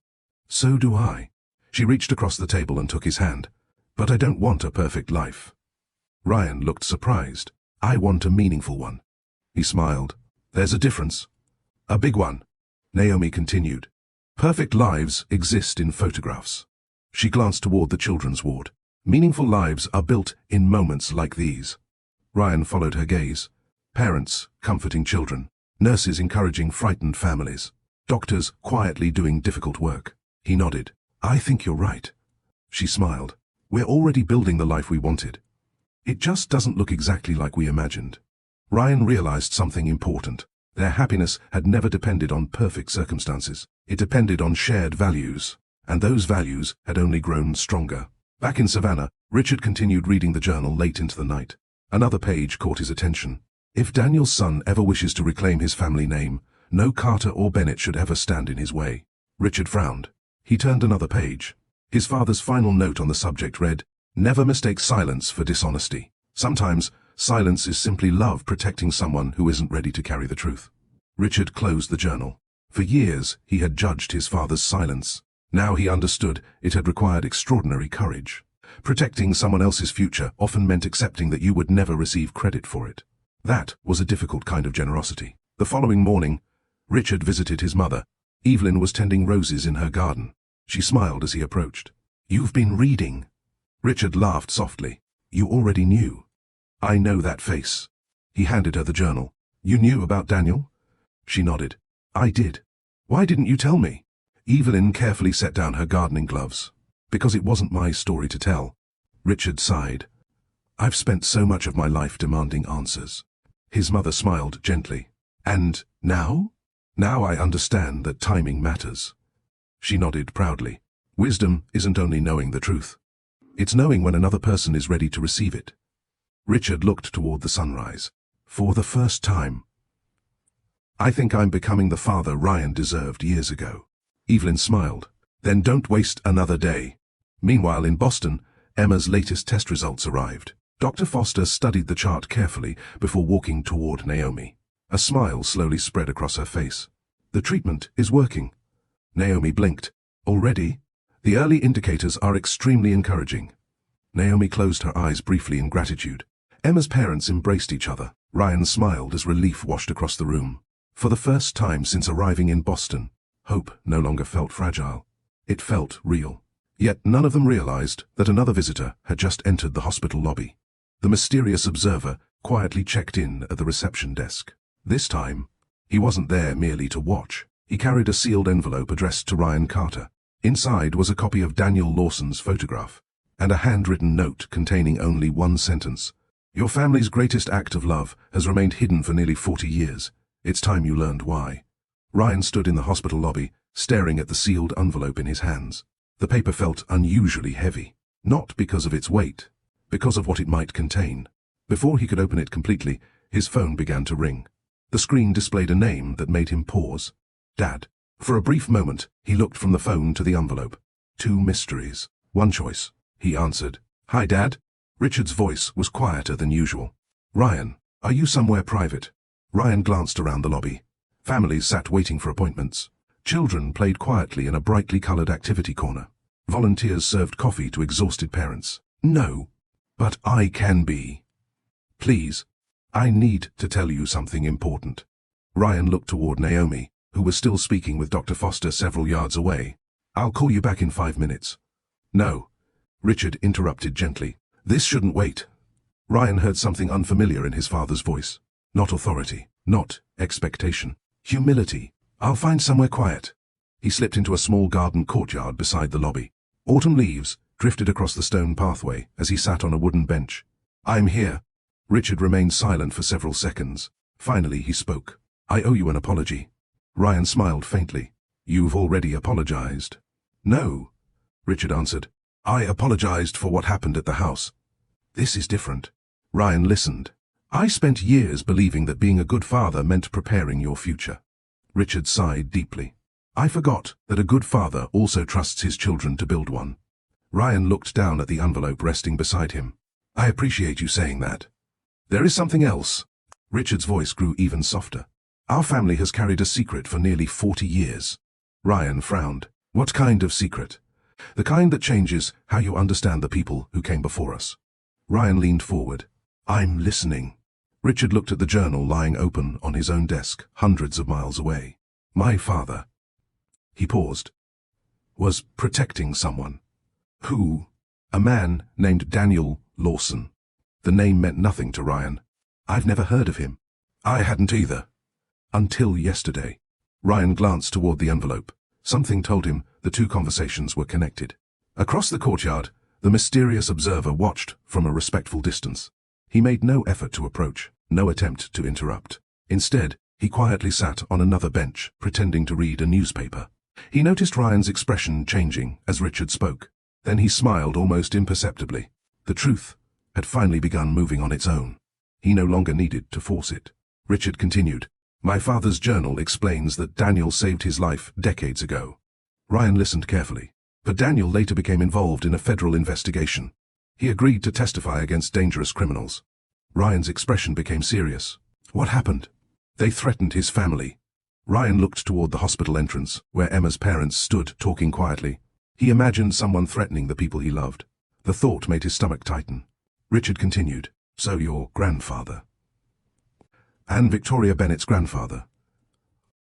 So do I. She reached across the table and took his hand. But I don't want a perfect life. Ryan looked surprised. I want a meaningful one. He smiled. There's a difference. A big one. Naomi continued. Perfect lives exist in photographs. She glanced toward the children's ward. Meaningful lives are built in moments like these. Ryan followed her gaze. Parents comforting children. Nurses encouraging frightened families. Doctors quietly doing difficult work. He nodded. I think you're right. She smiled. We're already building the life we wanted. It just doesn't look exactly like we imagined. Ryan realized something important. Their happiness had never depended on perfect circumstances. It depended on shared values. And those values had only grown stronger. Back in Savannah, Richard continued reading the journal late into the night. Another page caught his attention. If Daniel's son ever wishes to reclaim his family name, no Carter or Bennett should ever stand in his way. Richard frowned. He turned another page. His father's final note on the subject read, Never mistake silence for dishonesty. Sometimes, silence is simply love protecting someone who isn't ready to carry the truth. Richard closed the journal. For years, he had judged his father's silence. Now he understood it had required extraordinary courage. Protecting someone else's future often meant accepting that you would never receive credit for it. That was a difficult kind of generosity. The following morning, Richard visited his mother. Evelyn was tending roses in her garden. She smiled as he approached. You've been reading. Richard laughed softly. You already knew. I know that face. He handed her the journal. You knew about Daniel? She nodded. I did. Why didn't you tell me? Evelyn carefully set down her gardening gloves. Because it wasn't my story to tell. Richard sighed. I've spent so much of my life demanding answers. His mother smiled gently. And now? Now I understand that timing matters. She nodded proudly. Wisdom isn't only knowing the truth. It's knowing when another person is ready to receive it. Richard looked toward the sunrise. For the first time. I think I'm becoming the father Ryan deserved years ago. Evelyn smiled. Then don't waste another day. Meanwhile in Boston, Emma's latest test results arrived. Dr. Foster studied the chart carefully before walking toward Naomi. A smile slowly spread across her face. The treatment is working. Naomi blinked. Already? The early indicators are extremely encouraging. Naomi closed her eyes briefly in gratitude. Emma's parents embraced each other. Ryan smiled as relief washed across the room. For the first time since arriving in Boston, hope no longer felt fragile. It felt real. Yet none of them realized that another visitor had just entered the hospital lobby. The mysterious observer quietly checked in at the reception desk. This time, he wasn't there merely to watch. He carried a sealed envelope addressed to Ryan Carter. Inside was a copy of Daniel Lawson's photograph, and a handwritten note containing only one sentence. Your family's greatest act of love has remained hidden for nearly 40 years. It's time you learned why. Ryan stood in the hospital lobby, staring at the sealed envelope in his hands. The paper felt unusually heavy, not because of its weight, because of what it might contain. Before he could open it completely, his phone began to ring. The screen displayed a name that made him pause. Dad. For a brief moment, he looked from the phone to the envelope. Two mysteries, one choice. He answered. Hi, Dad. Richard's voice was quieter than usual. Ryan, are you somewhere private? Ryan glanced around the lobby. Families sat waiting for appointments. Children played quietly in a brightly colored activity corner. Volunteers served coffee to exhausted parents. No, but I can be. Please, I need to tell you something important. Ryan looked toward Naomi, who was still speaking with Dr. Foster several yards away. I'll call you back in 5 minutes. No, Richard interrupted gently. This shouldn't wait. Ryan heard something unfamiliar in his father's voice. Not authority, not expectation. Humility. I'll find somewhere quiet. He slipped into a small garden courtyard beside the lobby. Autumn leaves drifted across the stone pathway as he sat on a wooden bench. I'm here. Richard remained silent for several seconds. Finally he spoke. I owe you an apology. Ryan smiled faintly. You've already apologized. No, Richard answered. I apologized for what happened at the house. This is different. Ryan listened. I spent years believing that being a good father meant preparing your future. Richard sighed deeply. I forgot that a good father also trusts his children to build one. Ryan looked down at the envelope resting beside him. I appreciate you saying that. There is something else. Richard's voice grew even softer. Our family has carried a secret for nearly 40 years. Ryan frowned. What kind of secret? The kind that changes how you understand the people who came before us. Ryan leaned forward. I'm listening. Richard looked at the journal lying open on his own desk, hundreds of miles away. My father. He paused. Was protecting someone. Who? A man named Daniel Lawson. The name meant nothing to Ryan. I've never heard of him. I hadn't either. Until yesterday. Ryan glanced toward the envelope. Something told him the two conversations were connected. Across the courtyard, the mysterious observer watched from a respectful distance. He made no effort to approach, no attempt to interrupt. Instead, he quietly sat on another bench, pretending to read a newspaper. He noticed Ryan's expression changing as Richard spoke. Then he smiled almost imperceptibly. The truth had finally begun moving on its own. He no longer needed to force it. Richard continued. My father's journal explains that Daniel saved his life decades ago. Ryan listened carefully. But Daniel later became involved in a federal investigation. He agreed to testify against dangerous criminals. Ryan's expression became serious. What happened? They threatened his family. Ryan looked toward the hospital entrance, where Emma's parents stood talking quietly. He imagined someone threatening the people he loved. The thought made his stomach tighten. Richard continued. So your grandfather, and Victoria Bennett's grandfather,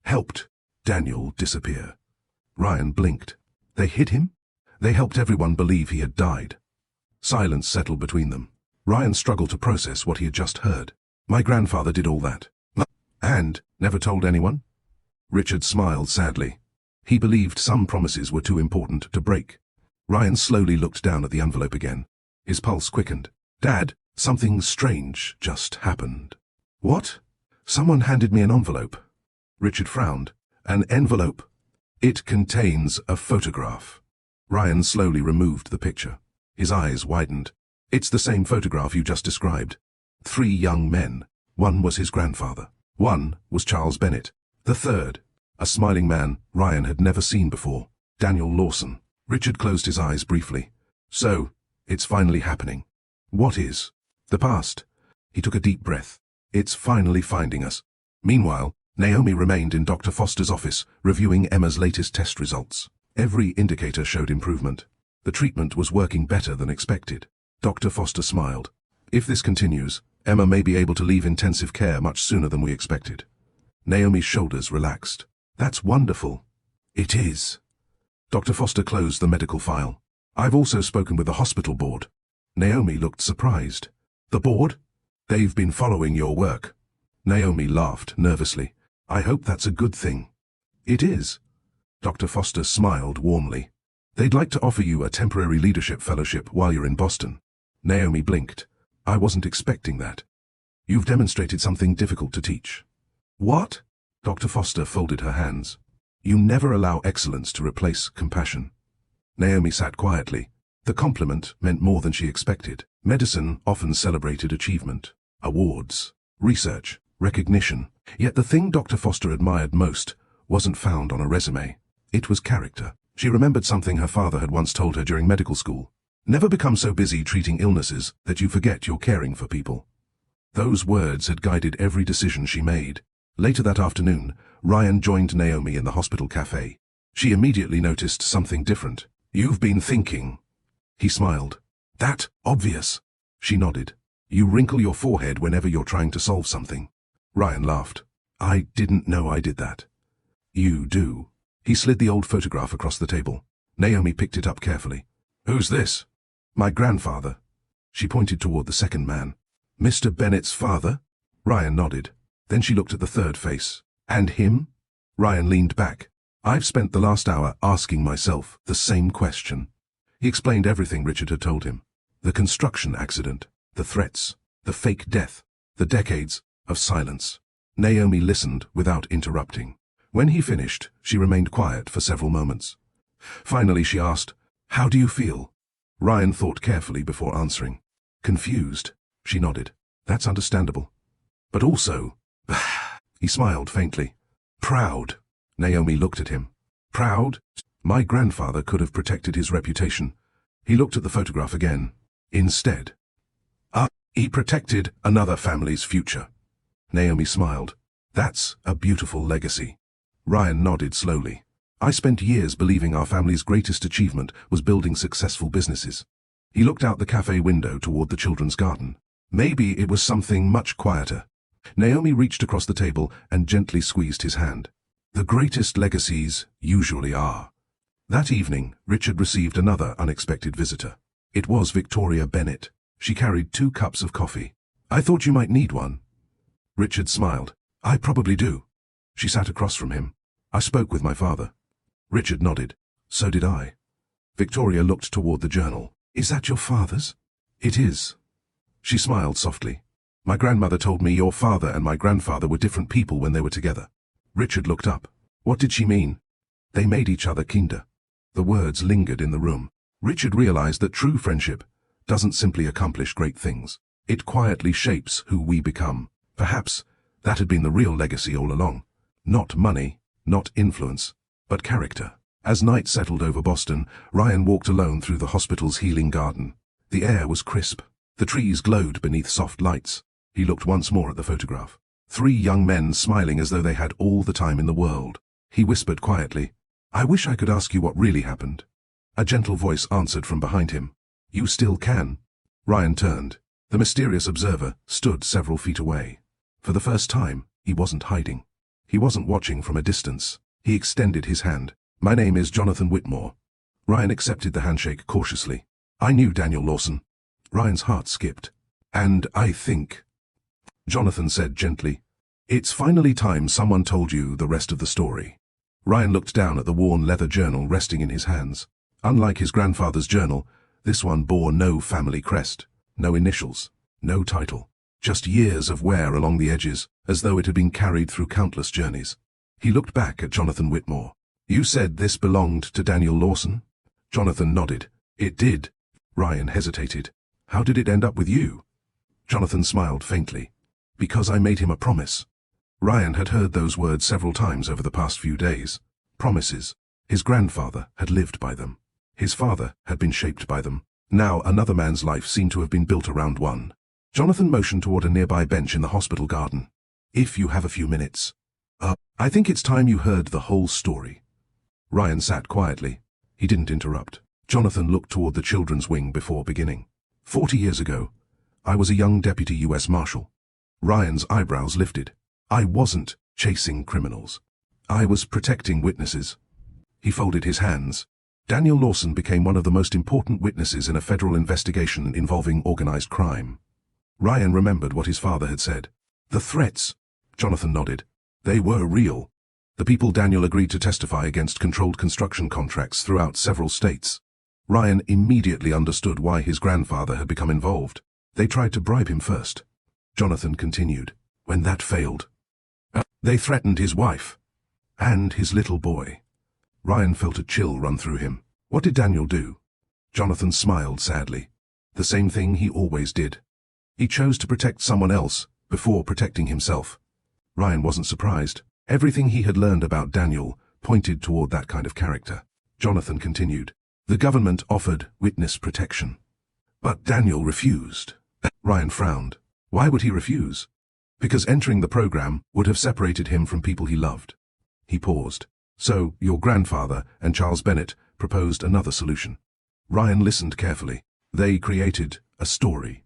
helped Daniel disappear. Ryan blinked. They hid him? They helped everyone believe he had died. Silence settled between them. Ryan struggled to process what he had just heard. My grandfather did all that. And never told anyone? Richard smiled sadly. He believed some promises were too important to break. Ryan slowly looked down at the envelope again. His pulse quickened. Dad, something strange just happened. What? Someone handed me an envelope. Richard frowned. An envelope. It contains a photograph. Ryan slowly removed the picture. His eyes widened. It's the same photograph you just described. 3 young men. One was his grandfather. One was Charles Bennett. The third, a smiling man Ryan had never seen before, Daniel Lawson. Richard closed his eyes briefly. So, it's finally happening. What is? The past. He took a deep breath. It's finally finding us. Meanwhile, Naomi remained in Dr. Foster's office, reviewing Emma's latest test results. Every indicator showed improvement. The treatment was working better than expected. Dr. Foster smiled. If this continues, Emma may be able to leave intensive care much sooner than we expected. Naomi's shoulders relaxed. That's wonderful. It is. Dr. Foster closed the medical file. I've also spoken with the hospital board. Naomi looked surprised. The board? They've been following your work. Naomi laughed nervously. I hope that's a good thing. It is. Dr. Foster smiled warmly. They'd like to offer you a temporary leadership fellowship while you're in Boston. Naomi blinked. I wasn't expecting that. You've demonstrated something difficult to teach. What? Dr. Foster folded her hands. You never allow excellence to replace compassion. Naomi sat quietly. The compliment meant more than she expected. Medicine often celebrated achievement, awards, research, recognition. Yet the thing Dr. Foster admired most wasn't found on a resume. It was character. She remembered something her father had once told her during medical school. Never become so busy treating illnesses that you forget you're caring for people. Those words had guided every decision she made. Later that afternoon, Ryan joined Naomi in the hospital cafe. She immediately noticed something different. You've been thinking. He smiled. That obvious. She nodded. You wrinkle your forehead whenever you're trying to solve something. Ryan laughed. I didn't know I did that. You do. He slid the old photograph across the table. Naomi picked it up carefully. Who's this? My grandfather. She pointed toward the second man. Mr. Bennett's father? Ryan nodded. Then she looked at the third face. And him? Ryan leaned back. I've spent the last hour asking myself the same question. He explained everything Richard had told him. The construction accident, the threats, the fake death, the decades of silence. Naomi listened without interrupting. When he finished, she remained quiet for several moments. Finally she asked, How do you feel? Ryan thought carefully before answering. Confused. She nodded. That's understandable. But also, he smiled faintly. Proud. Naomi looked at him. Proud? My grandfather could have protected his reputation. He looked at the photograph again. Instead. He protected another family's future. Naomi smiled. That's a beautiful legacy. Ryan nodded slowly. I spent years believing our family's greatest achievement was building successful businesses. He looked out the cafe window toward the children's garden. Maybe it was something much quieter. Naomi reached across the table and gently squeezed his hand. The greatest legacies usually are. That evening, Richard received another unexpected visitor. It was Victoria Bennett. She carried 2 cups of coffee. I thought you might need one. Richard smiled. I probably do. She sat across from him. I spoke with my father. Richard nodded. So did I. Victoria looked toward the journal. Is that your father's? It is. She smiled softly. My grandmother told me your father and my grandfather were different people when they were together. Richard looked up. What did she mean? They made each other kinder. The words lingered in the room. Richard realized that true friendship doesn't simply accomplish great things. It quietly shapes who we become. Perhaps that had been the real legacy all along. Not money, not influence, but character. As night settled over Boston, Ryan walked alone through the hospital's healing garden. The air was crisp. The trees glowed beneath soft lights. He looked once more at the photograph. 3 young men smiling as though they had all the time in the world. He whispered quietly, I wish I could ask you what really happened. A gentle voice answered from behind him. You still can. Ryan turned. The mysterious observer stood several feet away. For the first time, he wasn't hiding. He wasn't watching from a distance. He extended his hand. My name is Jonathan Whitmore. Ryan accepted the handshake cautiously. I knew Daniel Lawson. Ryan's heart skipped. And I think, Jonathan said gently, it's finally time someone told you the rest of the story. Ryan looked down at the worn leather journal resting in his hands. Unlike his grandfather's journal, this one bore no family crest, no initials, no title. Just years of wear along the edges, as though it had been carried through countless journeys. He looked back at Jonathan Whitmore. You said this belonged to Daniel Lawson? Jonathan nodded. It did. Ryan hesitated. How did it end up with you? Jonathan smiled faintly. Because I made him a promise. Ryan had heard those words several times over the past few days. Promises. His grandfather had lived by them. His father had been shaped by them. Now another man's life seemed to have been built around one. Jonathan motioned toward a nearby bench in the hospital garden. If you have a few minutes. I think it's time you heard the whole story. Ryan sat quietly. He didn't interrupt. Jonathan looked toward the children's wing before beginning. 40 years ago, I was a young deputy U.S. Marshal. Ryan's eyebrows lifted. I wasn't chasing criminals. I was protecting witnesses. He folded his hands. Daniel Lawson became one of the most important witnesses in a federal investigation involving organized crime. Ryan remembered what his father had said. The threats, Jonathan nodded. They were real. The people Daniel agreed to testify against controlled construction contracts throughout several states. Ryan immediately understood why his grandfather had become involved. They tried to bribe him first. Jonathan continued. When that failed, they threatened his wife and his little boy. Ryan felt a chill run through him. What did Daniel do? Jonathan smiled sadly. The same thing he always did. He chose to protect someone else before protecting himself. Ryan wasn't surprised. Everything he had learned about Daniel pointed toward that kind of character. Jonathan continued. The government offered witness protection. But Daniel refused. Ryan frowned. Why would he refuse? Because entering the program would have separated him from people he loved. He paused. So, your grandfather and Charles Bennett proposed another solution. Ryan listened carefully. They created a story.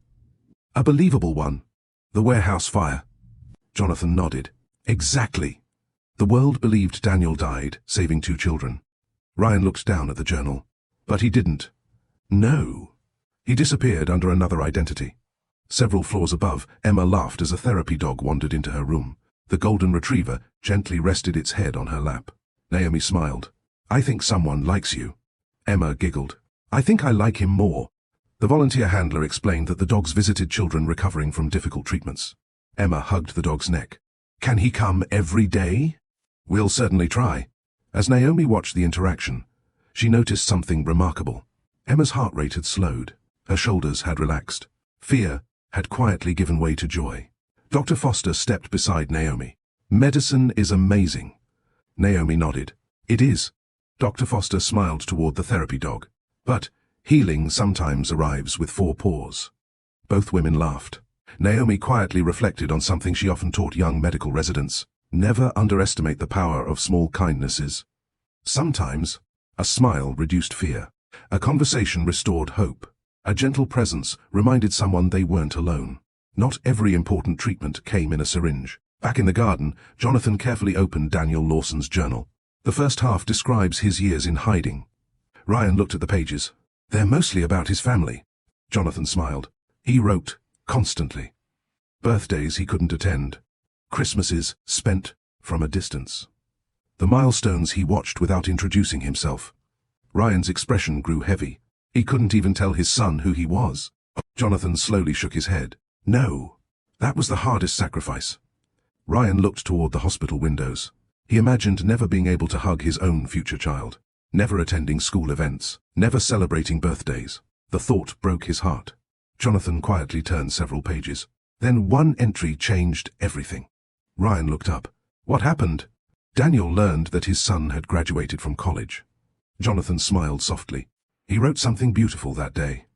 A believable one. The warehouse fire. Jonathan nodded. Exactly. The world believed Daniel died, saving 2 children. Ryan looked down at the journal. But he didn't. No. He disappeared under another identity. Several floors above, Emma laughed as a therapy dog wandered into her room. The golden retriever gently rested its head on her lap. Naomi smiled. I think someone likes you. Emma giggled. I think I like him more. The volunteer handler explained that the dogs visited children recovering from difficult treatments. Emma hugged the dog's neck. Can he come every day? We'll certainly try. As Naomi watched the interaction, she noticed something remarkable. Emma's heart rate had slowed. Her shoulders had relaxed. Fear had quietly given way to joy. Dr. Foster stepped beside Naomi. Medicine is amazing. Naomi nodded. It is. Dr. Foster smiled toward the therapy dog. But healing sometimes arrives with 4 paws. Both women laughed. Naomi quietly reflected on something she often taught young medical residents. Never underestimate the power of small kindnesses. Sometimes, a smile reduced fear. A conversation restored hope. A gentle presence reminded someone they weren't alone. Not every important treatment came in a syringe. Back in the garden, Jonathan carefully opened Daniel Lawson's journal. The first half describes his years in hiding. Ryan looked at the pages. They're mostly about his family. Jonathan smiled. He wrote constantly. Birthdays he couldn't attend. Christmases spent from a distance. The milestones he watched without introducing himself. Ryan's expression grew heavy. He couldn't even tell his son who he was. Jonathan slowly shook his head. No, that was the hardest sacrifice. Ryan looked toward the hospital windows. He imagined never being able to hug his own future child, never attending school events, never celebrating birthdays. The thought broke his heart. Jonathan quietly turned several pages. Then one entry changed everything. Ryan looked up. What happened? Daniel learned that his son had graduated from college. Jonathan smiled softly. He wrote something beautiful that day.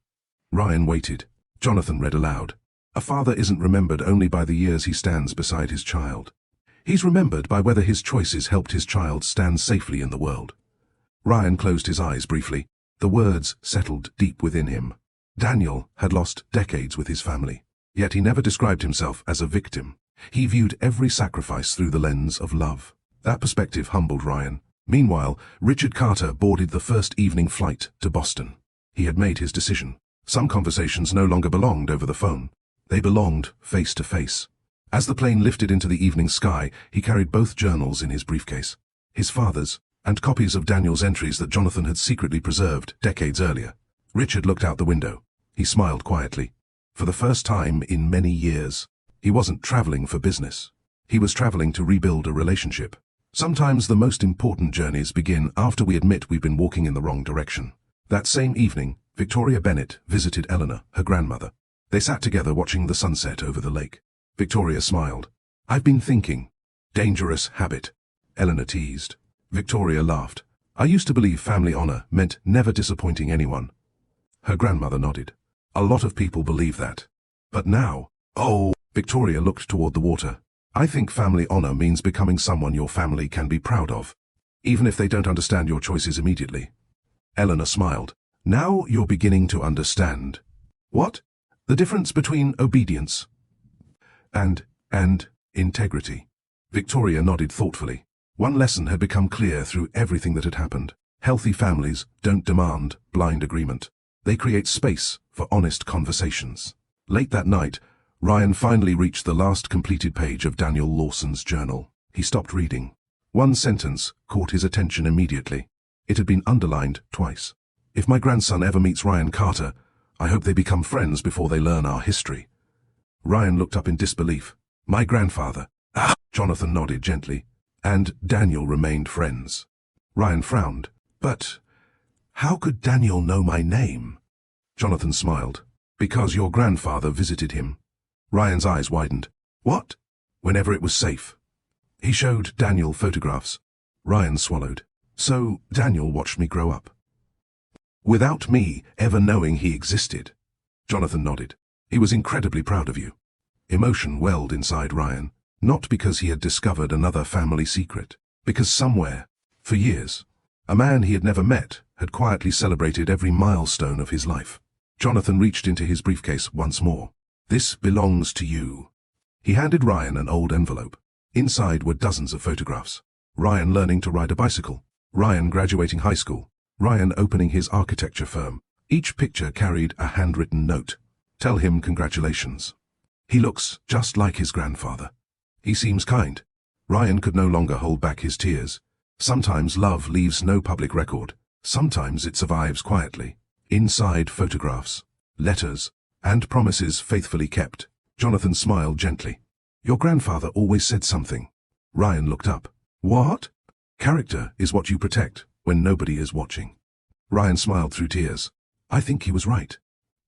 Ryan waited. Jonathan read aloud. A father isn't remembered only by the years he stands beside his child. He's remembered by whether his choices helped his child stand safely in the world. Ryan closed his eyes briefly. The words settled deep within him. Daniel had lost decades with his family, yet he never described himself as a victim. He viewed every sacrifice through the lens of love. That perspective humbled Ryan. Meanwhile, Richard Carter boarded the first evening flight to Boston. He had made his decision. Some conversations no longer belonged over the phone. They belonged face to face. As the plane lifted into the evening sky, he carried both journals in his briefcase. His father's, and copies of Daniel's entries that Jonathan had secretly preserved decades earlier. Richard looked out the window. He smiled quietly. For the first time in many years, he wasn't traveling for business. He was traveling to rebuild a relationship. Sometimes the most important journeys begin after we admit we've been walking in the wrong direction. That same evening, Victoria Bennett visited Eleanor, her grandmother. They sat together watching the sunset over the lake. Victoria smiled. I've been thinking. Dangerous habit. Eleanor teased. Victoria laughed. I used to believe family honor meant never disappointing anyone. Her grandmother nodded. A lot of people believe that. But now, oh, Victoria looked toward the water. I think family honor means becoming someone your family can be proud of, even if they don't understand your choices immediately. Eleanor smiled. Now you're beginning to understand. What? The difference between obedience and integrity. Victoria nodded thoughtfully. One lesson had become clear through everything that had happened. Healthy families don't demand blind agreement. They create space for honest conversations. Late that night, Ryan finally reached the last completed page of Daniel Lawson's journal. He stopped reading. One sentence caught his attention immediately. It had been underlined twice. If my grandson ever meets Ryan Carter, I hope they become friends before they learn our history. Ryan looked up in disbelief. My grandfather. Ah! Jonathan nodded gently. And Daniel remained friends. Ryan frowned. But how could Daniel know my name? Jonathan smiled. Because your grandfather visited him. Ryan's eyes widened. What? Whenever it was safe. He showed Daniel photographs. Ryan swallowed. So Daniel watched me grow up. Without me ever knowing he existed. Jonathan nodded. He was incredibly proud of you. Emotion welled inside Ryan, not because he had discovered another family secret, because somewhere, for years, a man he had never met had quietly celebrated every milestone of his life. Jonathan reached into his briefcase once more. This belongs to you. He handed Ryan an old envelope. Inside were dozens of photographs. Ryan learning to ride a bicycle. Ryan graduating high school. Ryan opening his architecture firm. Each picture carried a handwritten note. Tell him congratulations. He looks just like his grandfather. He seems kind. Ryan could no longer hold back his tears. Sometimes love leaves no public record. Sometimes it survives quietly. Inside photographs, letters, and promises faithfully kept. Jonathan smiled gently. Your grandfather always said something. Ryan looked up. What? Character is what you protect when nobody is watching. Ryan smiled through tears. I think he was right.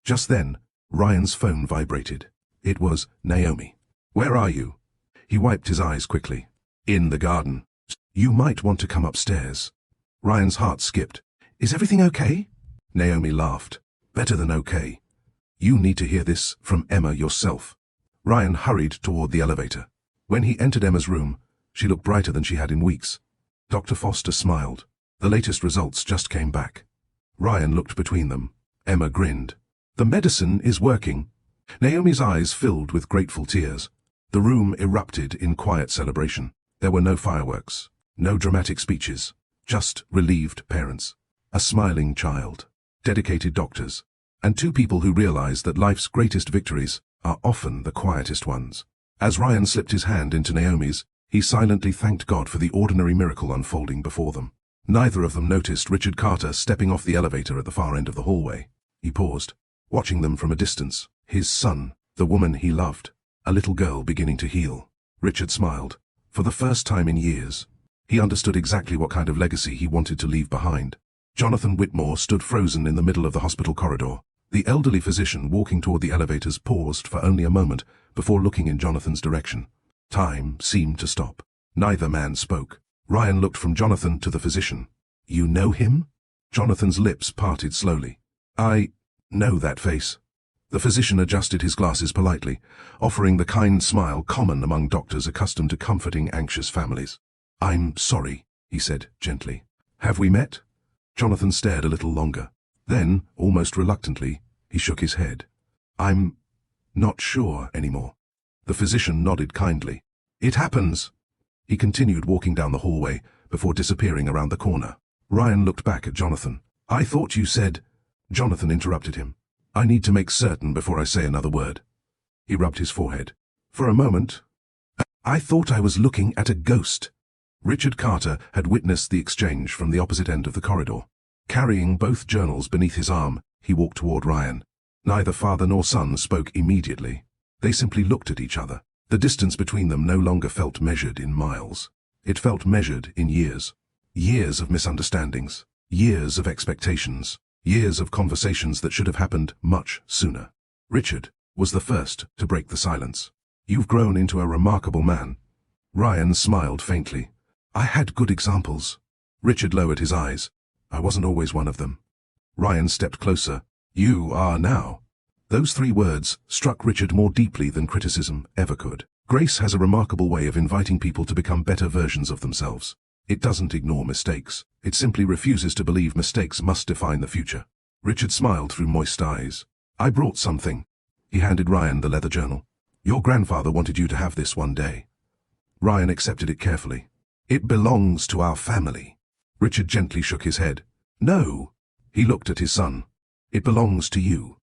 Just then, Ryan's phone vibrated. It was Naomi. Where are you? He wiped his eyes quickly. In the garden. You might want to come upstairs. Ryan's heart skipped. Is everything okay? Naomi laughed. Better than okay. You need to hear this from Emma yourself. Ryan hurried toward the elevator. When he entered Emma's room, she looked brighter than she had in weeks. Dr. Foster smiled. The latest results just came back. Ryan looked between them. Emma grinned. The medicine is working. Naomi's eyes filled with grateful tears. The room erupted in quiet celebration. There were no fireworks, no dramatic speeches, just relieved parents, a smiling child, dedicated doctors, and two people who realized that life's greatest victories are often the quietest ones. As Ryan slipped his hand into Naomi's, he silently thanked God for the ordinary miracle unfolding before them. Neither of them noticed Richard Carter stepping off the elevator at the far end of the hallway. He paused, watching them from a distance. His son, the woman he loved, a little girl beginning to heal. Richard smiled. For the first time in years, he understood exactly what kind of legacy he wanted to leave behind. Jonathan Whitmore stood frozen in the middle of the hospital corridor. The elderly physician walking toward the elevators paused for only a moment before looking in Jonathan's direction. Time seemed to stop. Neither man spoke. Ryan looked from Jonathan to the physician. You know him? Jonathan's lips parted slowly. I know that face. The physician adjusted his glasses politely, offering the kind smile common among doctors accustomed to comforting anxious families. I'm sorry, he said gently. Have we met? Jonathan stared a little longer. Then, almost reluctantly, he shook his head. I'm not sure anymore. The physician nodded kindly. It happens. He continued walking down the hallway before disappearing around the corner. Ryan looked back at Jonathan. I thought you said... Jonathan interrupted him. I need to make certain before I say another word. He rubbed his forehead. For a moment, I thought I was looking at a ghost. Richard Carter had witnessed the exchange from the opposite end of the corridor. Carrying both journals beneath his arm, he walked toward Ryan. Neither father nor son spoke immediately. They simply looked at each other. The distance between them no longer felt measured in miles. It felt measured in years. Years of misunderstandings. Years of expectations. Years of conversations that should have happened much sooner. Richard was the first to break the silence. You've grown into a remarkable man. Ryan smiled faintly. I had good examples. Richard lowered his eyes. I wasn't always one of them. Ryan stepped closer. You are now. Those three words struck Richard more deeply than criticism ever could. Grace has a remarkable way of inviting people to become better versions of themselves. It doesn't ignore mistakes. It simply refuses to believe mistakes must define the future. Richard smiled through moist eyes. I brought something. He handed Ryan the leather journal. Your grandfather wanted you to have this one day. Ryan accepted it carefully. It belongs to our family. Richard gently shook his head. No. He looked at his son. It belongs to you.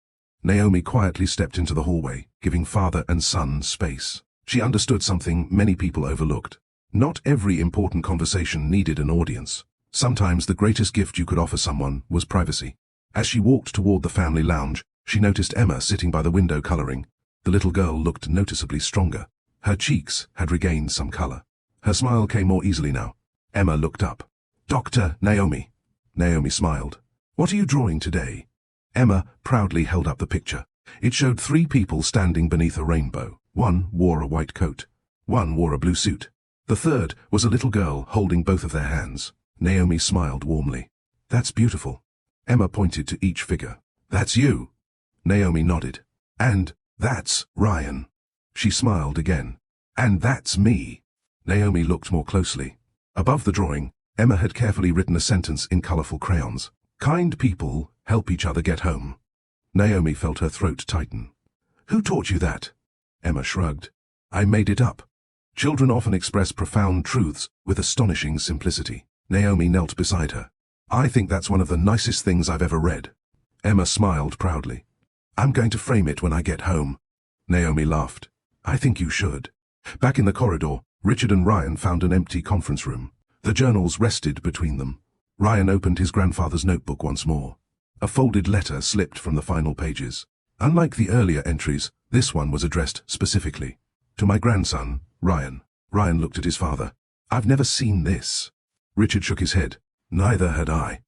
Naomi quietly stepped into the hallway, giving father and son space. She understood something many people overlooked. Not every important conversation needed an audience. Sometimes the greatest gift you could offer someone was privacy. As she walked toward the family lounge, she noticed Emma sitting by the window coloring. The little girl looked noticeably stronger. Her cheeks had regained some color. Her smile came more easily now. Emma looked up. Dr. Naomi. Naomi smiled. What are you drawing today? Emma proudly held up the picture. It showed 3 people standing beneath a rainbow. One wore a white coat. One wore a blue suit. The third was a little girl holding both of their hands. Naomi smiled warmly. That's beautiful. Emma pointed to each figure. That's you. Naomi nodded. And that's Ryan. She smiled again. And that's me. Naomi looked more closely. Above the drawing, Emma had carefully written a sentence in colorful crayons. Kind people help each other get home. Naomi felt her throat tighten. Who taught you that? Emma shrugged. I made it up. Children often express profound truths with astonishing simplicity. Naomi knelt beside her. I think that's one of the nicest things I've ever read. Emma smiled proudly. I'm going to frame it when I get home. Naomi laughed. I think you should. Back in the corridor, Richard and Ryan found an empty conference room. The journals rested between them. Ryan opened his grandfather's notebook once more. A folded letter slipped from the final pages. Unlike the earlier entries, this one was addressed specifically. To my grandson, Ryan. Ryan looked at his father. I've never seen this. Richard shook his head. Neither had I.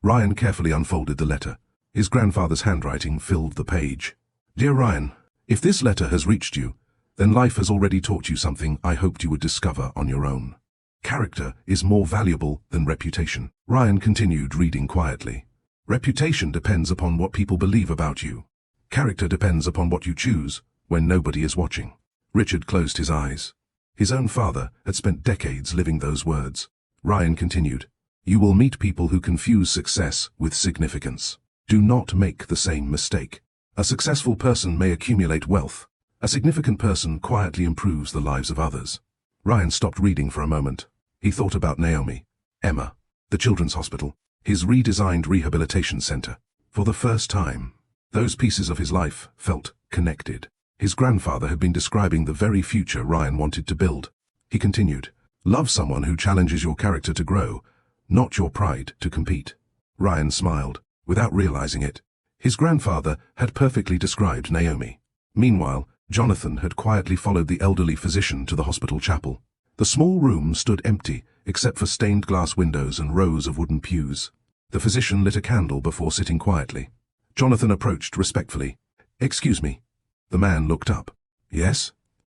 Ryan carefully unfolded the letter. His grandfather's handwriting filled the page. Dear Ryan, if this letter has reached you, then life has already taught you something I hoped you would discover on your own. Character is more valuable than reputation. Ryan continued reading quietly. Reputation depends upon what people believe about you. Character depends upon what you choose when nobody is watching. Richard closed his eyes. His own father had spent decades living those words. Ryan continued. You will meet people who confuse success with significance. Do not make the same mistake. A successful person may accumulate wealth. A significant person quietly improves the lives of others. Ryan stopped reading for a moment. He thought about Naomi, Emma, the children's hospital, his redesigned rehabilitation center. For the first time, those pieces of his life felt connected. His grandfather had been describing the very future Ryan wanted to build. He continued, love someone who challenges your character to grow, not your pride to compete. Ryan smiled, without realizing it. His grandfather had perfectly described Naomi. Meanwhile, Jonathan had quietly followed the elderly physician to the hospital chapel. The small room stood empty, except for stained glass windows and rows of wooden pews. The physician lit a candle before sitting quietly. Jonathan approached respectfully. Excuse me. The man looked up. Yes?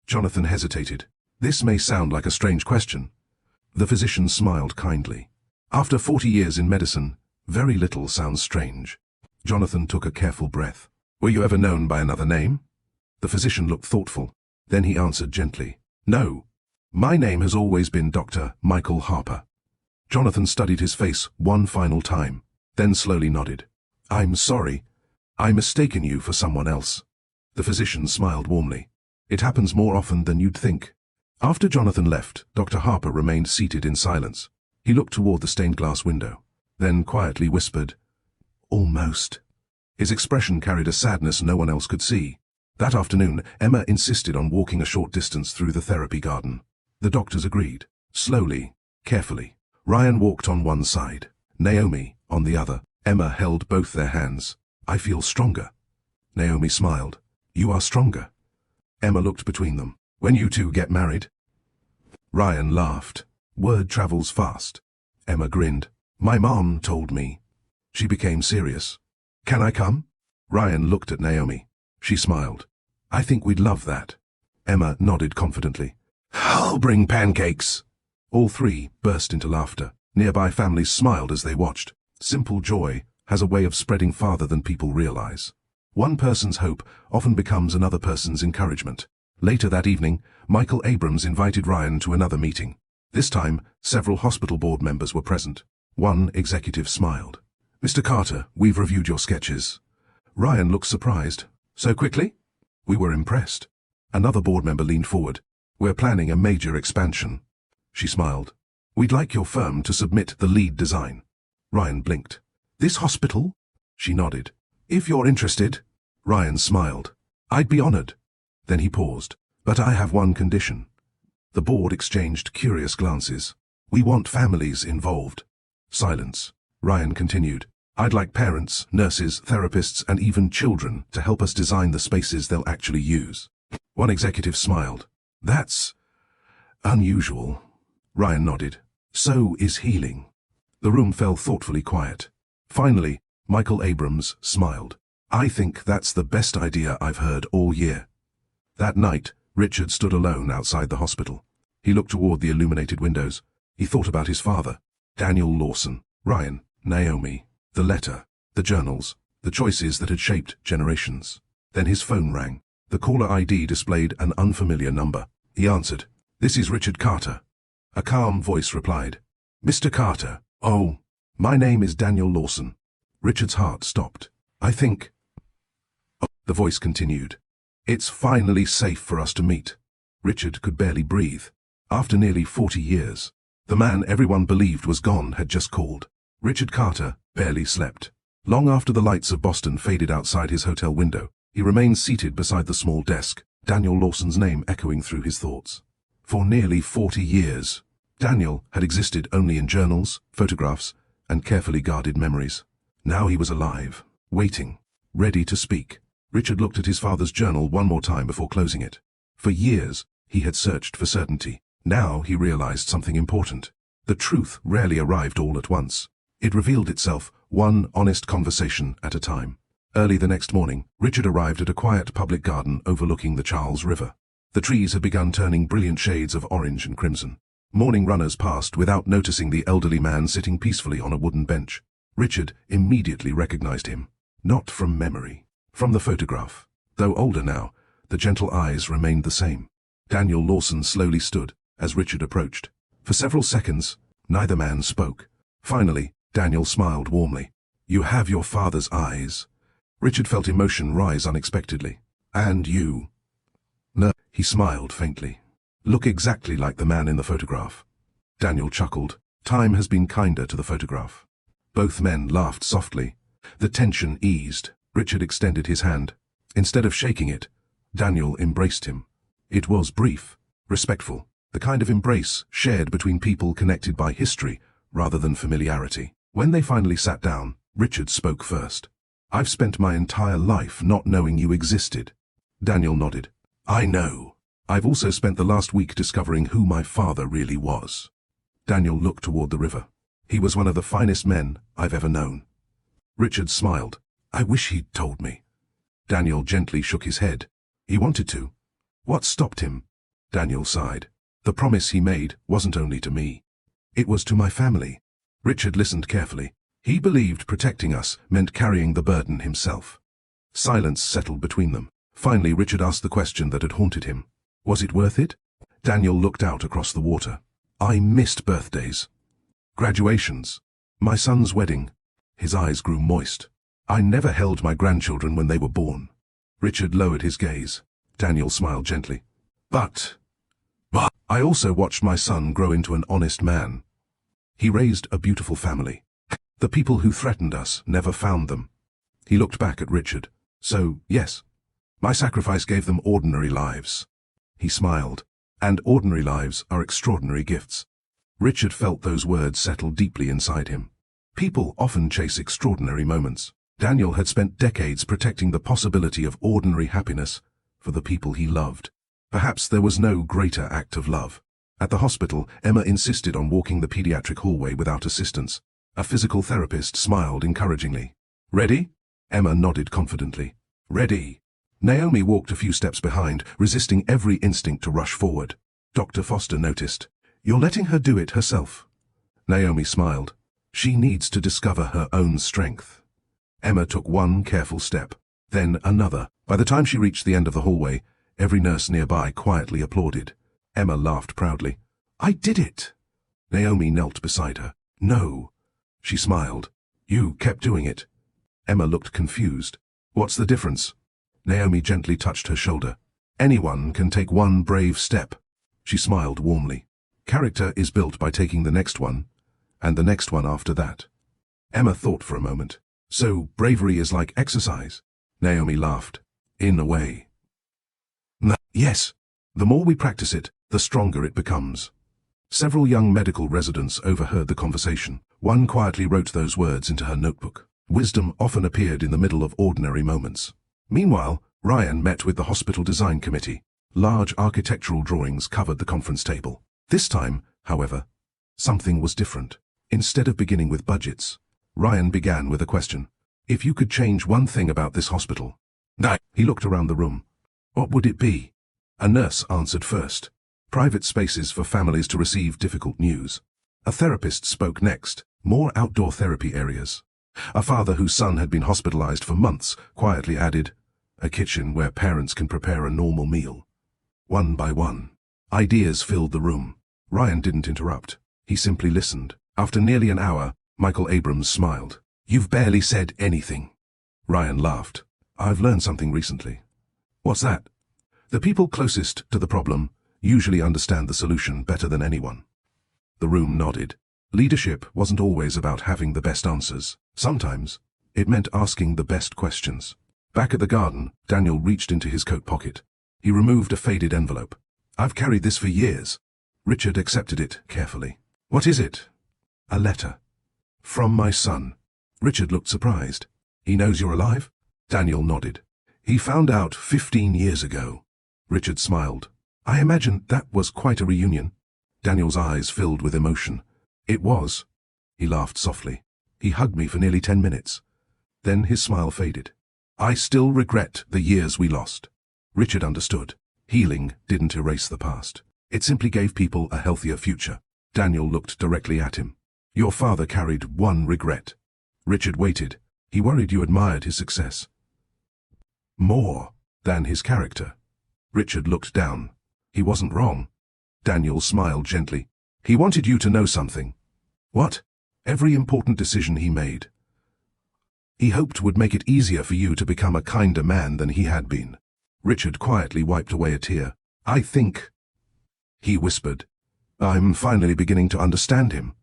Jonathan hesitated. This may sound like a strange question. The physician smiled kindly. After 40 years in medicine, very little sounds strange. Jonathan took a careful breath. Were you ever known by another name? The physician looked thoughtful. Then he answered gently. No. My name has always been Dr. Michael Harper. Jonathan studied his face one final time, then slowly nodded. I'm sorry. I mistaken you for someone else. The physician smiled warmly. It happens more often than you'd think. After Jonathan left, Dr. Harper remained seated in silence. He looked toward the stained glass window, then quietly whispered, Almost. His expression carried a sadness no one else could see. That afternoon, Emma insisted on walking a short distance through the therapy garden. The doctors agreed. Slowly, carefully. Ryan walked on one side, Naomi on the other. Emma held both their hands. I feel stronger. Naomi smiled. You are stronger. Emma looked between them. When you two get married? Ryan laughed. Word travels fast. Emma grinned. My mom told me. She became serious. Can I come? Ryan looked at Naomi. She smiled. I think we'd love that. Emma nodded confidently. I'll bring pancakes. All three burst into laughter. Nearby families smiled as they watched. Simple joy has a way of spreading farther than people realize. One person's hope often becomes another person's encouragement. Later that evening, Michael Abrams invited Ryan to another meeting. This time, several hospital board members were present. One executive smiled. Mr. Carter, we've reviewed your sketches. Ryan looked surprised. So quickly? We were impressed. Another board member leaned forward. We're planning a major expansion. She smiled. We'd like your firm to submit the lead design. Ryan blinked. This hospital? She nodded. If you're interested. Ryan smiled. I'd be honored. Then he paused. But I have one condition. The board exchanged curious glances. We want families involved. Silence. Ryan continued. I'd like parents, nurses, therapists, and even children to help us design the spaces they'll actually use. One executive smiled. That's unusual. Ryan nodded. So is healing. The room fell thoughtfully quiet. Finally, Michael Abrams smiled. I think that's the best idea I've heard all year. That night, Richard stood alone outside the hospital. He looked toward the illuminated windows. He thought about his father, Daniel Lawson, Ryan, Naomi, the letter, the journals, the choices that had shaped generations. Then his phone rang. The caller ID displayed an unfamiliar number. He answered. This is Richard Carter. A calm voice replied. Mr. Carter. Oh, my name is Daniel Lawson. Richard's heart stopped. I think... The voice continued. It's finally safe for us to meet. Richard could barely breathe. After nearly 40 years, the man everyone believed was gone had just called. Richard Carter barely slept. Long after the lights of Boston faded outside his hotel window, he remained seated beside the small desk, Daniel Lawson's name echoing through his thoughts. For nearly 40 years, Daniel had existed only in journals, photographs, and carefully guarded memories. Now he was alive, waiting, ready to speak. Richard looked at his father's journal one more time before closing it. For years, he had searched for certainty. Now he realized something important. The truth rarely arrived all at once. It revealed itself, one honest conversation at a time. Early the next morning, Richard arrived at a quiet public garden overlooking the Charles River. The trees had begun turning brilliant shades of orange and crimson. Morning runners passed without noticing the elderly man sitting peacefully on a wooden bench. Richard immediately recognized him. Not from memory. From the photograph. Though older now, the gentle eyes remained the same. Daniel Lawson slowly stood as Richard approached. For several seconds, neither man spoke. Finally, Daniel smiled warmly. You have your father's eyes. Richard felt emotion rise unexpectedly. And you. No, he smiled faintly. Look exactly like the man in the photograph. Daniel chuckled. Time has been kinder to the photograph. Both men laughed softly. The tension eased. Richard extended his hand. Instead of shaking it, Daniel embraced him. It was brief, respectful, the kind of embrace shared between people connected by history rather than familiarity. When they finally sat down, Richard spoke first. I've spent my entire life not knowing you existed. Daniel nodded. I know. I've also spent the last week discovering who my father really was. Daniel looked toward the river. He was one of the finest men I've ever known. Richard smiled. I wish he'd told me. Daniel gently shook his head. He wanted to. What stopped him? Daniel sighed. The promise he made wasn't only to me. It was to my family. Richard listened carefully. He believed protecting us meant carrying the burden himself. Silence settled between them. Finally, Richard asked the question that had haunted him. Was it worth it? Daniel looked out across the water. I missed birthdays. Graduations. My son's wedding. His eyes grew moist. I never held my grandchildren when they were born. Richard lowered his gaze. Daniel smiled gently. But I also watched my son grow into an honest man. He raised a beautiful family. The people who threatened us never found them. He looked back at Richard. So, yes, my sacrifice gave them ordinary lives. He smiled. And ordinary lives are extraordinary gifts. Richard felt those words settle deeply inside him. People often chase extraordinary moments. Daniel had spent decades protecting the possibility of ordinary happiness for the people he loved. Perhaps there was no greater act of love. At the hospital, Emma insisted on walking the pediatric hallway without assistance. A physical therapist smiled encouragingly. Ready? Emma nodded confidently. Ready. Naomi walked a few steps behind, resisting every instinct to rush forward. Dr. Foster noticed. You're letting her do it herself. Naomi smiled. She needs to discover her own strength. Emma took one careful step, then another. By the time she reached the end of the hallway, every nurse nearby quietly applauded. Emma laughed proudly. I did it! Naomi knelt beside her. No. She smiled. You kept doing it. Emma looked confused. What's the difference? Naomi gently touched her shoulder. Anyone can take one brave step. She smiled warmly. Character is built by taking the next one, and the next one after that. Emma thought for a moment. So bravery is like exercise? Naomi laughed. In a way. Yes. The more we practice it, the stronger it becomes. Several young medical residents overheard the conversation. One quietly wrote those words into her notebook. Wisdom often appeared in the middle of ordinary moments. Meanwhile, Ryan met with the hospital design committee. Large architectural drawings covered the conference table. This time, however, something was different. Instead of beginning with budgets, Ryan began with a question. If you could change one thing about this hospital. He looked around the room. What would it be? A nurse answered first. Private spaces for families to receive difficult news. A therapist spoke next. More outdoor therapy areas. A father whose son had been hospitalized for months quietly added, a kitchen where parents can prepare a normal meal. One by one, ideas filled the room. Ryan didn't interrupt. He simply listened. After nearly an hour, Michael Abrams smiled. You've barely said anything. Ryan laughed. I've learned something recently. What's that? The people closest to the problem usually understand the solution better than anyone. The room nodded. Leadership wasn't always about having the best answers. Sometimes, it meant asking the best questions. Back at the garden, Daniel reached into his coat pocket. He removed a faded envelope. I've carried this for years. Richard accepted it carefully. What is it? A letter. From my son. Richard looked surprised. He knows you're alive? Daniel nodded. He found out 15 years ago. Richard smiled. I imagine that was quite a reunion. Daniel's eyes filled with emotion. It was. He laughed softly. He hugged me for nearly 10 minutes. Then his smile faded. I still regret the years we lost. Richard understood. Healing didn't erase the past. It simply gave people a healthier future. Daniel looked directly at him. Your father carried one regret. Richard waited. He worried you admired his success. More than his character. Richard looked down. He wasn't wrong. Daniel smiled gently. He wanted you to know something. What? Every important decision he made. He hoped would make it easier for you to become a kinder man than he had been. Richard quietly wiped away a tear. I think, he whispered, I'm finally beginning to understand him.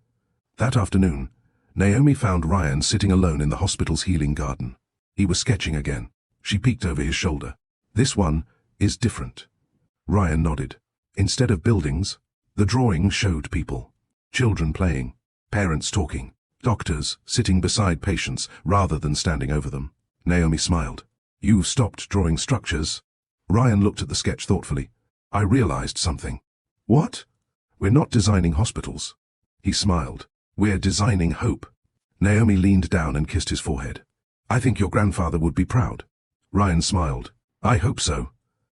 That afternoon, Naomi found Ryan sitting alone in the hospital's healing garden. He was sketching again. She peeked over his shoulder. This one is different. Ryan nodded. Instead of buildings, the drawing showed people. Children playing, parents talking, doctors sitting beside patients rather than standing over them. Naomi smiled. You've stopped drawing structures. Ryan looked at the sketch thoughtfully. I realized something. What? We're not designing hospitals. He smiled. We're designing hope. Naomi leaned down and kissed his forehead. I think your grandfather would be proud. Ryan smiled. I hope so.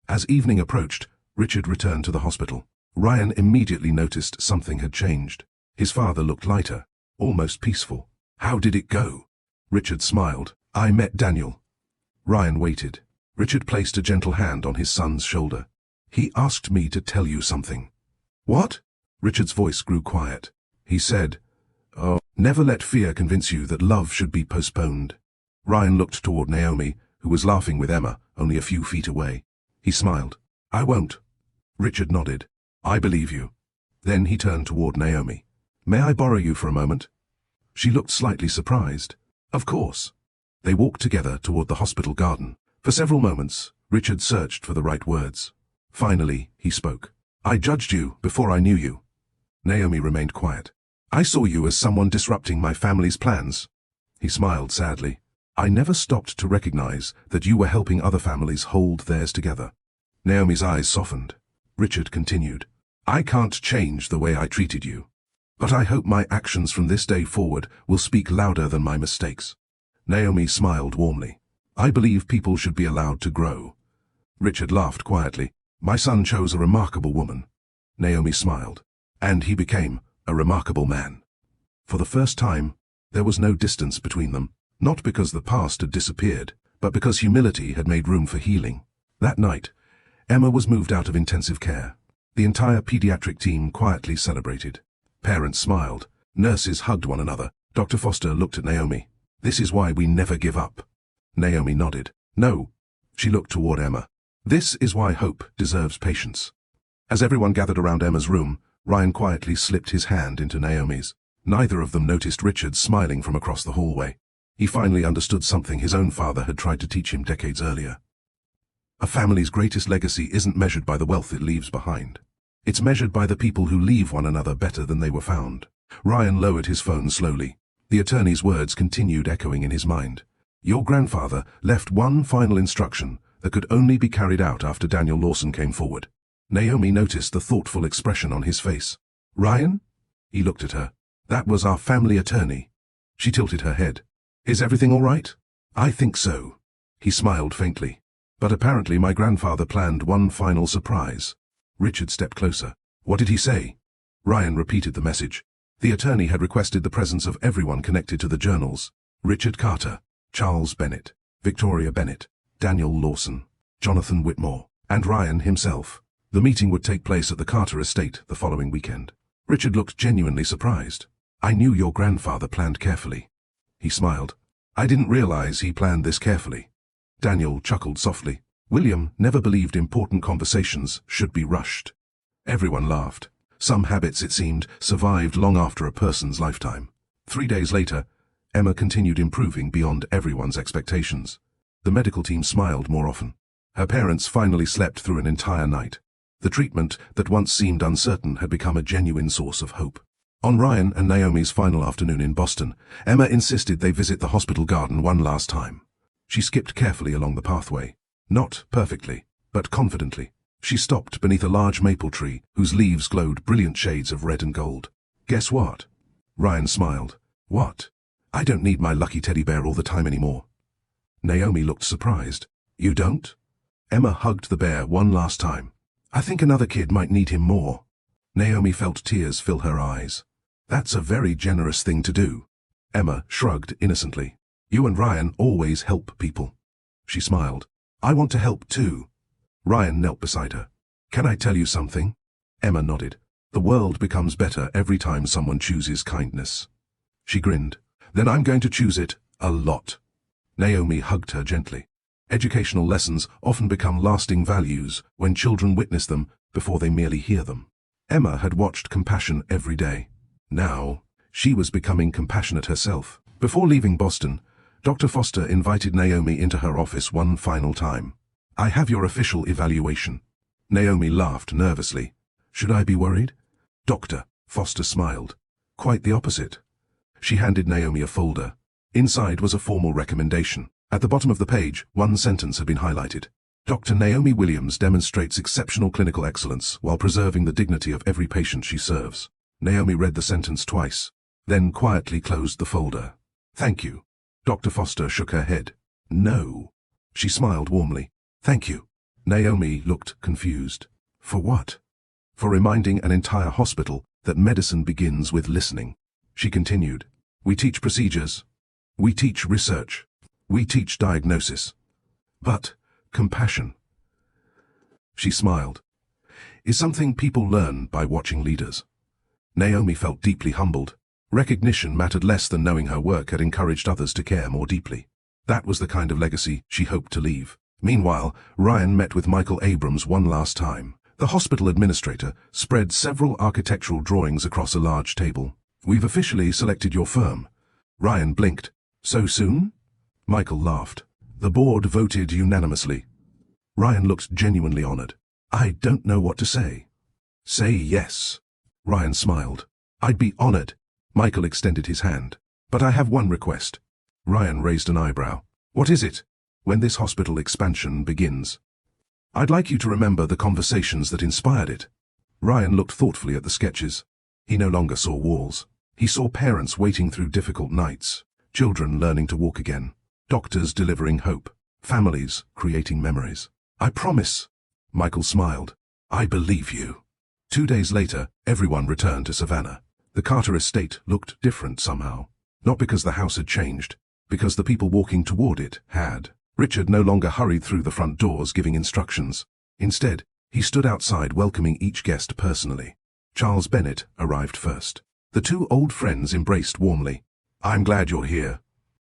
As evening approached, Richard returned to the hospital. Ryan immediately noticed something had changed. His father looked lighter, almost peaceful. How did it go? Richard smiled. I met Daniel. Ryan waited. Richard placed a gentle hand on his son's shoulder. He asked me to tell you something. What? Richard's voice grew quiet. He said, Oh, never let fear convince you that love should be postponed. Ryan looked toward Naomi, who was laughing with Emma, only a few feet away. He smiled. I won't. Richard nodded. I believe you. Then he turned toward Naomi. May I borrow you for a moment? She looked slightly surprised. Of course. They walked together toward the hospital garden. For several moments, Richard searched for the right words. Finally, he spoke. I judged you before I knew you. Naomi remained quiet. I saw you as someone disrupting my family's plans. He smiled sadly. I never stopped to recognize that you were helping other families hold theirs together. Naomi's eyes softened. Richard continued. I can't change the way I treated you. But I hope my actions from this day forward will speak louder than my mistakes. Naomi smiled warmly. I believe people should be allowed to grow. Richard laughed quietly. My son chose a remarkable woman. Naomi smiled. And he became a remarkable man. For the first time, there was no distance between them, not because the past had disappeared, but because humility had made room for healing. That night, Emma was moved out of intensive care. The entire pediatric team quietly celebrated. Parents smiled. Nurses hugged one another. Dr. Foster looked at Naomi. This is why we never give up. Naomi nodded. No. She looked toward Emma. This is why hope deserves patience. As everyone gathered around Emma's room, Ryan quietly slipped his hand into Naomi's. Neither of them noticed Richard smiling from across the hallway. He finally understood something his own father had tried to teach him decades earlier. A family's greatest legacy isn't measured by the wealth it leaves behind. It's measured by the people who leave one another better than they were found. Ryan lowered his phone slowly. The attorney's words continued echoing in his mind. Your grandfather left one final instruction that could only be carried out after Daniel Lawson came forward. Naomi noticed the thoughtful expression on his face. Ryan? He looked at her. That was our family attorney. She tilted her head. Is everything all right? I think so. He smiled faintly. But apparently my grandfather planned one final surprise. Richard stepped closer. What did he say? Ryan repeated the message. The attorney had requested the presence of everyone connected to the journals. Richard Carter, Charles Bennett, Victoria Bennett, Daniel Lawson, Jonathan Whitmore, and Ryan himself. The meeting would take place at the Carter estate the following weekend. Richard looked genuinely surprised. I knew your grandfather planned carefully. He smiled. I didn't realize he planned this carefully. Daniel chuckled softly. William never believed important conversations should be rushed. Everyone laughed. Some habits, it seemed, survived long after a person's lifetime. 3 days later, Emma continued improving beyond everyone's expectations. The medical team smiled more often. Her parents finally slept through an entire night. The treatment that once seemed uncertain had become a genuine source of hope. On Ryan and Naomi's final afternoon in Boston, Emma insisted they visit the hospital garden one last time. She skipped carefully along the pathway. Not perfectly, but confidently. She stopped beneath a large maple tree whose leaves glowed brilliant shades of red and gold. Guess what? Ryan smiled. What? I don't need my lucky teddy bear all the time anymore. Naomi looked surprised. You don't? Emma hugged the bear one last time. I think another kid might need him more. Naomi felt tears fill her eyes. That's a very generous thing to do. Emma shrugged innocently. You and Ryan always help people. She smiled. I want to help too. Ryan knelt beside her. Can I tell you something? Emma nodded. The world becomes better every time someone chooses kindness. She grinned. Then I'm going to choose it a lot. Naomi hugged her gently. Educational lessons often become lasting values when children witness them before they merely hear them. Emma had watched compassion every day. Now, she was becoming compassionate herself. Before leaving Boston, Dr. Foster invited Naomi into her office one final time. I have your official evaluation. Naomi laughed nervously. Should I be worried? Doctor, Foster smiled. Quite the opposite. She handed Naomi a folder. Inside was a formal recommendation. At the bottom of the page, one sentence had been highlighted. Dr. Naomi Williams demonstrates exceptional clinical excellence while preserving the dignity of every patient she serves. Naomi read the sentence twice, then quietly closed the folder. Thank you. Dr. Foster shook her head. No. She smiled warmly. Thank you. Naomi looked confused. For what? For reminding an entire hospital that medicine begins with listening. She continued. We teach procedures. We teach research. We teach diagnosis. But compassion, she smiled, is something people learn by watching leaders. Naomi felt deeply humbled. Recognition mattered less than knowing her work had encouraged others to care more deeply. That was the kind of legacy she hoped to leave. Meanwhile, Ryan met with Michael Abrams one last time. The hospital administrator spread several architectural drawings across a large table. We've officially selected your firm. Ryan blinked. So soon? Michael laughed. The board voted unanimously. Ryan looked genuinely honored. I don't know what to say. Say yes. Ryan smiled. I'd be honored. Michael extended his hand. But I have one request. Ryan raised an eyebrow. What is it? When this hospital expansion begins, I'd like you to remember the conversations that inspired it. Ryan looked thoughtfully at the sketches. He no longer saw walls. He saw parents waiting through difficult nights, children learning to walk again, doctors delivering hope, families creating memories. I promise. Michael smiled. I believe you. 2 days later, everyone returned to Savannah. The Carter estate looked different somehow. Not because the house had changed, because the people walking toward it had. Richard no longer hurried through the front doors giving instructions. Instead, he stood outside welcoming each guest personally. Charles Bennett arrived first. The two old friends embraced warmly. I'm glad you're here.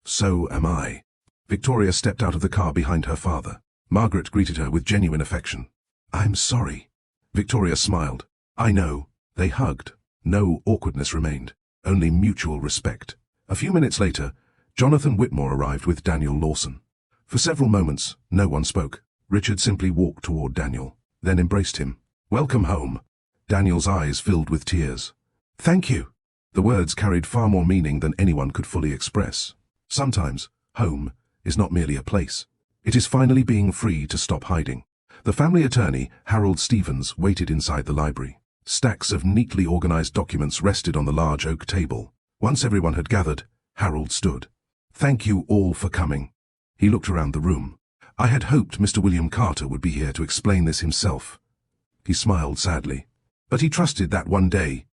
So am I. Victoria stepped out of the car behind her father. Margaret greeted her with genuine affection. "I'm sorry." Victoria smiled. "I know." They hugged. No awkwardness remained, only mutual respect. A few minutes later, Jonathan Whitmore arrived with Daniel Lawson. For several moments, no one spoke. Richard simply walked toward Daniel, then embraced him. "Welcome home." Daniel's eyes filled with tears. "Thank you." The words carried far more meaning than anyone could fully express. Sometimes, home is not merely a place. It is finally being free to stop hiding. The family attorney, Harold Stevens, waited inside the library. Stacks of neatly organized documents rested on the large oak table. Once everyone had gathered, Harold stood. "Thank you all for coming." He looked around the room. "I had hoped Mr. William Carter would be here to explain this himself." He smiled sadly. But he trusted that one day,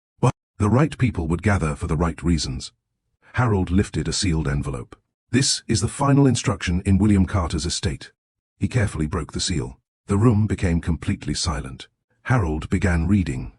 the right people would gather for the right reasons. Harold lifted a sealed envelope. "This is the final instruction in William Carter's estate." He carefully broke the seal. The room became completely silent. Harold began reading.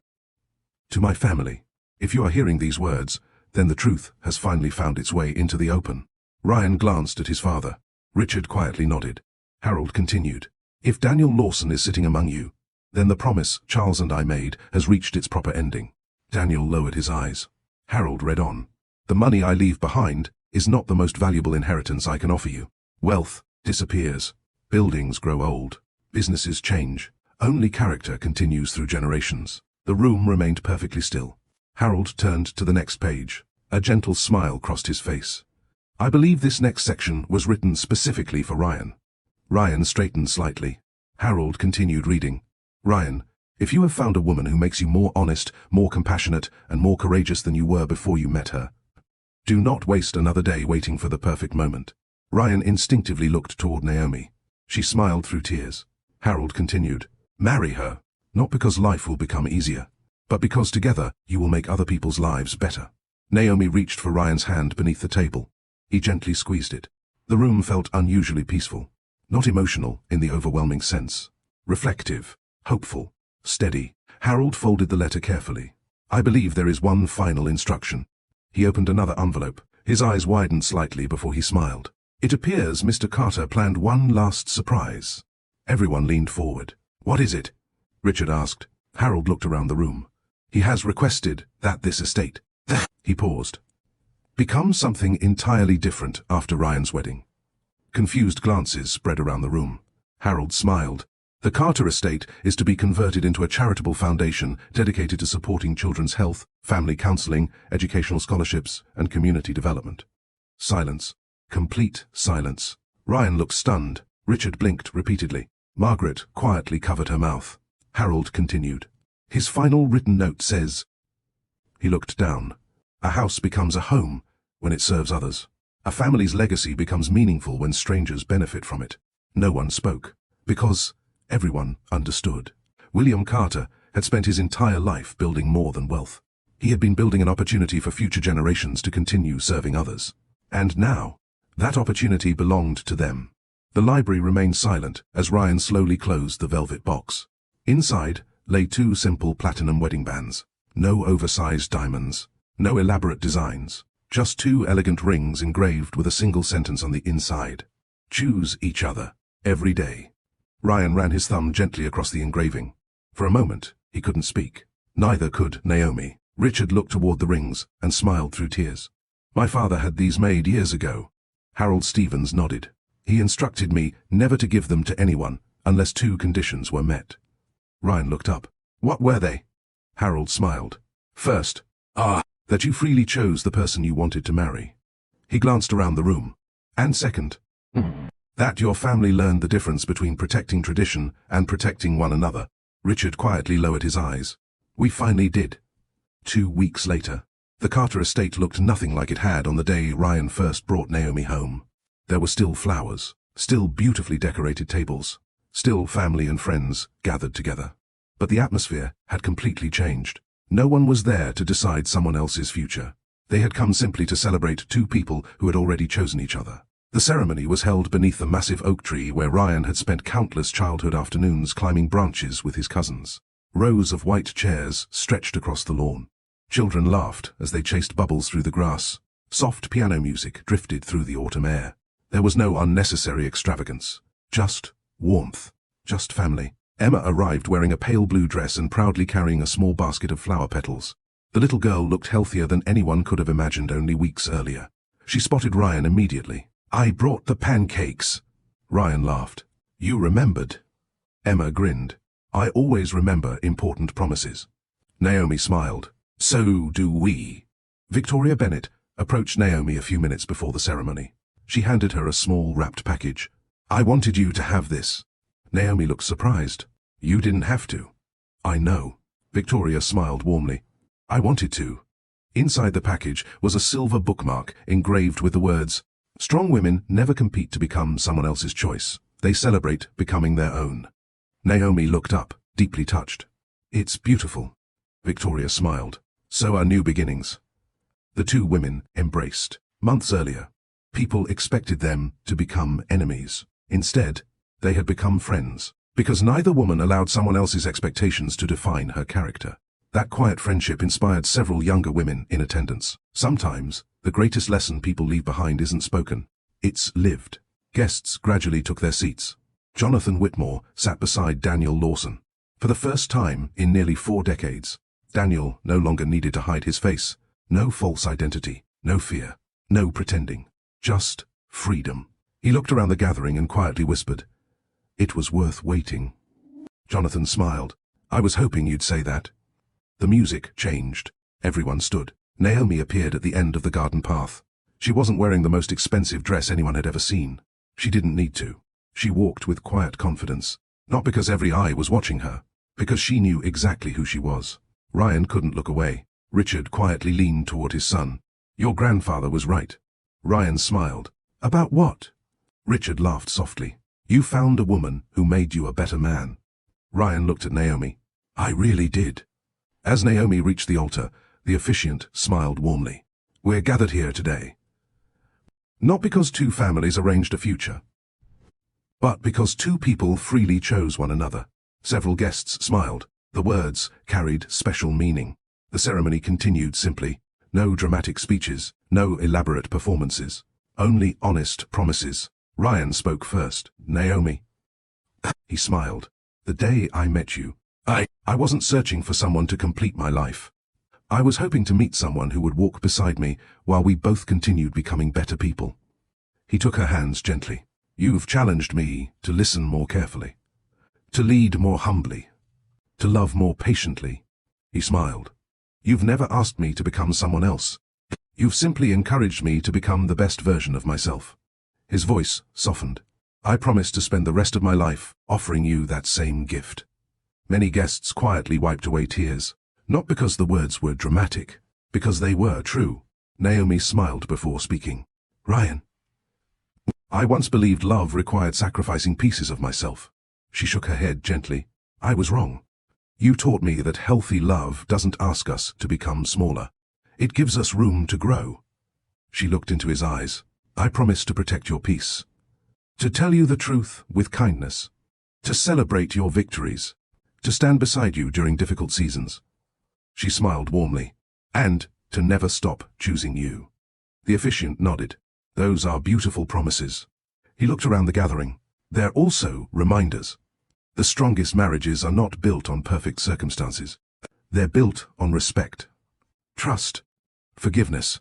"To my family. If you are hearing these words, then the truth has finally found its way into the open." Ryan glanced at his father. Richard quietly nodded. Harold continued. "If Daniel Lawson is sitting among you, then the promise Charles and I made has reached its proper ending." Daniel lowered his eyes. Harold read on. "The money I leave behind is not the most valuable inheritance I can offer you. Wealth disappears. Buildings grow old. Businesses change. Only character continues through generations." The room remained perfectly still. Harold turned to the next page. A gentle smile crossed his face. "I believe this next section was written specifically for Ryan." Ryan straightened slightly. Harold continued reading. "Ryan, if you have found a woman who makes you more honest, more compassionate, and more courageous than you were before you met her, do not waste another day waiting for the perfect moment." Ryan instinctively looked toward Naomi. She smiled through tears. Harold continued. "Marry her, not because life will become easier, but because together you will make other people's lives better." Naomi reached for Ryan's hand beneath the table. He gently squeezed it. The room felt unusually peaceful. Not emotional in the overwhelming sense. Reflective, hopeful, steady. Harold folded the letter carefully. "I believe there is one final instruction." He opened another envelope. His eyes widened slightly before he smiled. "It appears Mr. Carter planned one last surprise." Everyone leaned forward. "What is it?" Richard asked. Harold looked around the room. "He has requested that this estate," he paused, "become something entirely different after Ryan's wedding." Confused glances spread around the room. Harold smiled. "The Carter estate is to be converted into a charitable foundation dedicated to supporting children's health, family counseling, educational scholarships, and community development." Silence. Complete silence. Ryan looked stunned. Richard blinked repeatedly. Margaret quietly covered her mouth. Harold continued. "His final written note says..." He looked down. "A house becomes a home when it serves others. A family's legacy becomes meaningful when strangers benefit from it." No one spoke, because everyone understood. William Carter had spent his entire life building more than wealth. He had been building an opportunity for future generations to continue serving others. And now, that opportunity belonged to them. The library remained silent as Ryan slowly closed the velvet box. Inside lay two simple platinum wedding bands. No oversized diamonds. No elaborate designs. Just two elegant rings engraved with a single sentence on the inside. "Choose each other, every day." Ryan ran his thumb gently across the engraving. For a moment, he couldn't speak. Neither could Naomi. Richard looked toward the rings and smiled through tears. "My father had these made years ago." Harold Stevens nodded. "He instructed me never to give them to anyone unless two conditions were met." Ryan looked up. "What were they?" Harold smiled. "First, that you freely chose the person you wanted to marry." He glanced around the room. "And second, that your family learned the difference between protecting tradition and protecting one another." Richard quietly lowered his eyes. "We finally did." 2 weeks later, the Carter estate looked nothing like it had on the day Ryan first brought Naomi home. There were still flowers, still beautifully decorated tables, still family and friends gathered together. But the atmosphere had completely changed. No one was there to decide someone else's future. They had come simply to celebrate two people who had already chosen each other. The ceremony was held beneath the massive oak tree where Ryan had spent countless childhood afternoons climbing branches with his cousins. Rows of white chairs stretched across the lawn. Children laughed as they chased bubbles through the grass. Soft piano music drifted through the autumn air. There was no unnecessary extravagance, just Warmth. Just family. Emma arrived wearing a pale blue dress and proudly carrying a small basket of flower petals. The little girl looked healthier than anyone could have imagined only weeks earlier. She spotted Ryan immediately. "I brought the pancakes." Ryan laughed. "You remembered." Emma grinned. "I always remember important promises." Naomi smiled. "So do we." Victoria Bennett approached Naomi a few minutes before the ceremony. She handed her a small wrapped package. "I wanted you to have this." Naomi looked surprised. "You didn't have to." "I know." Victoria smiled warmly. "I wanted to." Inside the package was a silver bookmark engraved with the words, "Strong women never compete to become someone else's choice. They celebrate becoming their own." Naomi looked up, deeply touched. "It's beautiful." Victoria smiled. "So are new beginnings." The two women embraced. Months earlier, people expected them to become enemies. Instead, they had become friends, because neither woman allowed someone else's expectations to define her character. That quiet friendship inspired several younger women in attendance. Sometimes, the greatest lesson people leave behind isn't spoken. It's lived. Guests gradually took their seats. Jonathan Whitmore sat beside Daniel Lawson. For the first time in nearly 4 decades, Daniel no longer needed to hide his face. No false identity, no fear, no pretending. Just freedom. He looked around the gathering and quietly whispered, "It was worth waiting." Jonathan smiled. "I was hoping you'd say that." The music changed. Everyone stood. Naomi appeared at the end of the garden path. She wasn't wearing the most expensive dress anyone had ever seen. She didn't need to. She walked with quiet confidence, not because every eye was watching her, because she knew exactly who she was. Ryan couldn't look away. Richard quietly leaned toward his son. "Your grandfather was right." Ryan smiled. "About what?" Richard laughed softly. "You found a woman who made you a better man." Ryan looked at Naomi. "I really did." As Naomi reached the altar, the officiant smiled warmly. "We're gathered here today, not because 2 families arranged a future, but because 2 people freely chose one another." Several guests smiled. The words carried special meaning. The ceremony continued simply. No dramatic speeches, no elaborate performances. Only honest promises. Ryan spoke first. "Naomi." He smiled. "The day I met you, I wasn't searching for someone to complete my life. I was hoping to meet someone who would walk beside me while we both continued becoming better people." He took her hands gently. "You've challenged me to listen more carefully, to lead more humbly, to love more patiently." He smiled. "You've never asked me to become someone else. You've simply encouraged me to become the best version of myself." His voice softened. "I promise to spend the rest of my life offering you that same gift." Many guests quietly wiped away tears, not because the words were dramatic, because they were true. Naomi smiled before speaking. "Ryan, I once believed love required sacrificing pieces of myself." She shook her head gently. "I was wrong. You taught me that healthy love doesn't ask us to become smaller. It gives us room to grow." She looked into his eyes. "I promise to protect your peace, to tell you the truth with kindness, to celebrate your victories, to stand beside you during difficult seasons." She smiled warmly. "And to never stop choosing you." The officiant nodded. "Those are beautiful promises." He looked around the gathering. "They're also reminders. The strongest marriages are not built on perfect circumstances. They're built on respect, trust, forgiveness,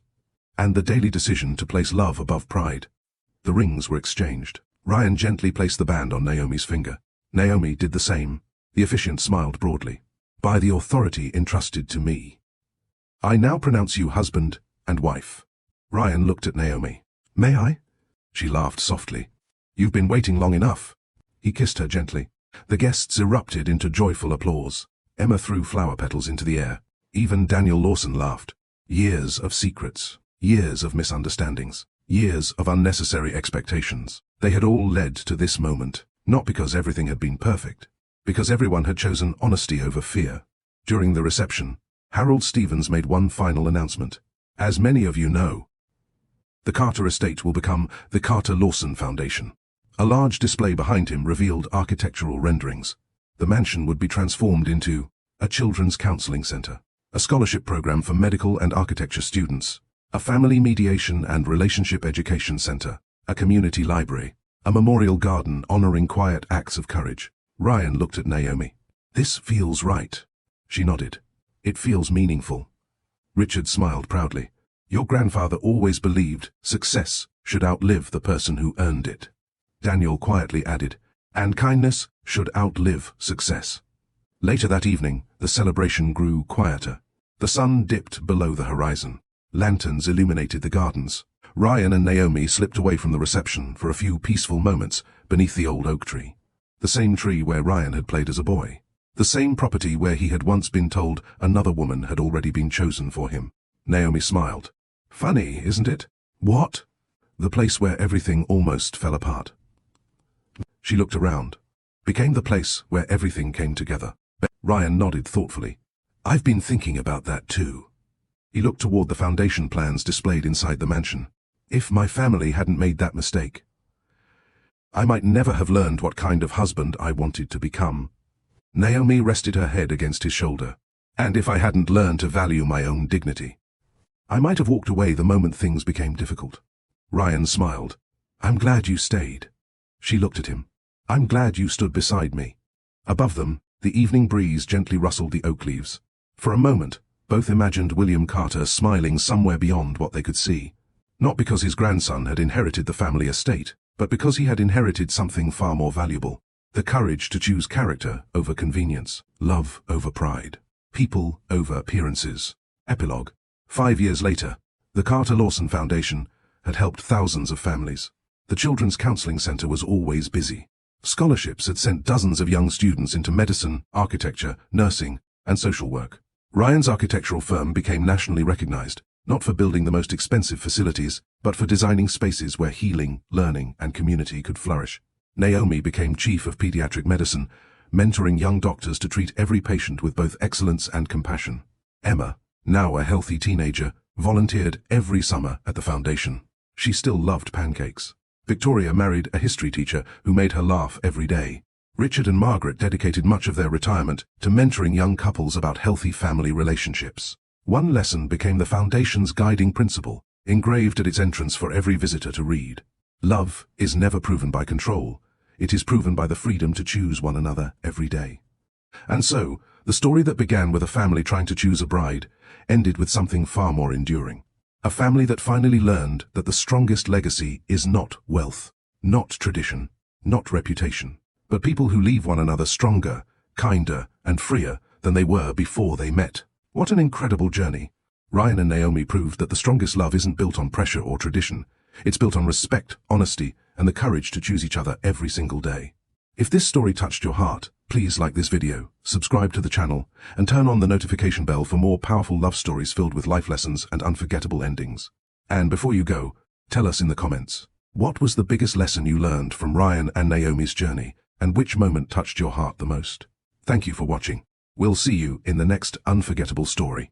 and the daily decision to place love above pride." The rings were exchanged. Ryan gently placed the band on Naomi's finger. Naomi did the same. The officiant smiled broadly. "By the authority entrusted to me, I now pronounce you husband and wife." Ryan looked at Naomi. "May I?" She laughed softly. "You've been waiting long enough." He kissed her gently. The guests erupted into joyful applause. Emma threw flower petals into the air. Even Daniel Lawson laughed. Years of secrets, years of misunderstandings, years of unnecessary expectations. They had all led to this moment, not because everything had been perfect, because everyone had chosen honesty over fear. During the reception, Harold Stevens made one final announcement. "As many of you know, the Carter estate will become the Carter Lawson Foundation." A large display behind him revealed architectural renderings. The mansion would be transformed into a children's counseling center, a scholarship program for medical and architecture students, a family mediation and relationship education center, a community library, A memorial garden honoring quiet acts of courage. Ryan looked at Naomi. This feels right. She nodded. It feels meaningful. Richard smiled proudly. Your grandfather always believed success should outlive the person who earned it. Daniel quietly added, and kindness should outlive success. Later that evening, the celebration grew quieter. The sun dipped below the horizon. Lanterns illuminated the gardens. Ryan and Naomi slipped away from the reception for a few peaceful moments beneath the old oak tree. The same tree where Ryan had played as a boy. The same property where he had once been told another woman had already been chosen for him. Naomi smiled. Funny, isn't it? What? The place where everything almost fell apart. She looked around. Became the place where everything came together. Ryan nodded thoughtfully. I've been thinking about that too. He looked toward the foundation plans displayed inside the mansion. If my family hadn't made that mistake, I might never have learned what kind of husband I wanted to become. Naomi rested her head against his shoulder. And if I hadn't learned to value my own dignity, I might have walked away the moment things became difficult. Ryan smiled. I'm glad you stayed. She looked at him. I'm glad you stood beside me. Above them, the evening breeze gently rustled the oak leaves. For a moment, both imagined William Carter smiling somewhere beyond what they could see. Not because his grandson had inherited the family estate, but because he had inherited something far more valuable. The courage to choose character over convenience, love over pride, people over appearances. Epilogue. 5 years later, the Carter Lawson Foundation had helped thousands of families. The Children's Counseling Center was always busy. Scholarships had sent dozens of young students into medicine, architecture, nursing, and social work. Ryan's architectural firm became nationally recognized, not for building the most expensive facilities, but for designing spaces where healing, learning, and community could flourish. Naomi became chief of pediatric medicine, mentoring young doctors to treat every patient with both excellence and compassion. Emma, now a healthy teenager, volunteered every summer at the foundation. She still loved pancakes. Victoria married a history teacher who made her laugh every day. Richard and Margaret dedicated much of their retirement to mentoring young couples about healthy family relationships. One lesson became the foundation's guiding principle, engraved at its entrance for every visitor to read. Love is never proven by control. It is proven by the freedom to choose one another every day. And so, the story that began with a family trying to choose a bride ended with something far more enduring. A family that finally learned that the strongest legacy is not wealth, not tradition, not reputation, but people who leave one another stronger, kinder, and freer than they were before they met. What an incredible journey. Ryan and Naomi proved that the strongest love isn't built on pressure or tradition. It's built on respect, honesty, and the courage to choose each other every single day. If this story touched your heart, please like this video, subscribe to the channel, and turn on the notification bell for more powerful love stories filled with life lessons and unforgettable endings. And before you go, tell us in the comments, what was the biggest lesson you learned from Ryan and Naomi's journey, and which moment touched your heart the most? Thank you for watching. We'll see you in the next unforgettable story.